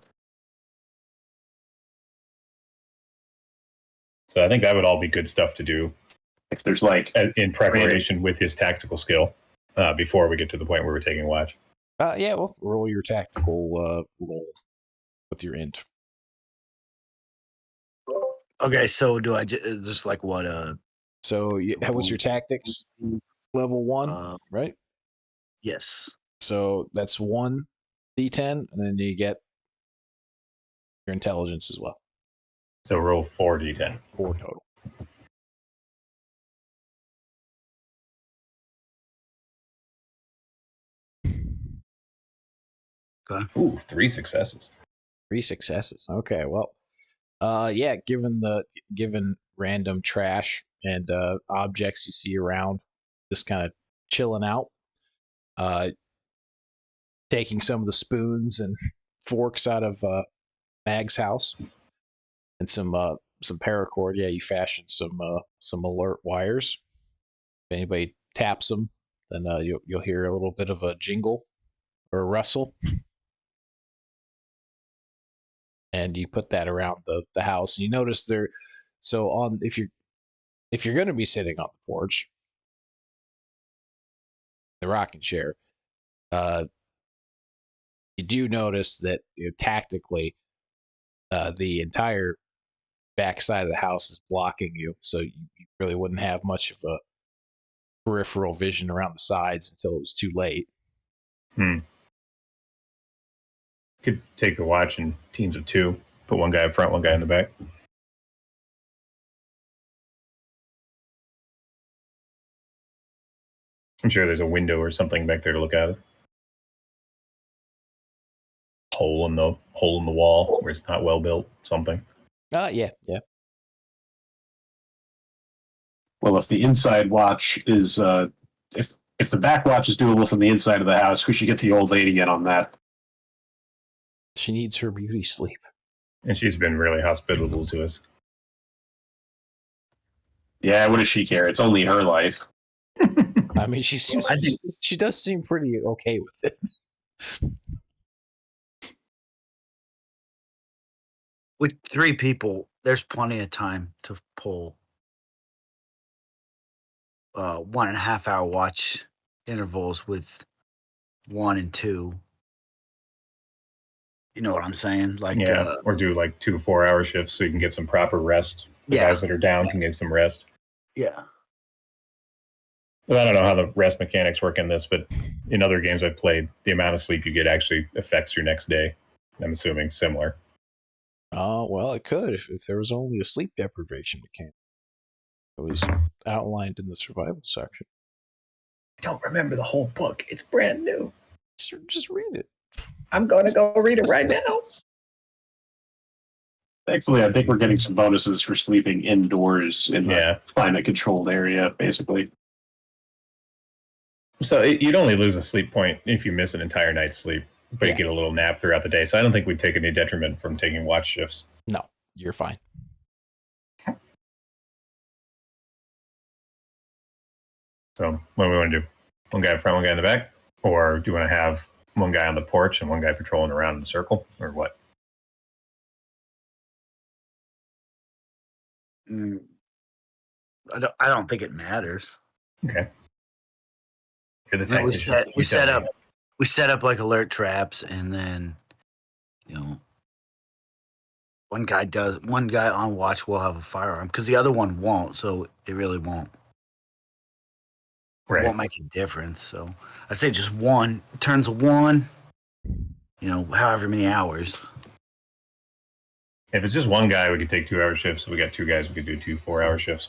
I think that would all be good stuff to do. If there's like in preparation with his tactical skill before we get to the point where we're taking watch. Yeah, well, roll your tactical roll with your int. Okay, so do I just like what? So what's your tactics? Level 1, right? Yes. So that's 1 d10, and then you get your intelligence as well. So roll 4 d10. 4 total. Okay. Ooh, 3 successes. 3 successes. Okay, well, yeah. Given random trash and objects you see around, just kind of chilling out, taking some of the spoons and forks out of Mag's house, and some paracord. Yeah, you fashioned some alert wires. If anybody taps them, then you'll hear a little bit of a jingle or a rustle. And you put that around the house, and you notice there. So if you're going to be sitting on the porch, the rocking chair, you do notice that tactically, the entire backside of the house is blocking you, so you really wouldn't have much of a peripheral vision around the sides until it was too late. Could take the watch in teams of 2. Put one guy up front, one guy in the back. I'm sure there's a window or something back there to look out of. Hole in the wall where it's not well built. Something. Yeah. Well, if the inside watch is if if the backwatch is doable from the inside of the house, we should get the old lady in on that. She needs her beauty sleep. And she's been really hospitable to us. Yeah, what does she care? It's only her life. I mean, she does seem pretty okay with it. With 3 people, there's plenty of time to pull 1.5 hour watch intervals with 1 and 2. You know what I'm saying? Like, yeah, or do like 2 4-hour shifts so you can get some proper rest. The guys that are down can get some rest. Yeah. Well, I don't know how the rest mechanics work in this, but in other games I've played, the amount of sleep you get actually affects your next day. I'm assuming similar. Well, it could if there was only a sleep deprivation mechanic. It was outlined in the survival section. I don't remember the whole book. It's brand new. Just read it. I'm going to go read it right now. Thankfully, I think we're getting some bonuses for sleeping indoors in the climate-controlled area, basically. So you'd only lose a sleep point if you miss an entire night's sleep, but you get a little nap throughout the day. So I don't think we'd take any detriment from taking watch shifts. No, you're fine. So what do we want to do? One guy in front, one guy in the back? Or do you want to have one guy on the porch and one guy patrolling around in the circle? Or what? I don't think it matters. Okay. You're the I mean, tactician. we set up like alert traps, and then, you know, one guy on watch will have a firearm because the other one won't, so it really won't. Right. It won't make a difference. So I say just one turns 1. You know, however many hours. If it's just one guy, we could take 2-hour shifts. If we got 2 guys, we could do 2 4-hour shifts.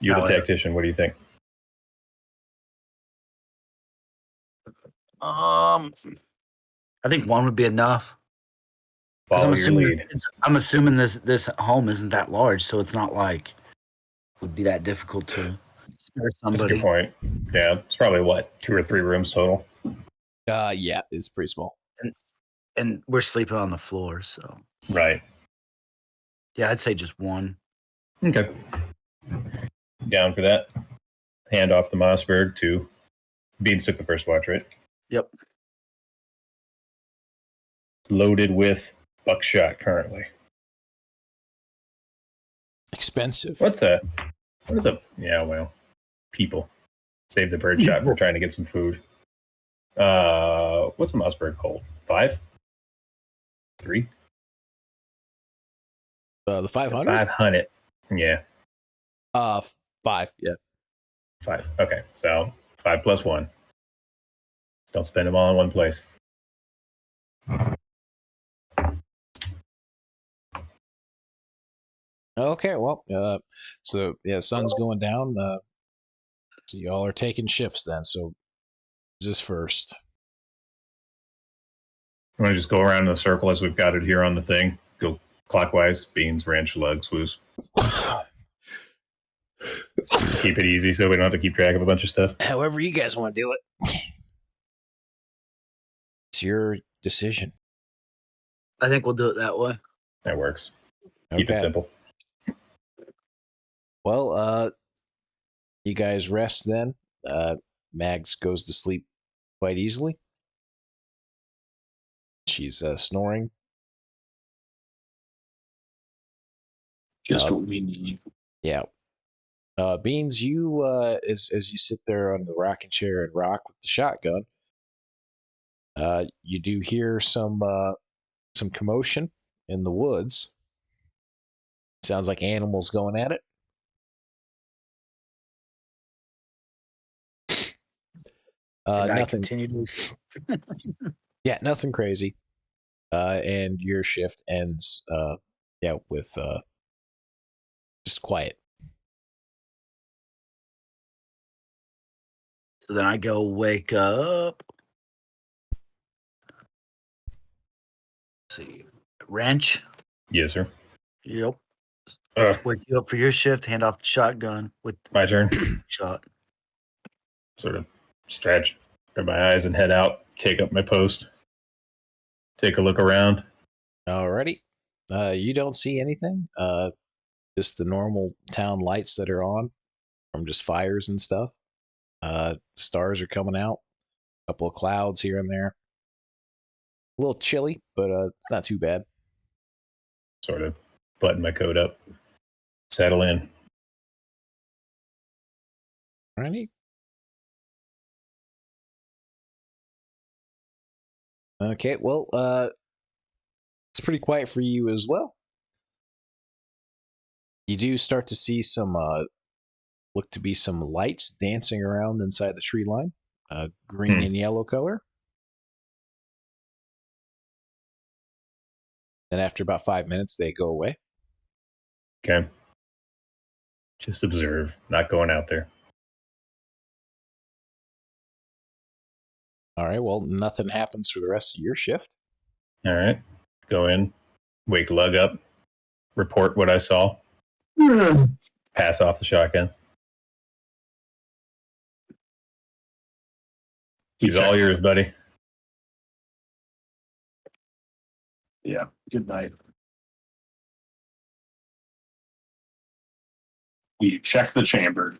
You're the tactician. What do you think? I think 1 would be enough. Follow your lead. I'm assuming this home isn't that large, so it's not like it would be that difficult to snare somebody. That's a good point. Yeah, it's probably what, 2 or 3 rooms total. Yeah, it's pretty small. And we're sleeping on the floor, so right. Yeah, I'd say just 1. Okay. Down for that. Hand off the Mossberg to Beans took the first watch, right? Yep. Loaded with buckshot currently. Expensive. What is a people. Save the bird shot for trying to get some food. What's a Mossberg hold? 5? 3? The 500? 500. Yeah. 5, yeah. 5. Okay. So 5 plus 1. Don't spend them all in one place. Okay, well, so yeah, sun's going down. So y'all are taking shifts then. So is this first? You want to just go around in the circle as we've got it here on the thing? Go clockwise. Beans, ranch, lug, swooze. Just keep it easy so we don't have to keep track of a bunch of stuff. However you guys want to do it. It's your decision. I think we'll do it that way. That works. Keep it simple. Well, you guys rest then. Mags goes to sleep quite easily. She's snoring. Just what we need. Yeah. Beans, you as you sit there on the rocking chair and rock with the shotgun, you do hear some commotion in the woods. Sounds like animals going at it. Nothing. Yeah, nothing crazy. And your shift ends. With just quiet. So then I go wake up. Let's see, wrench. Yes, sir. Yep. Wake you up for your shift, hand off the shotgun with My turn. shot. Sort of stretch, grab my eyes and head out, take up my post, take a look around. Alrighty. You don't see anything. Just the normal town lights that are on from just fires and stuff. Stars are coming out. A couple of clouds here and there. A little chilly, but it's not too bad. Sort of button my coat up, settle in. Alrighty. Okay, well, it's pretty quiet for you as well. You do start to see some, look to be some lights dancing around inside the tree line, green and yellow color. Then after about 5 minutes, they go away. Okay. Just observe, not going out there. All right, well, nothing happens for the rest of your shift. All right. Go in, wake Lug up, report what I saw, pass off the shotgun. He's all yours, buddy. Yeah. Good night. We check the chamber.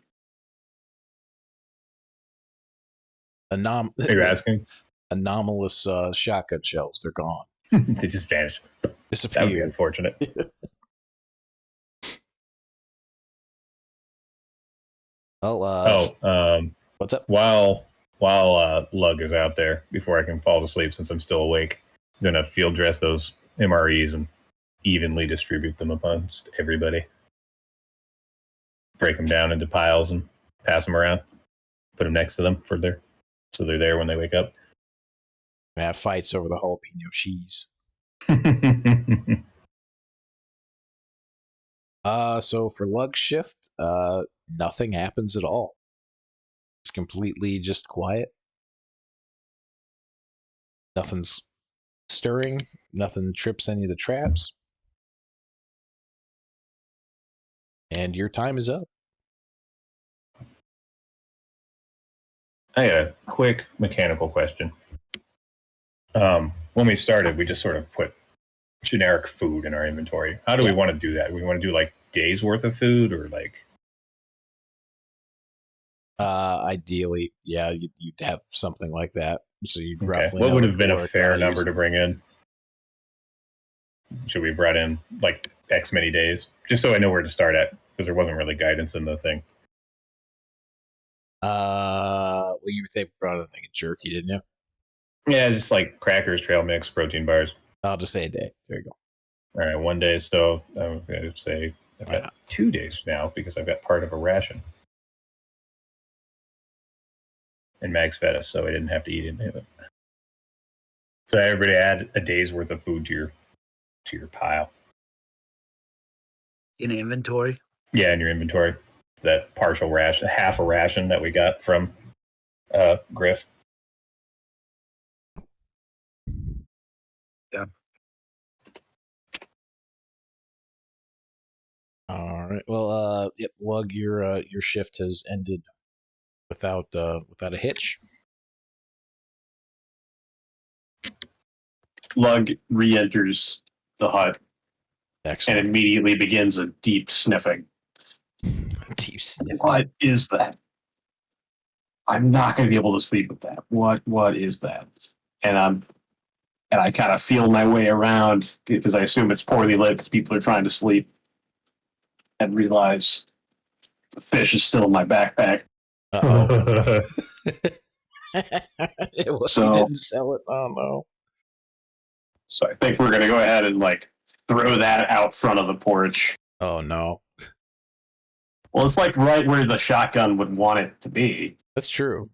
You're asking? Anomalous shotgun shells. They're gone. They just vanished. That would be Disappeared. unfortunate. Well, what's up? While Lug is out there, before I can fall asleep, since I'm still awake, I'm gonna field dress those MREs and evenly distribute them amongst everybody. Break them down into piles and pass them around. Put them next to them so they're there when they wake up. We have fights over the jalapeno cheese. So for Lug's shift, nothing happens at all. It's completely just quiet. Nothing's stirring. Nothing trips any of the traps. And your time is up. I had a quick mechanical question. When we started, we just sort of put generic food in our inventory. How do we want to do that? We want to do like days worth of food or like? Ideally, yeah, you'd have something like that. So you'd roughly. What would have been a fair number to bring in? Should we brought in like X many days, just so I know where to start at, because there wasn't really guidance in the thing. Well, you brought a thing of jerky, didn't you? Yeah, just like crackers, trail mix, protein bars. I'll just say a day. There you go. All right, 1 day. So I'm going to say I've got 2 days now because I've got part of a ration. And Max fed us, so I didn't have to eat any of it. So everybody add a day's worth of food to your pile. In inventory? Yeah, in your inventory. That partial ration, half a ration that we got from Griff. Yeah. All right. Well, yep, Lug, your shift has ended without a hitch. Lug re-enters the hut. Excellent. And immediately begins a deep sniffing. Deep sniffing. What is that? I'm not going to be able to sleep with that. What is that? And I kind of feel my way around because I assume it's poorly lit because people are trying to sleep, and realize the fish is still in my backpack. Uh-oh. You didn't sell it. Oh no. So I think we're going to go ahead and like throw that out front of the porch. Oh no. Well, it's like right where the shotgun would want it to be. That's true.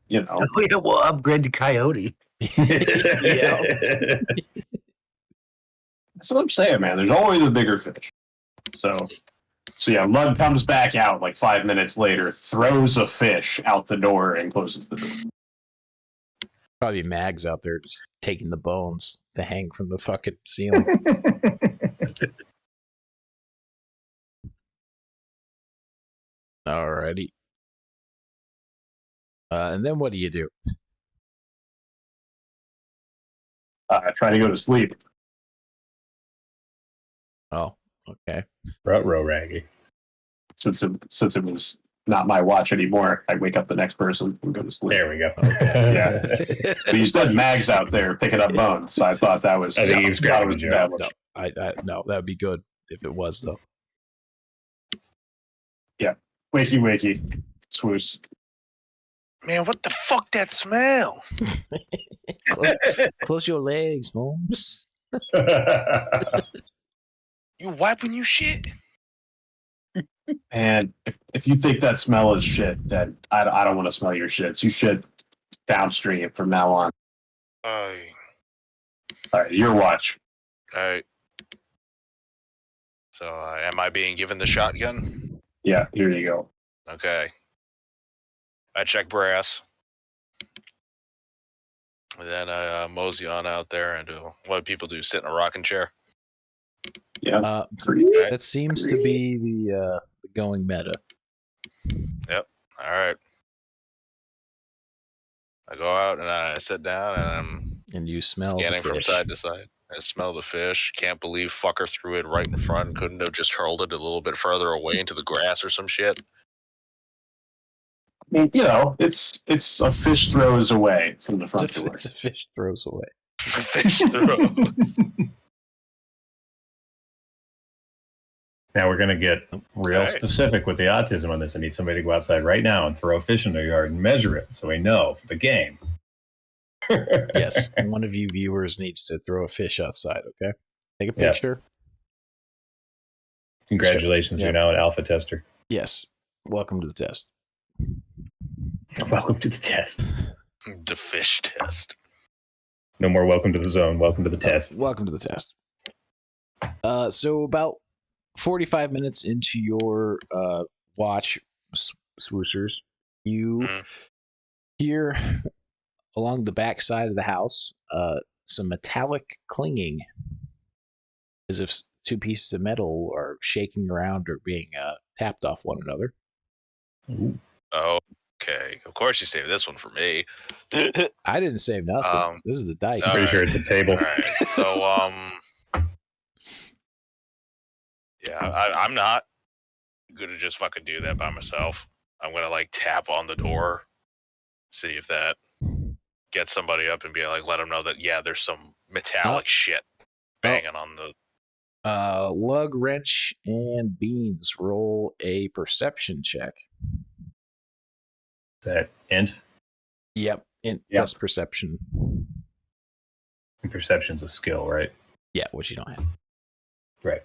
You know. Oh, yeah, we'll upgrade to Coyote. Yeah. That's what I'm saying, man. There's always a bigger fish. So yeah, Lug comes back out like 5 minutes later, throws a fish out the door, and closes the door. Probably Mags out there just taking the bones to hang from the fucking ceiling. Alrighty. And then what do you do? Trying to go to sleep. Oh, okay. Row raggy. Since it was not my watch anymore, I wake up the next person and go to sleep. There we go. Okay. Yeah. But you said Mag's out there picking up bones, so I thought that was. I think he was grabbing the joke. No, no, that would be good if it was though. Yeah. Wakey. Swoosh. Man, what the fuck that smell? Close your legs, Holmes. You wiping you shit? And if you think that smell is shit, then I don't want to smell your shits. You shit downstream from now on. All right, your watch. All right. So, am I being given the shotgun? Yeah, here you go. Okay. I check brass. And then I mosey on out there and do what do people do? Sit in a rocking chair? Yeah. That seems to be the going meta. Yep. All right. I go out and I sit down and you smell scanning the from fish. side to side. I smell the fish. Can't believe fucker threw it right in front. Couldn't have just hurled it a little bit further away into the grass or some shit. I mean, it's a fish throws away from the front door. It's a fish throws away. Fish throws. Now we're going to get real Right. specific with the autism on this. I need somebody to go outside right now and throw a fish in their yard and measure it so we know for the game. Yes, one of you viewers needs to throw a fish outside. Okay, take a Yeah. picture. Congratulations, Yep. you're now an alpha tester. Yes, welcome to the test. Welcome to the test. The fish test. No more welcome to the zone. Welcome to the test. Welcome to the test. So about 45 minutes into your watch, swooshers, you hear along the back side of the house some metallic clinging, as if two pieces of metal are shaking around or being tapped off one another. Ooh. Oh, okay. Of course you saved this one for me. I didn't save nothing. This is the dice. all Pretty sure it's a table. All right. So, yeah, I'm not gonna just fucking do that by myself. I'm gonna like tap on the door, see if that gets somebody up and be like, let them know that there's some metallic shit banging on the. Lug, wrench, and beans. Roll a perception check. Is that int? Yep, plus perception. And perception's a skill, right? Yeah, which you don't have. Right.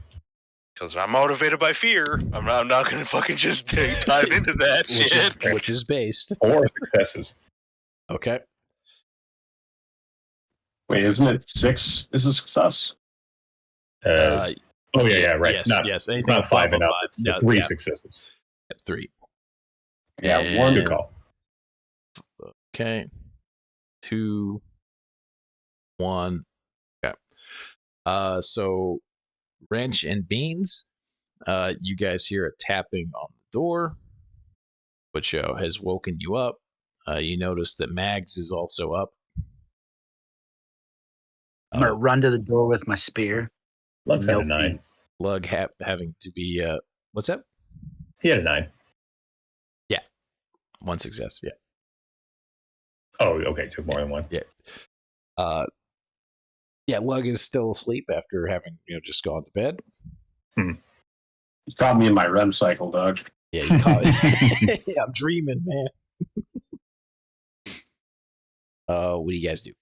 Because I'm motivated by fear. I'm not gonna fucking just dive into that shit. Which is based. 4 successes. Okay. Wait, isn't it 6 is a success? Oh, yeah, right. Yes. It's not 5 and up. It's 3 successes. 3. Yeah, And- one. Good call. Okay. 2, 1. Okay. So wrench and beans. You guys hear a tapping on the door, which has woken you up. You notice that Mags is also up. I'm gonna run to the door with my spear. Lug's had a Nope. 9. Lug having to be what's up? He had a 9. Yeah. 1 success. Yeah. Oh, okay. Took more than 1. Yeah. Yeah, Lug is still asleep after having just gone to bed. You caught me in my REM cycle, Doug. Yeah, you caught it. Yeah, I'm dreaming, man. What do you guys do?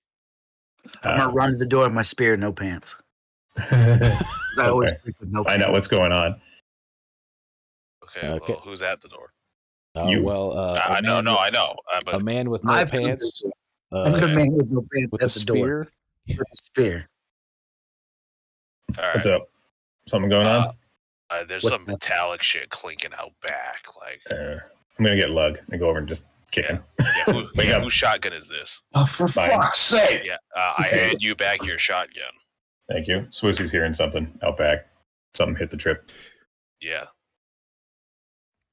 I'm gonna run to the door with my spear, no pants. I always sleep with no Find pants. out what's going on. Okay. Okay. Well, who's at the door? You. Well, I know. But a man with no I've come pants. I'm the man with no pants with at a the door. spear. With a spear. all right. What's up? Something going on? There's What's some that? metallic shit clinking out back. Like, I'm going to get Lug and go over and just kick him. Wake up. whose shotgun is this? Oh, for Fine. fuck's sake! Yeah, I hand you back your shotgun. Thank you. Swoosie's hearing something out back. Something hit the trip. Yeah.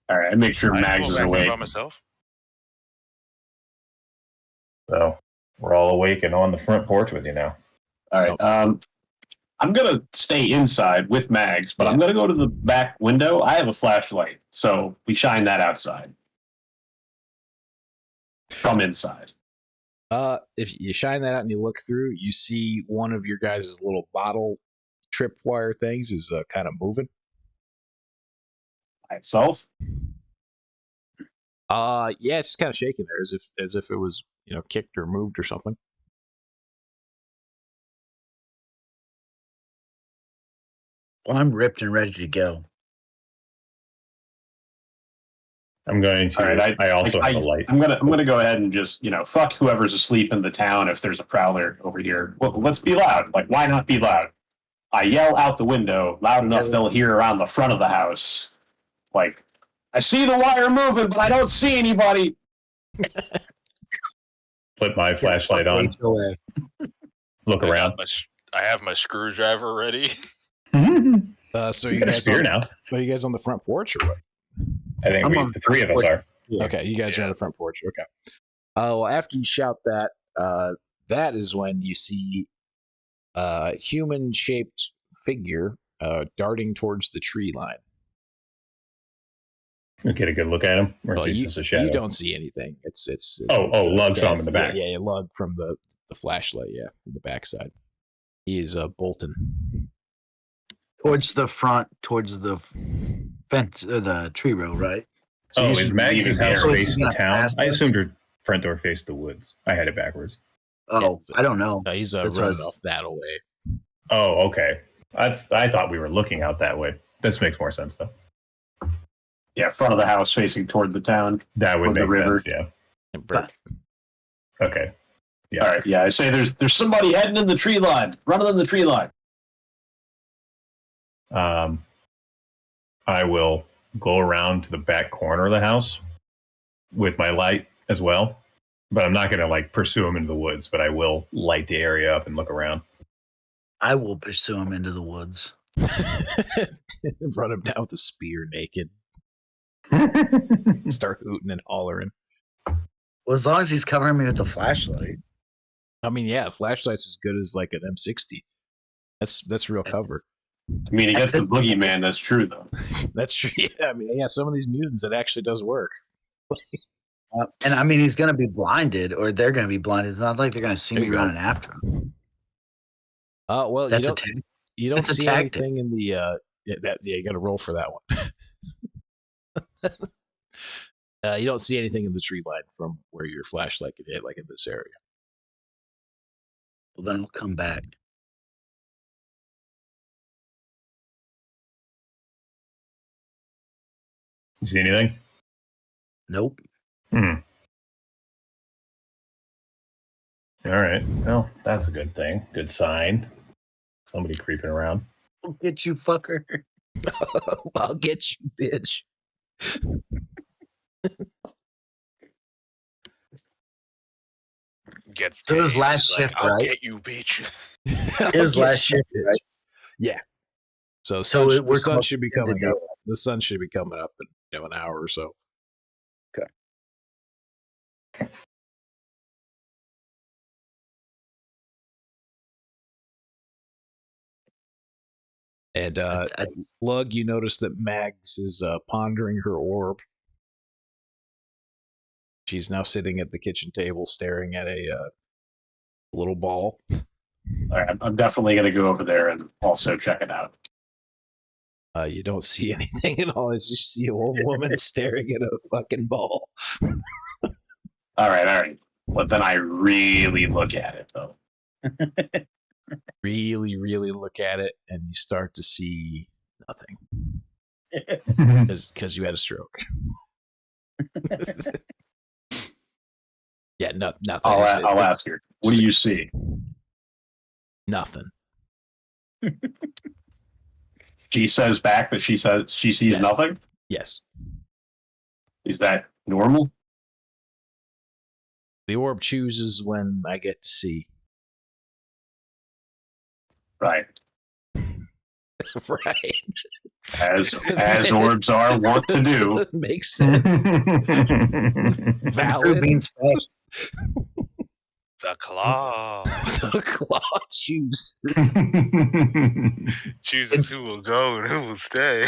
All right, I make sure I Mags go is back there awake. by myself. So we're all awake and on the front porch with you now. All right. I'm gonna stay inside with Mags, but I'm gonna go to the back window. I have a flashlight, so we shine that outside from inside. If you shine that out and you look through, you see one of your guys' little bottle tripwire things is kind of moving. By itself. Yeah, it's just kind of shaking there, as if it was kicked or moved or something. Well, I'm ripped and ready to go. I'm going to. All right, I also have a light. I'm gonna go ahead and just fuck whoever's asleep in the town. If there's a prowler over here, well, let's be loud. Like, why not be loud? I yell out the window loud enough they'll hear around the front of the house. Like, I see the wire moving, but I don't see anybody. Flip my flashlight on. Look around. I have my screwdriver ready. So you got a spear now. Are you guys on the front porch or what? I think the three of us are. Yeah. Okay, you guys are on the front porch. Okay. Well, after you shout that, that is when you see a human-shaped figure darting towards the tree line. We'll get a good look at him. Or Well, it's just a shadow. you don't see anything. It's Lug saw him in the back. Yeah, Lug from the flashlight. Yeah, from the backside. He is bolting towards the front, towards the fence, the tree row, right? So is Mags' house facing the town? I assumed her front door faced the woods. I had it backwards. Oh, I don't know. No, he's running off that away. Oh, okay. I thought we were looking out that way. This makes more sense, though. Yeah, front of the house facing toward the town. That would make sense, yeah. Okay. Yeah. All right, yeah, I say there's somebody heading in the tree line, running in the tree line. I will go around to the back corner of the house with my light as well. But I'm not going to pursue him into the woods, but I will light the area up and look around. I will pursue him into the woods. Run him down with a spear naked. Start hooting and hollering. Well, as long as he's covering me with the flashlight. I mean, yeah, flashlight's as good as an M60. That's real cover. I mean, against the boogeyman, that's true though. That's true. Yeah, I mean, yeah, some of these mutants, it actually does work. And I mean, he's going to be blinded, or they're going to be blinded. It's not like they're going to see me running after him. Well, That's you don't see anything in the you got to roll for that one. You don't see anything in the tree line from where your flashlight could hit, in this area. Well, then I'll come back. You see anything? Nope. All right. Well, that's a good thing. Good sign. Somebody creeping around. I'll get you, fucker. I'll get you, bitch. Gets So it was tased. last He's like, shift, I'll right? get you, bitch. It was last shift, right? Yeah. So we're the sun close should be to the coming day. up. The sun should be coming up in an hour or so. Okay. And Lug, you notice that Mags is pondering her orb. She's now sitting at the kitchen table staring at a little ball. All right, I'm definitely going to go over there and also check it out. You don't see anything at all. It's just see a old woman staring at a fucking ball. All right. But then I really look at it, though. Really, really look at it, and you start to see nothing. Because you had a stroke. Yeah, nothing. I'll ask her. What do you see? Nothing. She says back that she says she sees nothing? Yes. Is that normal? The orb chooses when I get to see. Right. Right. As orbs are wont to do. Makes sense. Valid. Beans fast. The claw The claw chooses. chooses who will go and who will stay.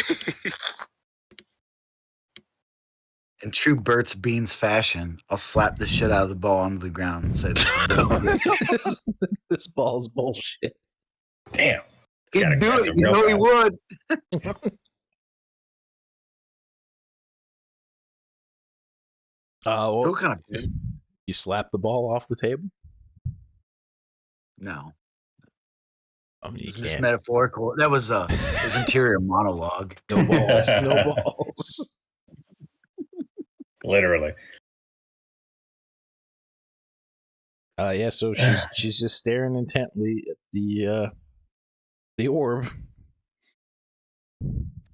In true Bert's Beans fashion, I'll slap the shit out of the ball onto the ground and say, this ball's bullshit. Damn. he'd Gotta do guess it. it You real know he fast. would. Well, What kind of you slap the ball off the table? No. I mean, you It's just can't. metaphorical. That was his interior monologue. No balls. No balls. Literally. Yeah, so she's just staring intently at the orb.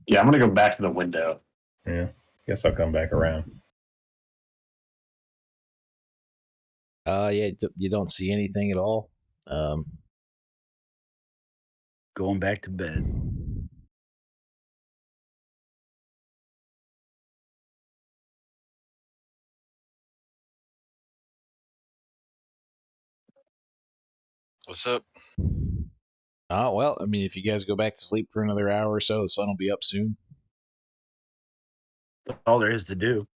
Yeah, I'm gonna go back to the window. Yeah. Guess I'll come back around. Yeah, you don't see anything at all. Going back to bed. What's up? Well, I mean, if you guys go back to sleep for another hour or so, the sun will be up soon. That's all there is to do.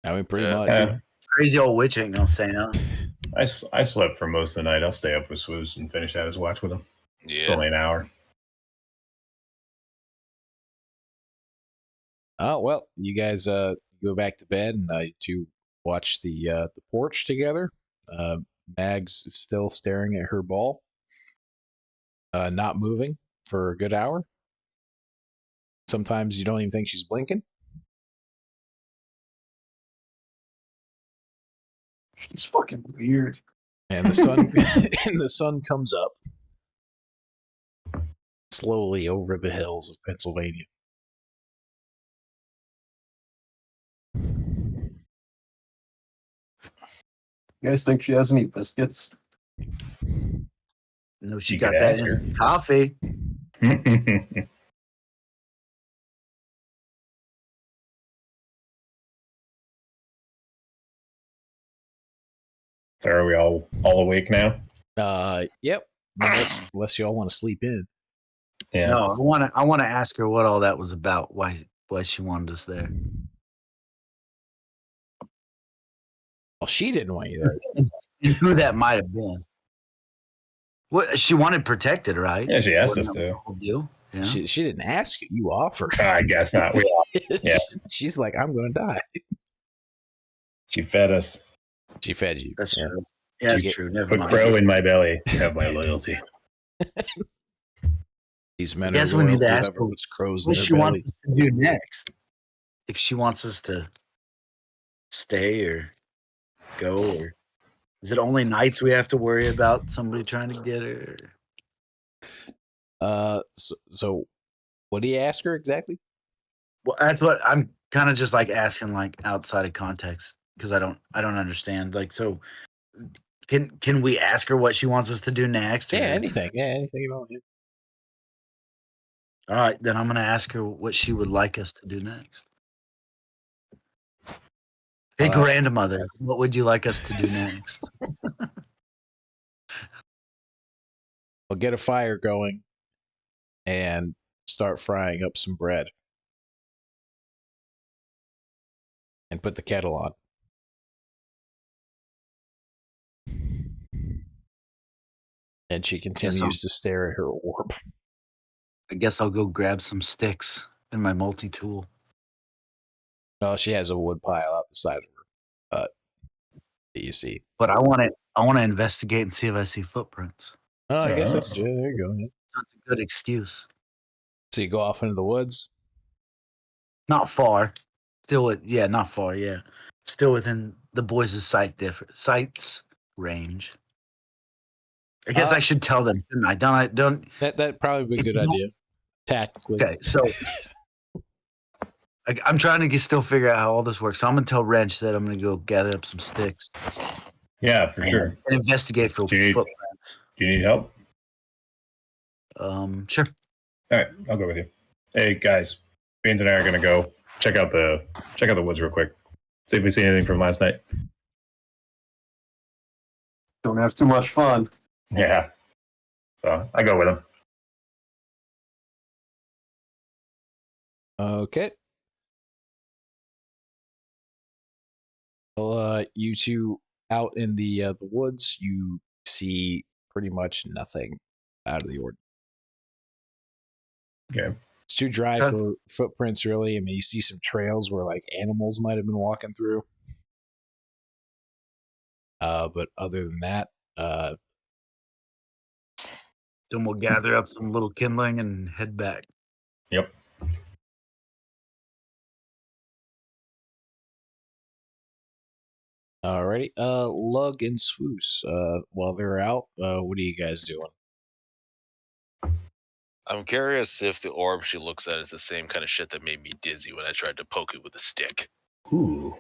I mean, pretty Yeah. much. Crazy old witch ain't gonna say no. I slept for most of the night. I'll stay up with Swoosh and finish out his watch with him. It's Yeah. only an hour. Well, you guys go back to bed and to watch the porch together. Mags is still staring at her ball, not moving for a good hour. Sometimes you don't even think she's blinking. She's fucking weird. And the sun and the sun comes up slowly over the hills of Pennsylvania. You guys think she has any biscuits? No, she You got could that ask her. instant coffee. So are we all awake now? Yep. Unless y'all want to sleep in. Yeah. No, I wanna ask her what all that was about. Why she wanted us there. Well, she didn't want you there. And who that might have been. What she wanted protected, right? Yeah, she asked Wasn't us that to. the whole deal? Yeah. She didn't ask you. You offered. I guess not. Yeah. She's like, I'm going to die. She fed us. She fed you. That's Yeah. true. Yeah, that's get- true. Never Put mind. crow in my belly. Have my loyalty. These men I guess are we loyal need to to ask whoever her puts crows in what their she belly. wants us to do next. If she wants us to stay or go, or is it only nights we have to worry about somebody trying to get her? So what do you ask her exactly? Well, that's what I'm kind of just like asking, like outside of context, because I don't understand. Like, so can we ask her what she wants us to do next? Yeah, or- anything. Yeah, anything at all. Yeah. All right, then I'm gonna ask her what she would like us to do next. Hey, grandmother, what would you like us to do next? I'll get a fire going and start frying up some bread. And put the kettle on. And she continues to stare at her orb. I guess I'll go grab some sticks and my multi-tool. Oh, she has a wood pile out the side of her hut. That you see. But I want to investigate and see if I see footprints. Oh, I guess that's true. There you go. Yeah. That's a good excuse. So you go off into the woods. Not far. Not far. Yeah, still within the boys' sights range. I guess I should tell them. Shouldn't I don't. That probably be a good idea. Tactically. Okay, so I'm trying to still figure out how all this works. So I'm gonna tell Wrench that I'm gonna go gather up some sticks. Yeah, for sure. And investigate for footprints. Do you need help? Sure. All right, I'll go with you. Hey guys, Beans and I are gonna go check out the woods real quick. See if we see anything from last night. Don't have too much fun. Yeah. So I go with him. Okay. Well, you two out in the woods, you see pretty much nothing out of the ordinary. Okay. It's too dry for footprints, really. I mean, you see some trails where like animals might have been walking through. But other than that, Then we'll gather up some little kindling and head back. Yep. alrighty. Lug and Swoos. While they're out, what are you guys doing? I'm curious if the orb she looks at is the same kind of shit that made me dizzy when I tried to poke it with a stick. Ooh.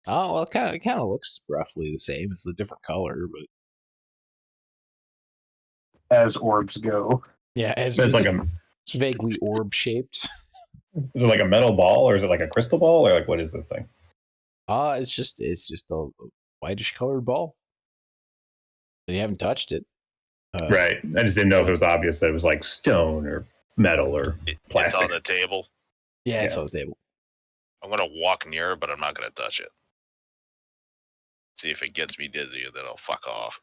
Oh well, it kind of looks roughly the same. It's a different color, but As orbs go. yeah, It's like it's vaguely orb shaped. is it like a metal ball or is it like a crystal ball or like what is this thing? It's just a whitish colored ball. You haven't touched it. Right. I just didn't know if it was obvious that it was like stone or metal or It's plastic. on the table. Yeah, it's Yeah. on the table. I'm gonna walk near it, but I'm not gonna touch it. See if it gets me dizzy, and then I'll fuck off.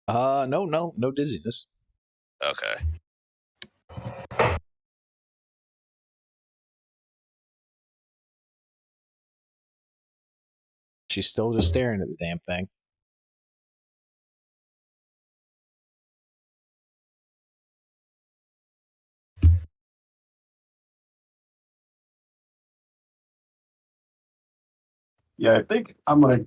No dizziness. Okay. She's still just staring at the damn thing. Yeah, I think I'm gonna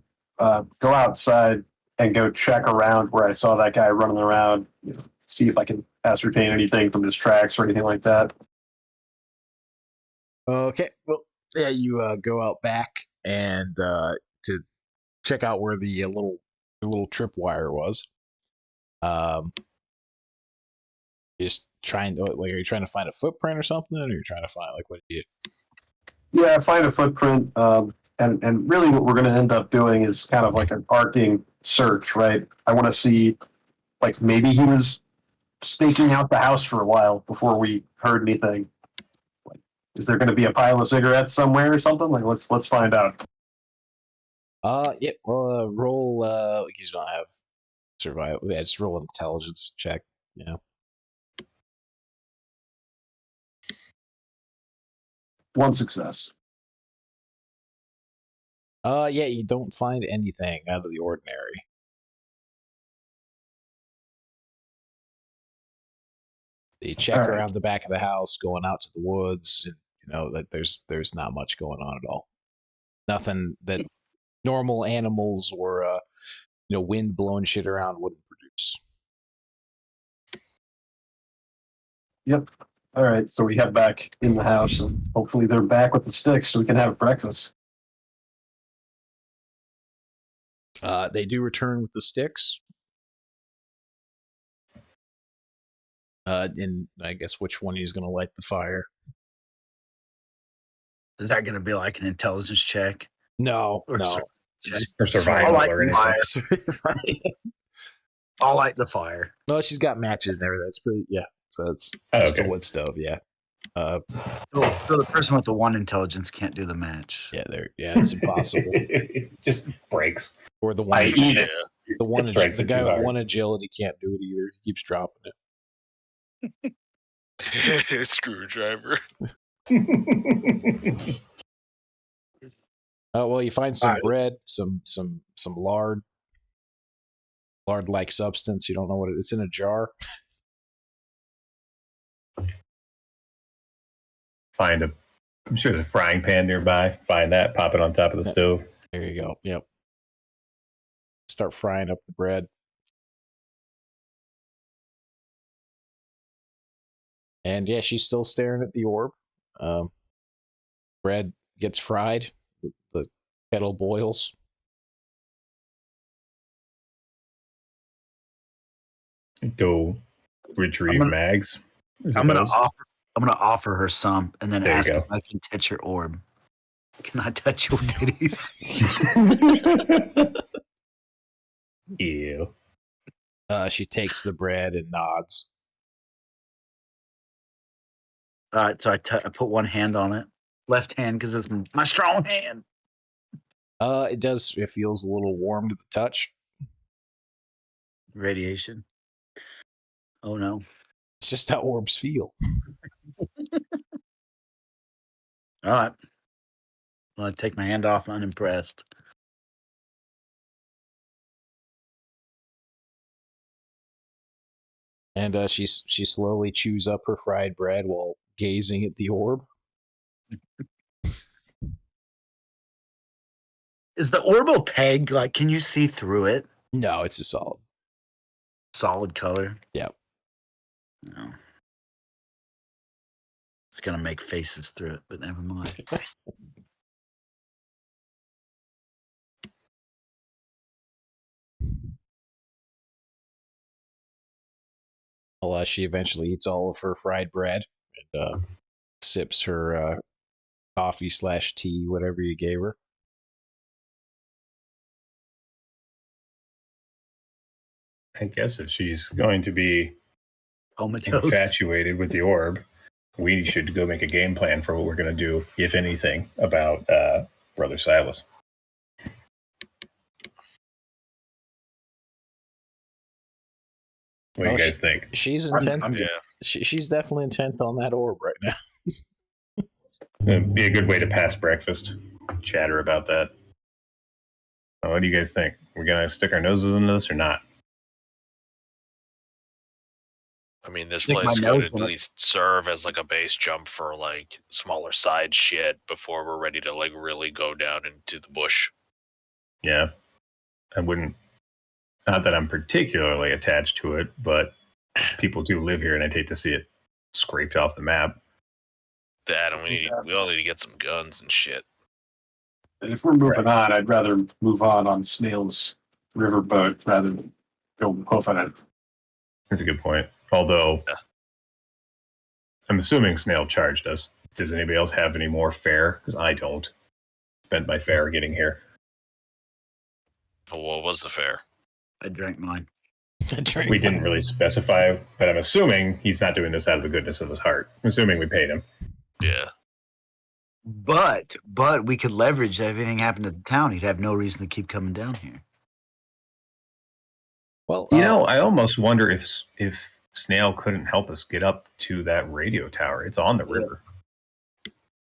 go outside and go check around where I saw that guy running around. See if I can ascertain anything from his tracks or anything like that. Okay, well, yeah, you go out back and to check out where the little tripwire was. Just trying to like, are you trying to find a footprint or something, or you're trying to find like what do you? Yeah, find a footprint. And really what we're going to end up doing is kind of like an arcing search, right? I want to see, like, maybe he was staking out the house for a while before we heard anything. Like, is there going to be a pile of cigarettes somewhere or something? Like, let's find out. Yep. Well, roll. You don't have survival. Yeah, just roll an intelligence check. Yeah. One success. Yeah, you don't find anything out of the ordinary. You check All right. around the back of the house, going out to the woods, and you know that there's not much going on at all. Nothing that normal animals or wind blowing shit around wouldn't produce. Yep. All right. So we head back in the house, and hopefully they're back with the sticks so we can have breakfast. They do return with the sticks. And I guess which one he's going to light the fire. Is that going to be like an intelligence check? No, Or no. check? Or survival like or anything. I'll light the fire. No, she's got matches and everything. It's pretty, yeah. So it's Oh, just okay. a wood stove, yeah. So the person with the one intelligence can't do the match. Yeah, it's impossible. It just breaks. Or the one, I eat it. the guy with one agility can't do it either. He keeps dropping it. Screwdriver. Oh well, you find some Alright. bread, some lard like substance. You don't know what it's in a jar. I'm sure there's a frying pan nearby. Find that, pop it on top of the stove. There you go. Yep. Start frying up the bread. And yeah, she's still staring at the orb. Bread gets fried. The kettle boils. Go retrieve Mags. I'm gonna offer her some, and then ask if I can touch her orb. Can I touch your titties? Ew. She takes the bread and nods. All right, so I put one hand on it, left hand, because it's my strong hand. It feels a little warm to the touch. Radiation. Oh no. It's just how orbs feel. All right. Well, I take my hand off, unimpressed. And she slowly chews up her fried bread while gazing at the orb. Is the orb opaque? Like, can you see through it? No, it's a solid color. Yep. No. It's gonna make faces through it, but never mind. Well, she eventually eats all of her fried bread and sips her coffee/tea, whatever you gave her. I guess if she's going to be infatuated with the orb, we should go make a game plan for what we're going to do, if anything, about Brother Silas. What do you guys think? She's intent. She's definitely intent on that orb right now. It'd be a good way to pass breakfast. Chatter about that. What do you guys think? We're going to stick our noses into this or not? I mean, this place could at least serve as like a base jump for like smaller side shit before we're ready to like really go down into the bush. Yeah. I wouldn't, not that I'm particularly attached to it, but people do live here and I'd hate to see it scraped off the map. That, and we all need to get some guns and shit. And if we're moving on, I'd rather move on Snail's riverboat rather than go hoofing it. That's a good point. Although, I'm assuming Snail charged us. Does anybody else have any more fare? Because I don't. Spent my fare getting here. Well, what was the fare? I drank mine. We didn't really specify, but I'm assuming he's not doing this out of the goodness of his heart. I'm assuming we paid him. Yeah. But we could leverage that. If anything happened to the town, he'd have no reason to keep coming down here. Well, I almost wonder if Snail couldn't help us get up to that radio tower. It's on the river.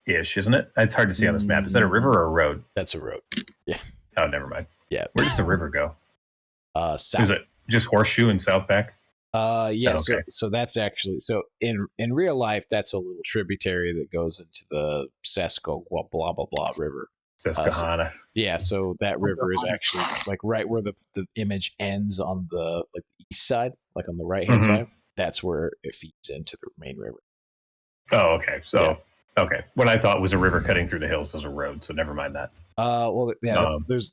Ish, isn't it? It's hard to see on this map. Is that a river or a road? That's a road. Yeah. Oh, never mind. Yeah. Where does the river go? South. Is it just Horseshoe and Southback? Yeah. Okay. So that's actually in real life that's a little tributary that goes into the blah blah blah river. Susquehanna. So that river is actually like right where the image ends on the east side, like on the right hand side. That's where it feeds into the main river. Oh, okay. So okay, what I thought was a river cutting through the hills was a road. So never mind that.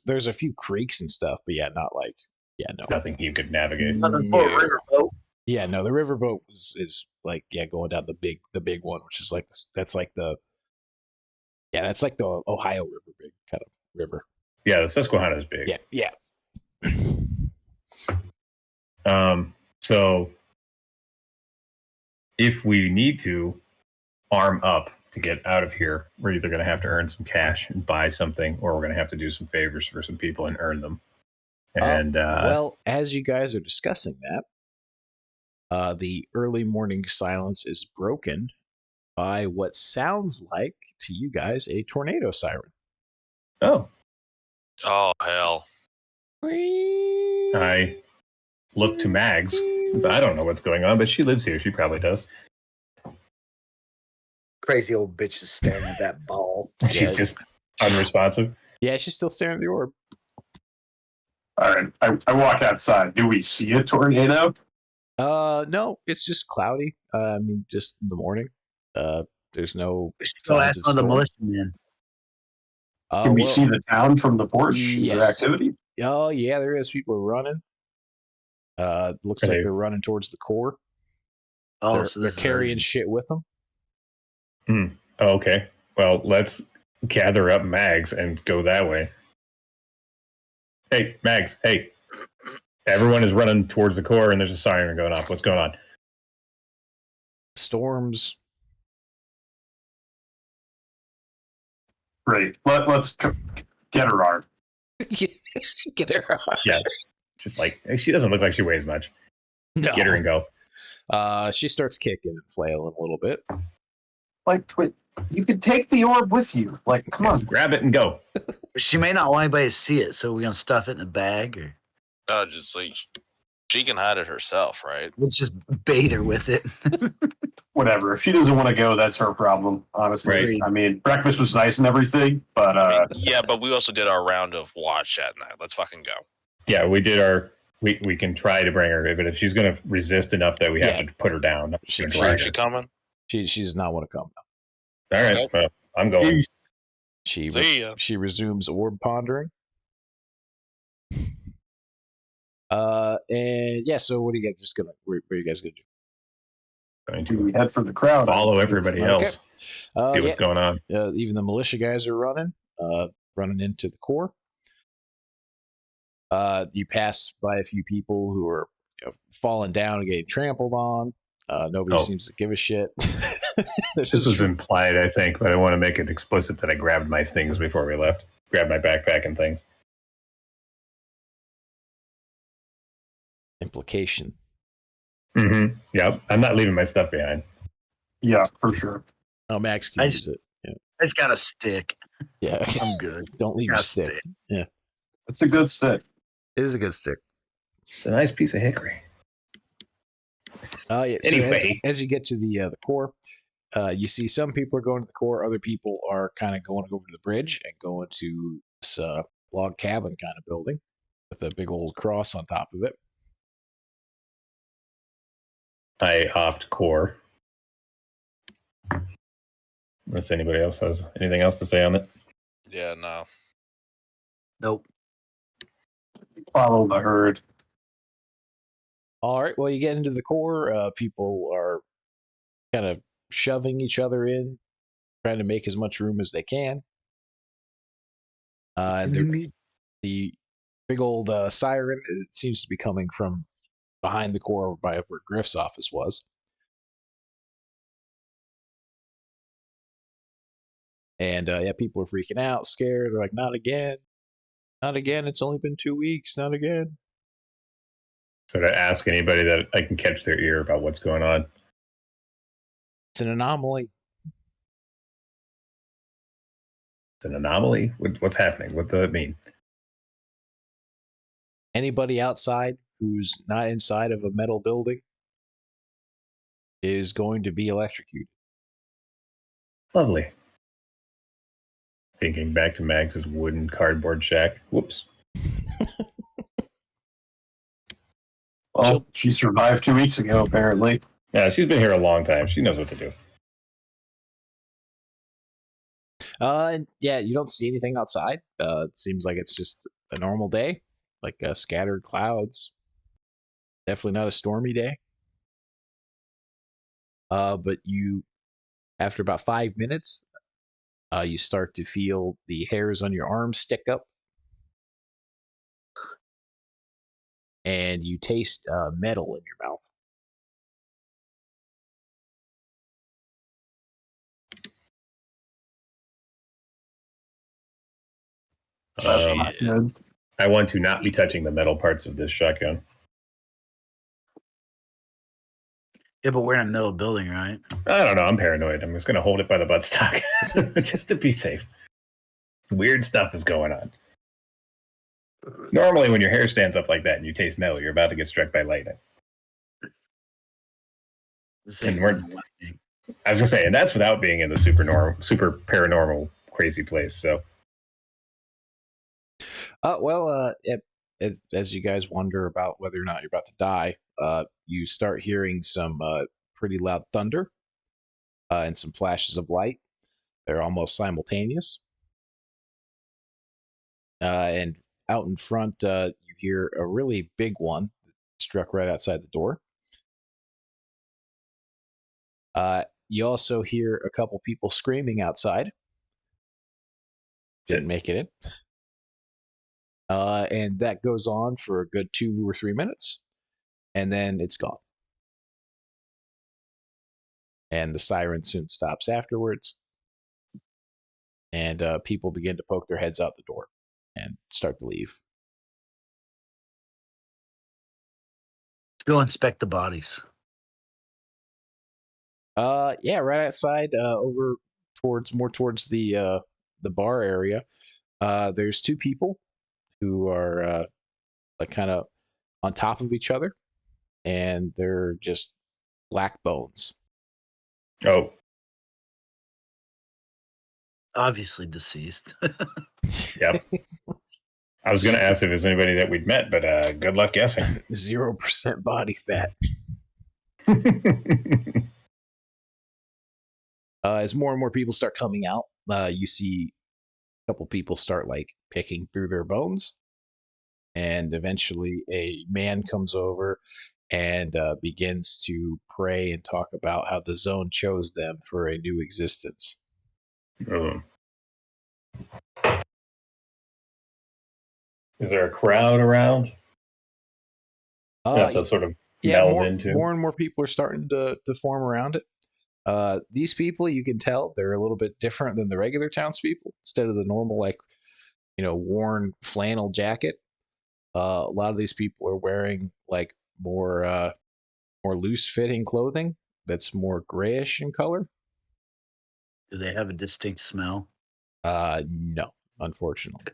There's a few creeks and stuff, but not like no, nothing you could navigate. Nothing for a riverboat. Yeah, no, the riverboat is like going down the big one, which is like that's like the Ohio River, big kind of river. Yeah, the Susquehanna is big. Yeah. So if we need to arm up to get out of here, we're either going to have to earn some cash and buy something, or we're going to have to do some favors for some people and earn them. And well, as you guys are discussing that, the early morning silence is broken by what sounds like to you guys a tornado siren. Oh hell! I look to Mags. I don't know what's going on, but she lives here. She probably does. Crazy old bitch is staring at that ball. She's just unresponsive. Yeah, she's still staring at the orb. All right, I walk outside. Do we see a tornado? No, it's just cloudy. I mean, just in the morning. There's no signs of the militia man. Can we see the town from the porch? Is there activity? Oh yeah, there is. People are running. Looks like they're running towards the core. Oh, they're carrying shit with them. Oh, okay. Well, let's gather up Mags and go that way. Hey, Mags. Hey. Everyone is running towards the core, and there's a siren going off. What's going on? Storms. Great. Let's get her arm. Get her arm. Yeah. Just like, she doesn't look like she weighs much. No. Get her and go. She starts kicking and flailing a little bit. Like, you could take the orb with you. Like, come on. Grab it and go. She may not want anybody to see it, so we're going to stuff it in a bag, or No, just like she can hide it herself, right? let's just bait her with it. Whatever. If she doesn't want to go, that's her problem, honestly. Right. I mean, breakfast was nice and everything, but Yeah, but we also did our round of watch that night. Let's fucking go. Yeah, we did our. We can try to bring her, but if she's going to resist enough that we have to put her down, Is she coming? She does not want to come. All right, well, I'm going. She resumes orb pondering. And yeah, so what are you guys what are you guys gonna do? Going do we to head for the crowd? follow everybody else. See what's going on. Even the militia guys are running into the core. You pass by a few people who are falling down and getting trampled on. Nobody seems to give a shit. This was implied, I think, but I want to make it explicit that I grabbed my things before we left. Grabbed my backpack and things. Implication. Mm-hmm. Yep. I'm not leaving my stuff behind. Yeah, for sure. Oh, Max can use it. Yeah. I just got a stick. Yeah. I'm good. Don't leave your stick. Yeah. It's a good stick. It is a good stick. It's a nice piece of hickory. Yeah. Anyway. So as you get to the core, you see some people are going to the core. Other people are kind of going over to the bridge and going to this log cabin kind of building with a big old cross on top of it. I opt core. Unless anybody else has anything else to say on it. Yeah, no. Nope. Follow the herd. All right. Well, you get into the core. People are kind of shoving each other in, trying to make as much room as they can. The big old siren, it seems to be coming from behind the core by where Griff's office was. And people are freaking out, scared. They're like, not again. Not again. It's only been 2 weeks. Not again. So to ask anybody that I can catch their ear about what's going on. It's an anomaly. It's an anomaly? What's happening? What does that mean? Anybody outside who's not inside of a metal building is going to be electrocuted. Lovely. Thinking back to Mags's wooden cardboard shack. Whoops. Well, she survived 2 weeks ago, apparently. Yeah, she's been here a long time. She knows what to do. Yeah, you don't see anything outside. It seems like it's just a normal day, like scattered clouds. Definitely not a stormy day. But after about 5 minutes, you start to feel the hairs on your arms stick up. And you taste metal in your mouth. I want to not be touching the metal parts of this shotgun. Yeah, but we're in a middle building, right? I don't know. I'm paranoid. I'm just going to hold it by the buttstock just to be safe. Weird stuff is going on. Normally, when your hair stands up like that and you taste metal, you're about to get struck by lightning. I was gonna say, and that's without being in the super paranormal, crazy place. So, as you guys wonder about whether or not you're about to die, you start hearing some pretty loud thunder and some flashes of light. They're almost simultaneous. And out in front, you hear a really big one struck right outside the door. You also hear a couple people screaming outside. Didn't make it in. And that goes on for a good 2 or 3 minutes, and then it's gone. And the siren soon stops afterwards, and people begin to poke their heads out the door and start to leave. Let's go inspect the bodies. Yeah, right outside, over towards the bar area. There's two people who are like kind of on top of each other, and they're just black bones. Oh, Obviously deceased. yep. I was going to ask if there's anybody that we'd met, but good luck guessing. 0% body fat. As more and more people start coming out, you see a couple people start like picking through their bones, and eventually a man comes over and begins to pray and talk about how the zone chose them for a new existence. Is there a crowd around? So sort of meld into. More and more people are starting to form around it. These people, you can tell they're a little bit different than the regular townspeople. Instead of the normal, like, worn flannel jacket, a lot of these people are wearing like more loose fitting clothing that's more grayish in color. Do they have a distinct smell? No, unfortunately.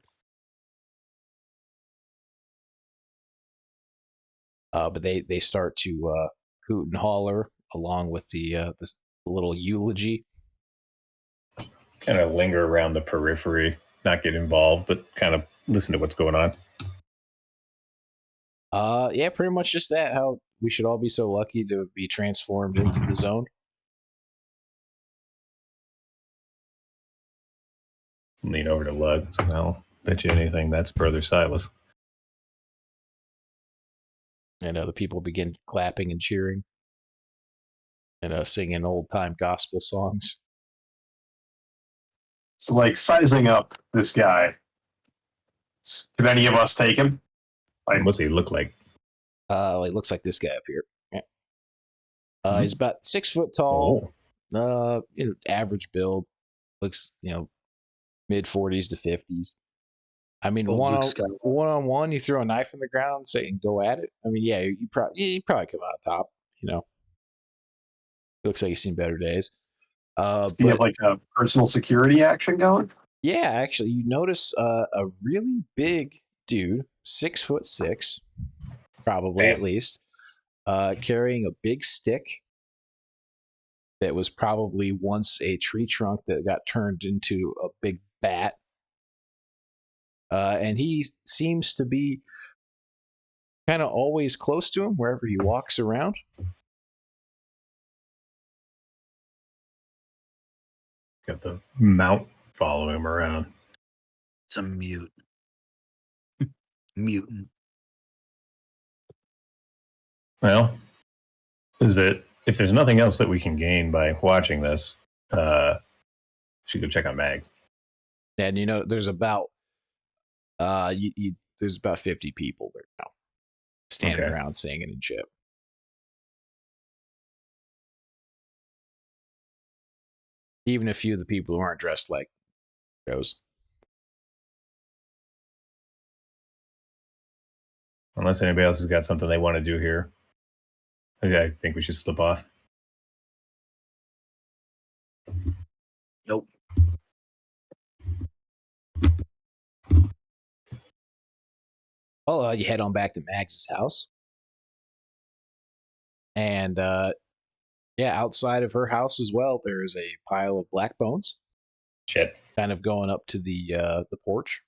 But they start to hoot and holler along with the little eulogy. Kind of linger around the periphery, not get involved, but kind of listen to what's going on. Yeah, pretty much just that. How we should all be so lucky to be transformed into the zone. Lean over to Lug. So, well, bet you anything that's Brother Silas. And the people begin clapping and cheering and singing old-time gospel songs. So, like, sizing up this guy, can any of us take him? Like, what's he look like? He looks like this guy up here. Yeah. He's about 6 foot tall. Average build. Looks, mid 40s to 50s. I mean, one on one, you throw a knife in the ground, say, and go at it. I mean, yeah, you probably come out top. Looks like he's seen better days. Do you have like a personal security action going? Yeah, actually, you notice a really big dude, 6'6", probably at least, carrying a big stick that was probably once a tree trunk that got turned into a big bat. And he seems to be kind of always close to him wherever he walks around. Got the mount following him around. It's a mute. Mutant. Well, if there's nothing else that we can gain by watching this, should go check on Mags. And there's about there's about 50 people there now, standing around singing and shit. Even a few of the people who aren't dressed like those. Unless anybody else has got something they want to do here, I think we should slip off. Nope. Well, you head on back to Max's house. And outside of her house as well, there is a pile of black bones. Shit. Kind of going up to the porch.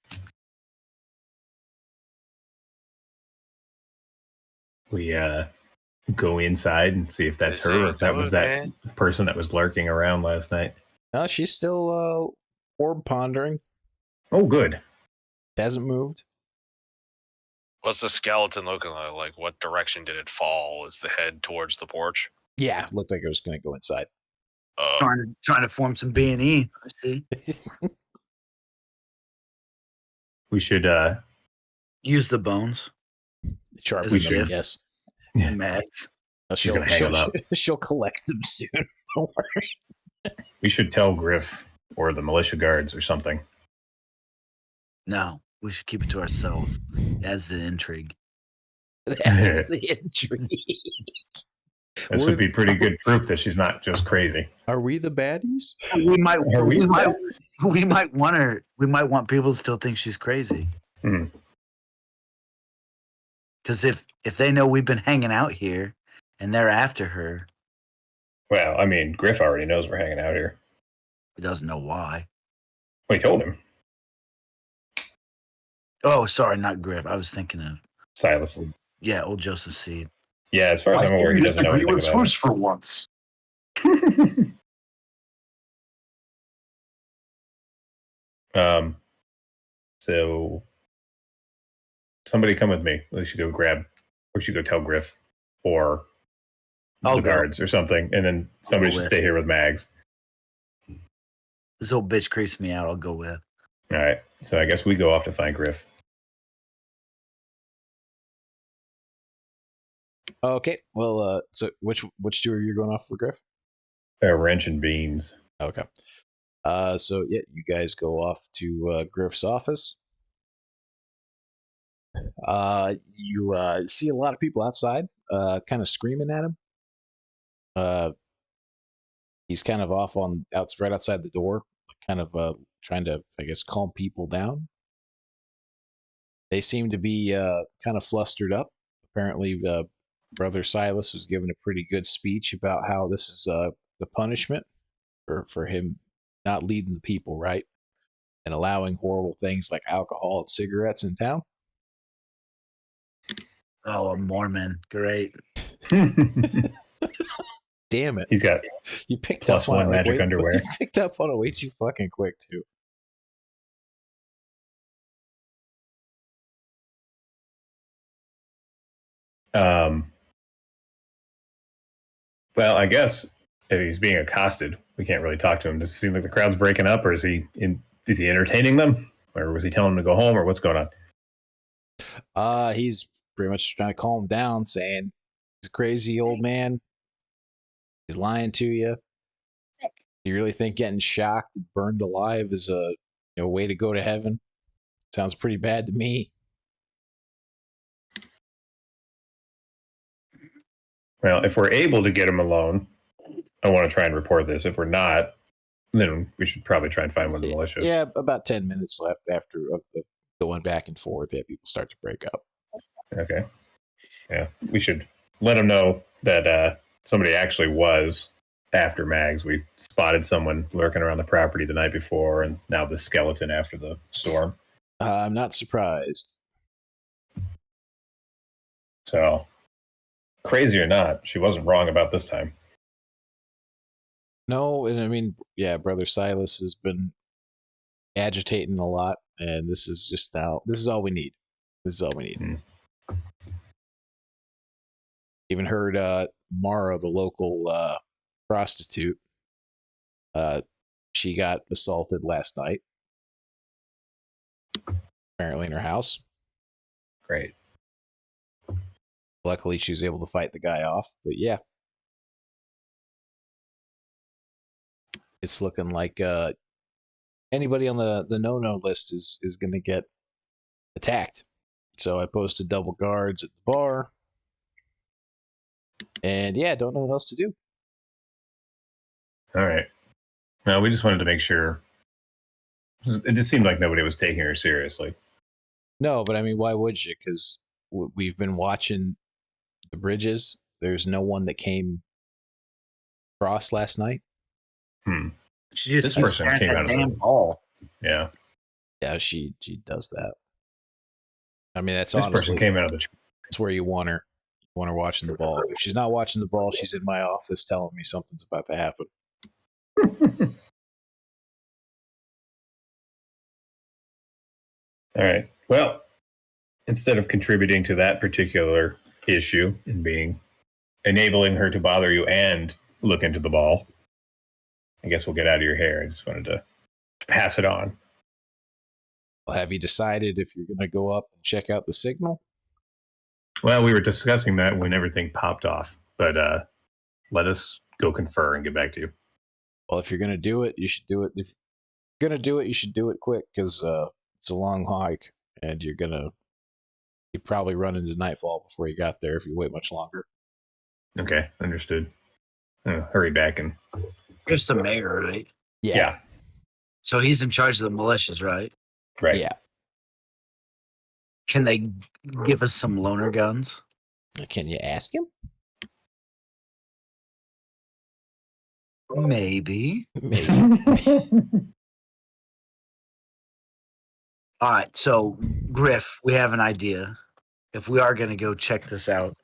We go inside and see if that's her or if that was that person that was lurking around last night. No, she's still orb pondering. Oh, good. Hasn't moved. What's the skeleton looking like? Like, what direction did it fall? Is the head towards the porch? Yeah, looked like it was going to go inside. Trying to form some B&E. I see. We should Use the bones. Sharp We them, should. yes. And Mags. She's gonna hang them up. She'll collect them soon. Don't worry. We should tell Griff or the militia guards or something. No, we should keep it to ourselves. That's the intrigue. That's the intrigue. This would be pretty good proof that she's not just crazy. Are we the baddies? We might want people to still think she's crazy. Because if they know we've been hanging out here and they're after her, well, I mean, Griff already knows we're hanging out here. he doesn't know why. We told him. Oh, sorry, not Griff. I was thinking of Silas. Yeah, old Joseph Seed. Yeah, as far as I'm aware, he doesn't know anything about it. For once. So somebody come with me. We should go tell Griff or the guards or something, and then somebody should stay here with Mags. This old bitch creeps me out. I'll go with. All right, so I guess we go off to find Griff. Okay. Well, so which two are you going off for, Griff? Wrench and Beans. Okay. So yeah, you guys go off to Griff's office. You see a lot of people outside, kind of screaming at him. He's kind of off right outside the door, kind of trying to, I guess, calm people down. They seem to be kind of flustered up. Apparently, Brother Silas was giving a pretty good speech about how this is the punishment for him not leading the people right and allowing horrible things like alcohol and cigarettes in town. Oh, a Mormon. Great. Damn it. He's got you picked plus up on one magic underwear. You picked up on it way too fucking quick, too. Well, I guess if he's being accosted, we can't really talk to him. Does it seem like the crowd's breaking up, or is he entertaining them, or was he telling them to go home, or what's going on? He's pretty much trying to calm him down, saying he's a crazy old man. He's lying to you. Do you really think getting shocked and burned alive is a way to go to heaven? Sounds pretty bad to me. Well, if we're able to get him alone, I want to try and report this. If we're not, then we should probably try and find one of the militia. Yeah, about 10 minutes left after going back and forth that people start to break up. Okay. Yeah, we should let them know that somebody actually was after Mags. We spotted someone lurking around the property the night before, and now the skeleton after the storm. I'm not surprised. So, crazy or not, she wasn't wrong about this time. No, and I mean, yeah, Brother Silas has been agitating a lot, and this is all we need. This is all we need. Even heard Mara, the local prostitute, she got assaulted last night, apparently in her house. Great. Luckily, she was able to fight the guy off, but yeah. It's looking like anybody on the no-no list is going to get attacked. So I posted double guards at the bar. And yeah, don't know what else to do. All right. No, we just wanted to make sure. It just seemed like nobody was taking her seriously. No, but I mean, why would you? Because we've been watching the bridges. There's no one that came across last night. She just this person came out of the ball. Yeah. Yeah, she does that. I mean, that's this honestly, person came out of the. That's where you want her. You want her watching the ball. If she's not watching the ball, she's in my office telling me something's about to happen. All right. Well, instead of contributing to that particular issue and enabling her to bother you and look into the ball, I guess we'll get out of your hair. I just wanted to pass it on. Well, have you decided if you're going to go up and check out the signal? Well, we were discussing that when everything popped off, but let us go confer and get back to you. Well, if you're going to do it, you should do it. If you're going to do it, you should do it quick because it's a long hike and you'd probably run into nightfall before you got there if you wait much longer. Okay, understood. Hurry back and... There's the mayor, right? Yeah. So he's in charge of the militias, right? Right. Yeah. Can they give us some loaner guns? Can you ask him? Maybe. Maybe. All right, so Griff, we have an idea. If we are going to go check this out,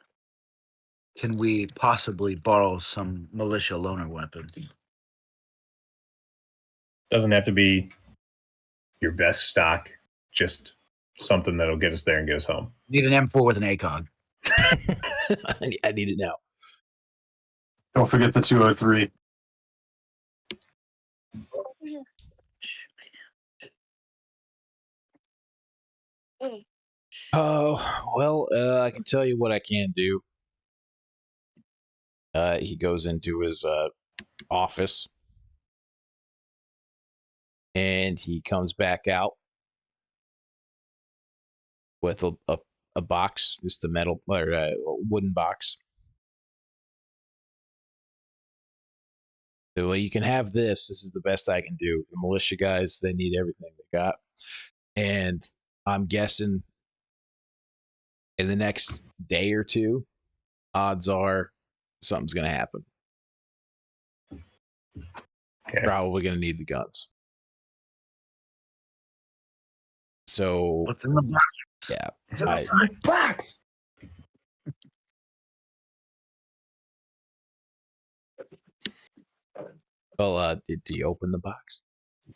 can we possibly borrow some militia loaner weapons? Doesn't have to be your best stock, just something that'll get us there and get us home. Need an M4 with an ACOG. I need it now. Don't forget the 203. Oh, well, I can tell you what I can do. He goes into his office and he comes back out with a box, just a metal or a wooden box. So, well, you can have this. This is the best I can do. The militia guys, they need everything they got. And I'm guessing in the next day or two, odds are something's going to happen. Okay. Probably going to need the guns. So, What's in the box? yeah. It's in the box. Well, do you open the box?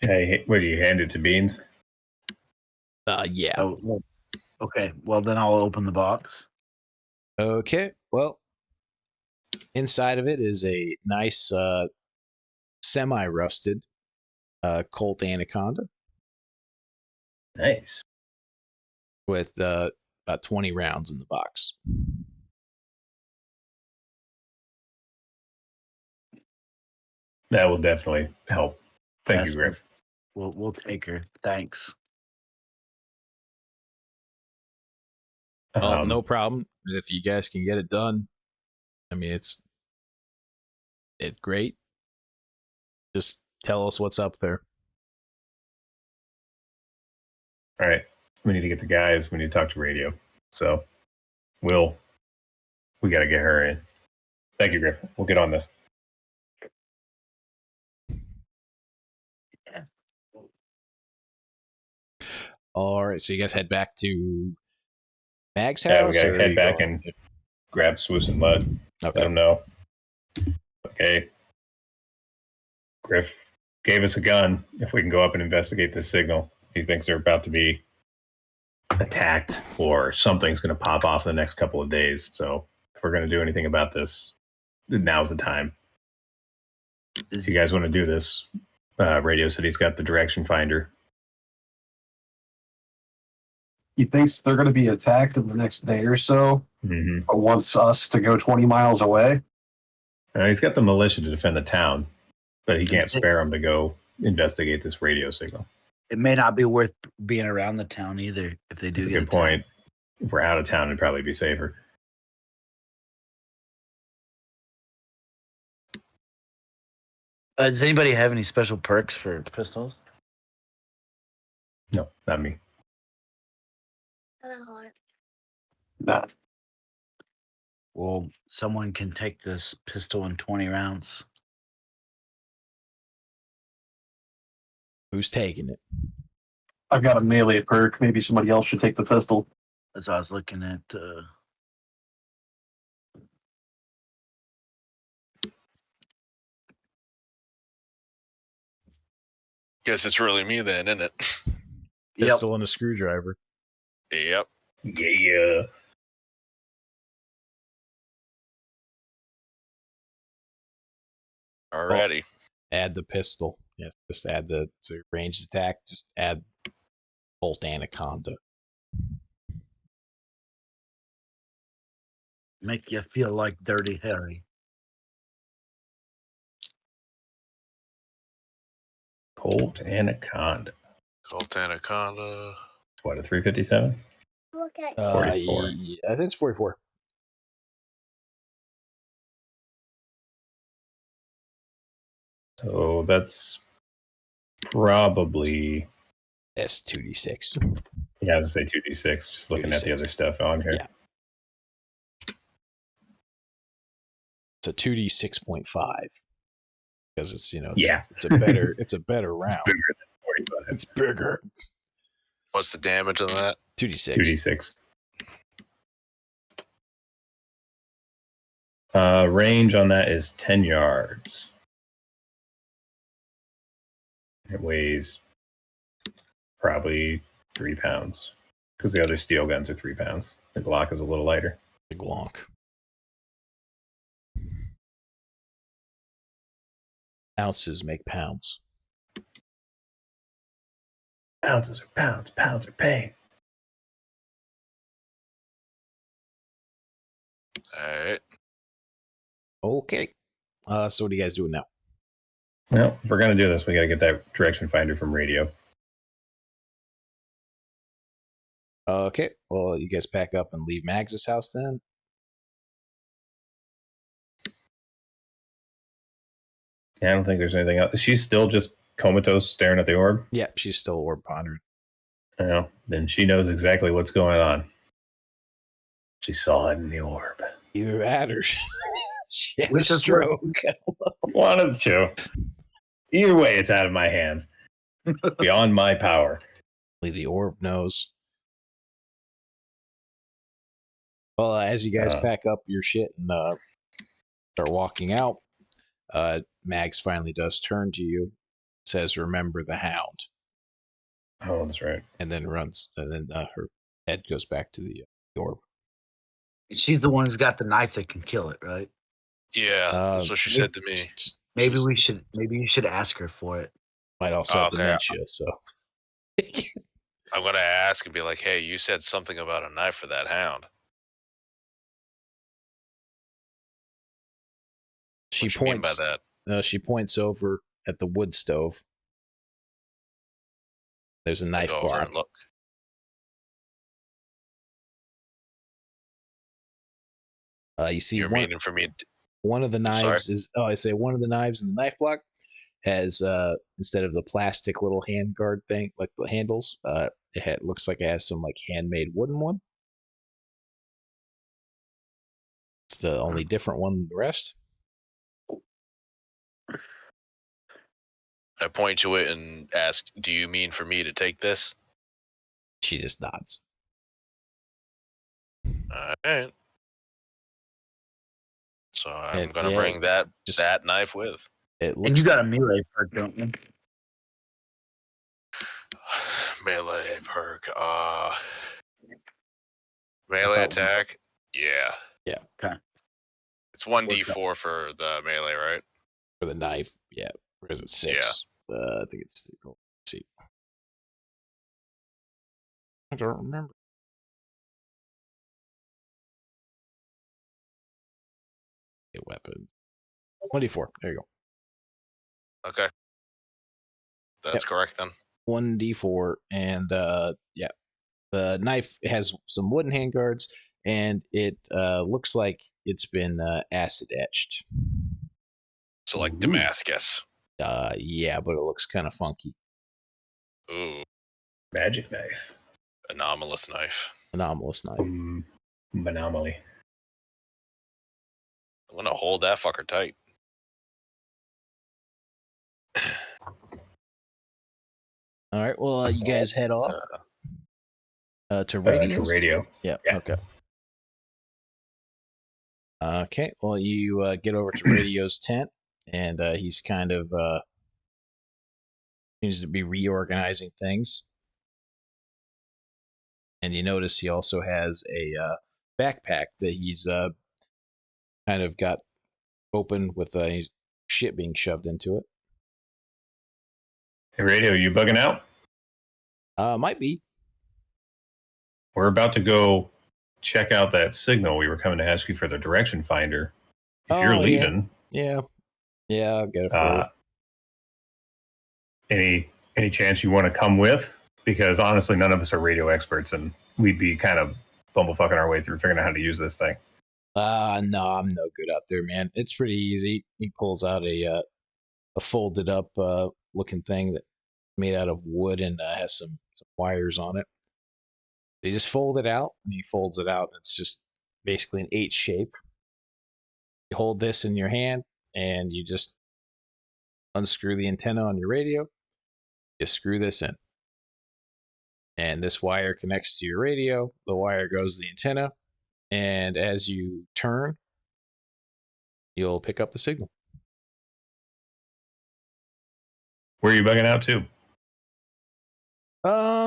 Hey, what do you hand it to Beans? Yeah. Oh, well, okay. Well, then I'll open the box. Okay. Well, inside of it is a nice semi-rusted Colt Anaconda Nice. with about 20 rounds in the box. That will definitely help. Thank Yes, you, Griff. We'll take her. Thanks. No problem. If you guys can get it done, I mean, it's great. Just tell us what's up there. All right. We need to get the guys. We need to talk to radio. So we got to get her in. Thank you, Griff. We'll get on this. All right. So you guys head back to Mag's house? Yeah, we got to or head you back going- and grab Swiss and Mud. Let Okay. them know. Okay. Griff gave us a gun. If we can go up and investigate this signal, he thinks they're about to be attacked or something's going to pop off in the next couple of days. So if we're going to do anything about this, now's the time. If you guys want to do this, Radio City's got the direction finder. He thinks they're going to be attacked in the next day or so, but wants us to go 20 miles away. He's got the militia to defend the town, but he can't spare them to go investigate this radio signal. It may not be worth being around the town either if they do That's a get good point. If we're out of town, it'd probably be safer. Does anybody have any special perks for pistols? No, not me. Nah. Well, someone can take this pistol in 20 rounds. Who's taking it? I've got a melee perk. Maybe somebody else should take the pistol. That's what I was looking at. Guess it's really me then, isn't it? Pistol and a screwdriver. Yep. Yeah. Alrighty. Add the pistol. Yeah, just add the ranged attack. Just add Bolt Anaconda. Make you feel like Dirty Harry. Colt Anaconda. Colt Anaconda. What, a 357? 44. I think it's 44. So that's probably... That's 2d6. Yeah, I was going to say 2d6, just looking at the 2d6. other stuff on here. Yeah. It's a 2d6.5 because it's it's a better round. It's bigger than 45. It's bigger. What's the damage on that? 2d6. 2d6. Range on that is 10 yards. It weighs probably 3 pounds because the other steel guns are 3 pounds. The Glock is a little lighter. The Glock. Ounces make pounds. Ounces are pounds, pounds are pain. Alright. Okay. So what are you guys doing now? Well, if we're going to do this, we got to get that direction finder from radio. Okay. Well, you guys pack up and leave Mags's house then? Yeah, I don't think there's anything else. She's still just comatose staring at the orb? Yeah, she's still orb pondering. Well, then she knows exactly what's going on. She saw it in the orb. Either that or she had a Which is stroke. One of the two. Either way, it's out of my hands. Beyond my power. Only the orb knows. Well, as you guys pack up your shit and start walking out, Mags finally does turn to you, says, "Remember the hound." Oh, that's right. And then runs, and then her head goes back to the orb. She's the one who's got the knife that can kill it, right? Yeah, that's what she said to me. Maybe you should ask her for it. Might also have dementia, so. I'm going to ask and be like, hey, you said something about a knife for that hound. She What you mean points by that? She points over at the wood stove. There's a knife Go over block. and look. You see, You're meaning for me. One of the knives one of the knives in the knife block has instead of the plastic little hand guard thing, like the handles, it looks like it has some like handmade wooden one. It's the only different one than the rest. I point to it and ask, do you mean for me to take this? She just nods. All right. So I'm going to bring that knife with. It looks and you got a melee perk, don't you? Melee perk. Melee attack. Yeah. Yeah. Okay. It's 1d4 for the melee, right? For the knife, yeah. Or is it 6? Yeah. I think it's. Let's see. I don't remember. Weapons. 1d4. There you go. Okay. That's correct then. 1d4, and yeah, the knife has some wooden handguards, and it looks like it's been acid etched. So like Damascus. Yeah, but it looks kind of funky. Ooh. Magic knife. Anomalous knife. Anomalous knife. Anomaly. I'm gonna hold that fucker tight. All right. Well, you guys head off to radio. To radio. Yeah. Okay. Okay. Well, you get over to Radio's tent, and he's kind of seems to be reorganizing things. And you notice he also has a backpack that he's kind of got open with shit being shoved into it. Hey, radio, you bugging out? Might be. We're about to go check out that signal. We were coming to ask you for the direction finder. If you're leaving, yeah, I'll get it for you. Any chance you want to come with? Because honestly, none of us are radio experts, and we'd be kind of bumblefucking our way through figuring out how to use this thing. No, I'm no good out there, man. It's pretty easy. He pulls out a folded up looking thing that made out of wood and has some wires on it. They just fold it out, and he folds it out. It's just basically an 8 shape. You hold this in your hand, and you just unscrew the antenna on your radio. You screw this in, and this wire connects to your radio. The wire goes to the antenna, and as you turn, you'll pick up the signal. Where are you bugging out to?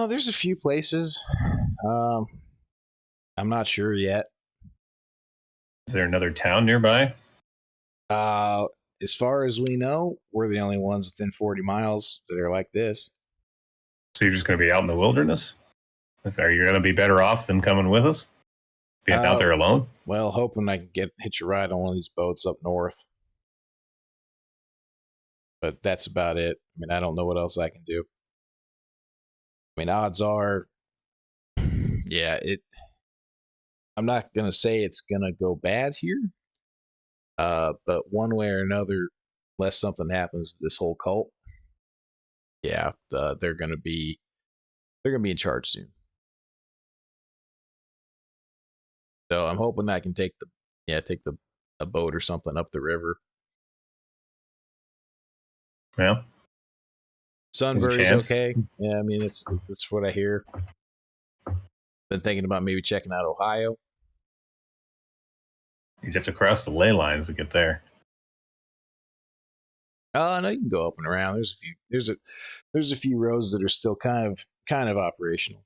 There's a few places. I'm not sure yet. Is there another town nearby? As far as we know, we're the only ones within 40 miles that are like this. So you're just going to be out in the wilderness? Are you going to be better off than coming with us? Being out there alone? Well, hoping I can hitch a ride on one of these boats up north. But that's about it. I mean, I don't know what else I can do. I mean, odds are, yeah, I'm not going to say it's going to go bad here. But one way or another, unless something happens to this whole cult, yeah, they're going to be in charge soon. So I'm hoping that I can take a boat or something up the river. Yeah. Sunbury's okay. Yeah, I mean that's what I hear. Been thinking about maybe checking out Ohio. You'd have to cross the ley lines to get there. Oh, no, you can go up and around. There's a few roads that are still kind of operational.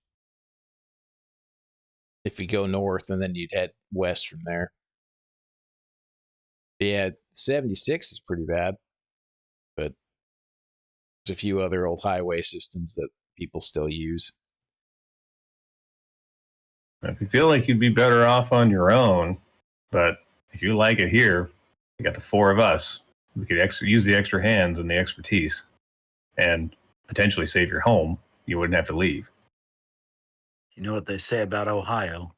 If you go north and then you'd head west from there. Yeah, 76 is pretty bad, but there's a few other old highway systems that people still use. If you feel like you'd be better off on your own, but if you like it here, you got the 4 of us. We could use the extra hands and the expertise and potentially save your home. You wouldn't have to leave. You know what they say about Ohio?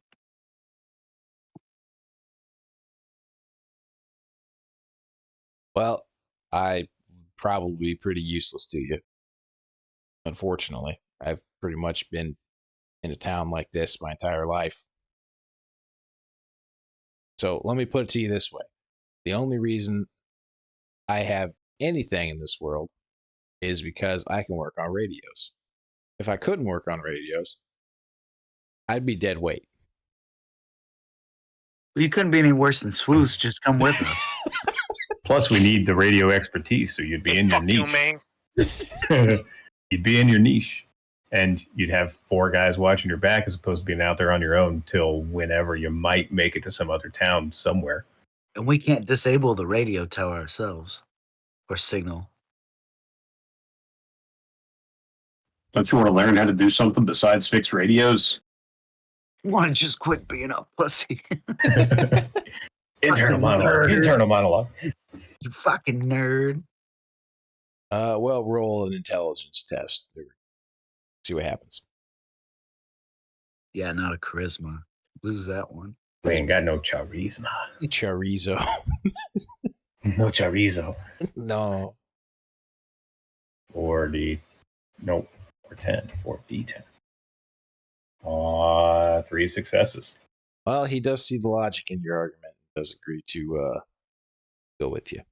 Well, I probably be pretty useless to you. Unfortunately, I've pretty much been in a town like this my entire life. So let me put it to you this way. The only reason I have anything in this world is because I can work on radios. If I couldn't work on radios, I'd be dead weight. Well, you couldn't be any worse than Swoosh. Just come with us. Plus, we need the radio expertise, so you'd be in your niche. You, man. You'd be in your niche, and you'd have 4 guys watching your back as opposed to being out there on your own till whenever you might make it to some other town somewhere. And we can't disable the radio tower ourselves or signal. Don't you want to learn how to do something besides fix radios? You want to just quit being a pussy? Internal monologue. You fucking nerd. Well, roll an intelligence test. See what happens. Yeah, not a charisma. Lose that one. We ain't got no charisma. Chorizo. No chorizo. No. 4D10. 3 successes. Well, he does see the logic in your argument. He does agree to go with you.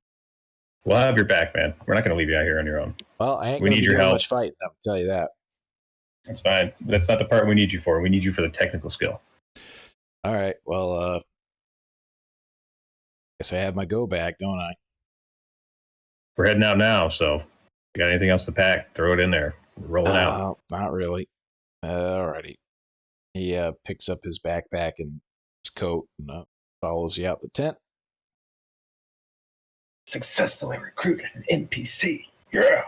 We'll have your back, man. We're not going to leave you out here on your own. Well, I ain't going to be doing much fighting, I'll tell you that. That's fine. That's not the part we need you for. We need you for the technical skill. All right. Well, guess I have my go bag, don't I? We're heading out now, so if you got anything else to pack, throw it in there. Roll it out. Not really. Alrighty. He picks up his backpack and his coat and follows you out the tent. Successfully recruited an NPC. Yeah.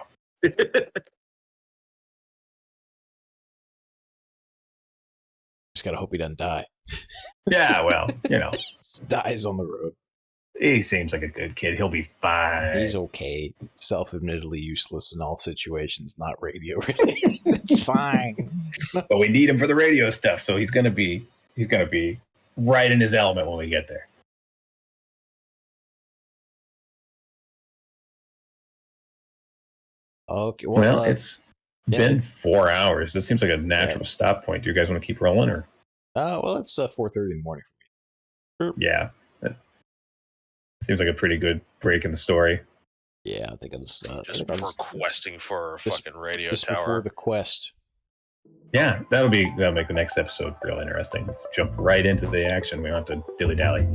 Just gotta hope he doesn't die. Yeah, well, Just dies on the road. he seems like a good kid. He'll be fine. He's okay. Self-admittedly useless in all situations, not radio related. It's fine. But we need him for the radio stuff, so he's gonna be right in his element when we get there. Okay. Well, it's been 4 hours. This seems like a natural stop point. Do you guys want to keep rolling, or? Well, it's 4:30 in the morning for me. Yeah, that seems like a pretty good break in the story. Yeah, I think I'll just requesting for a fucking radio just tower before the quest. Yeah, that'll make the next episode real interesting. Jump right into the action. We don't have to dilly dally.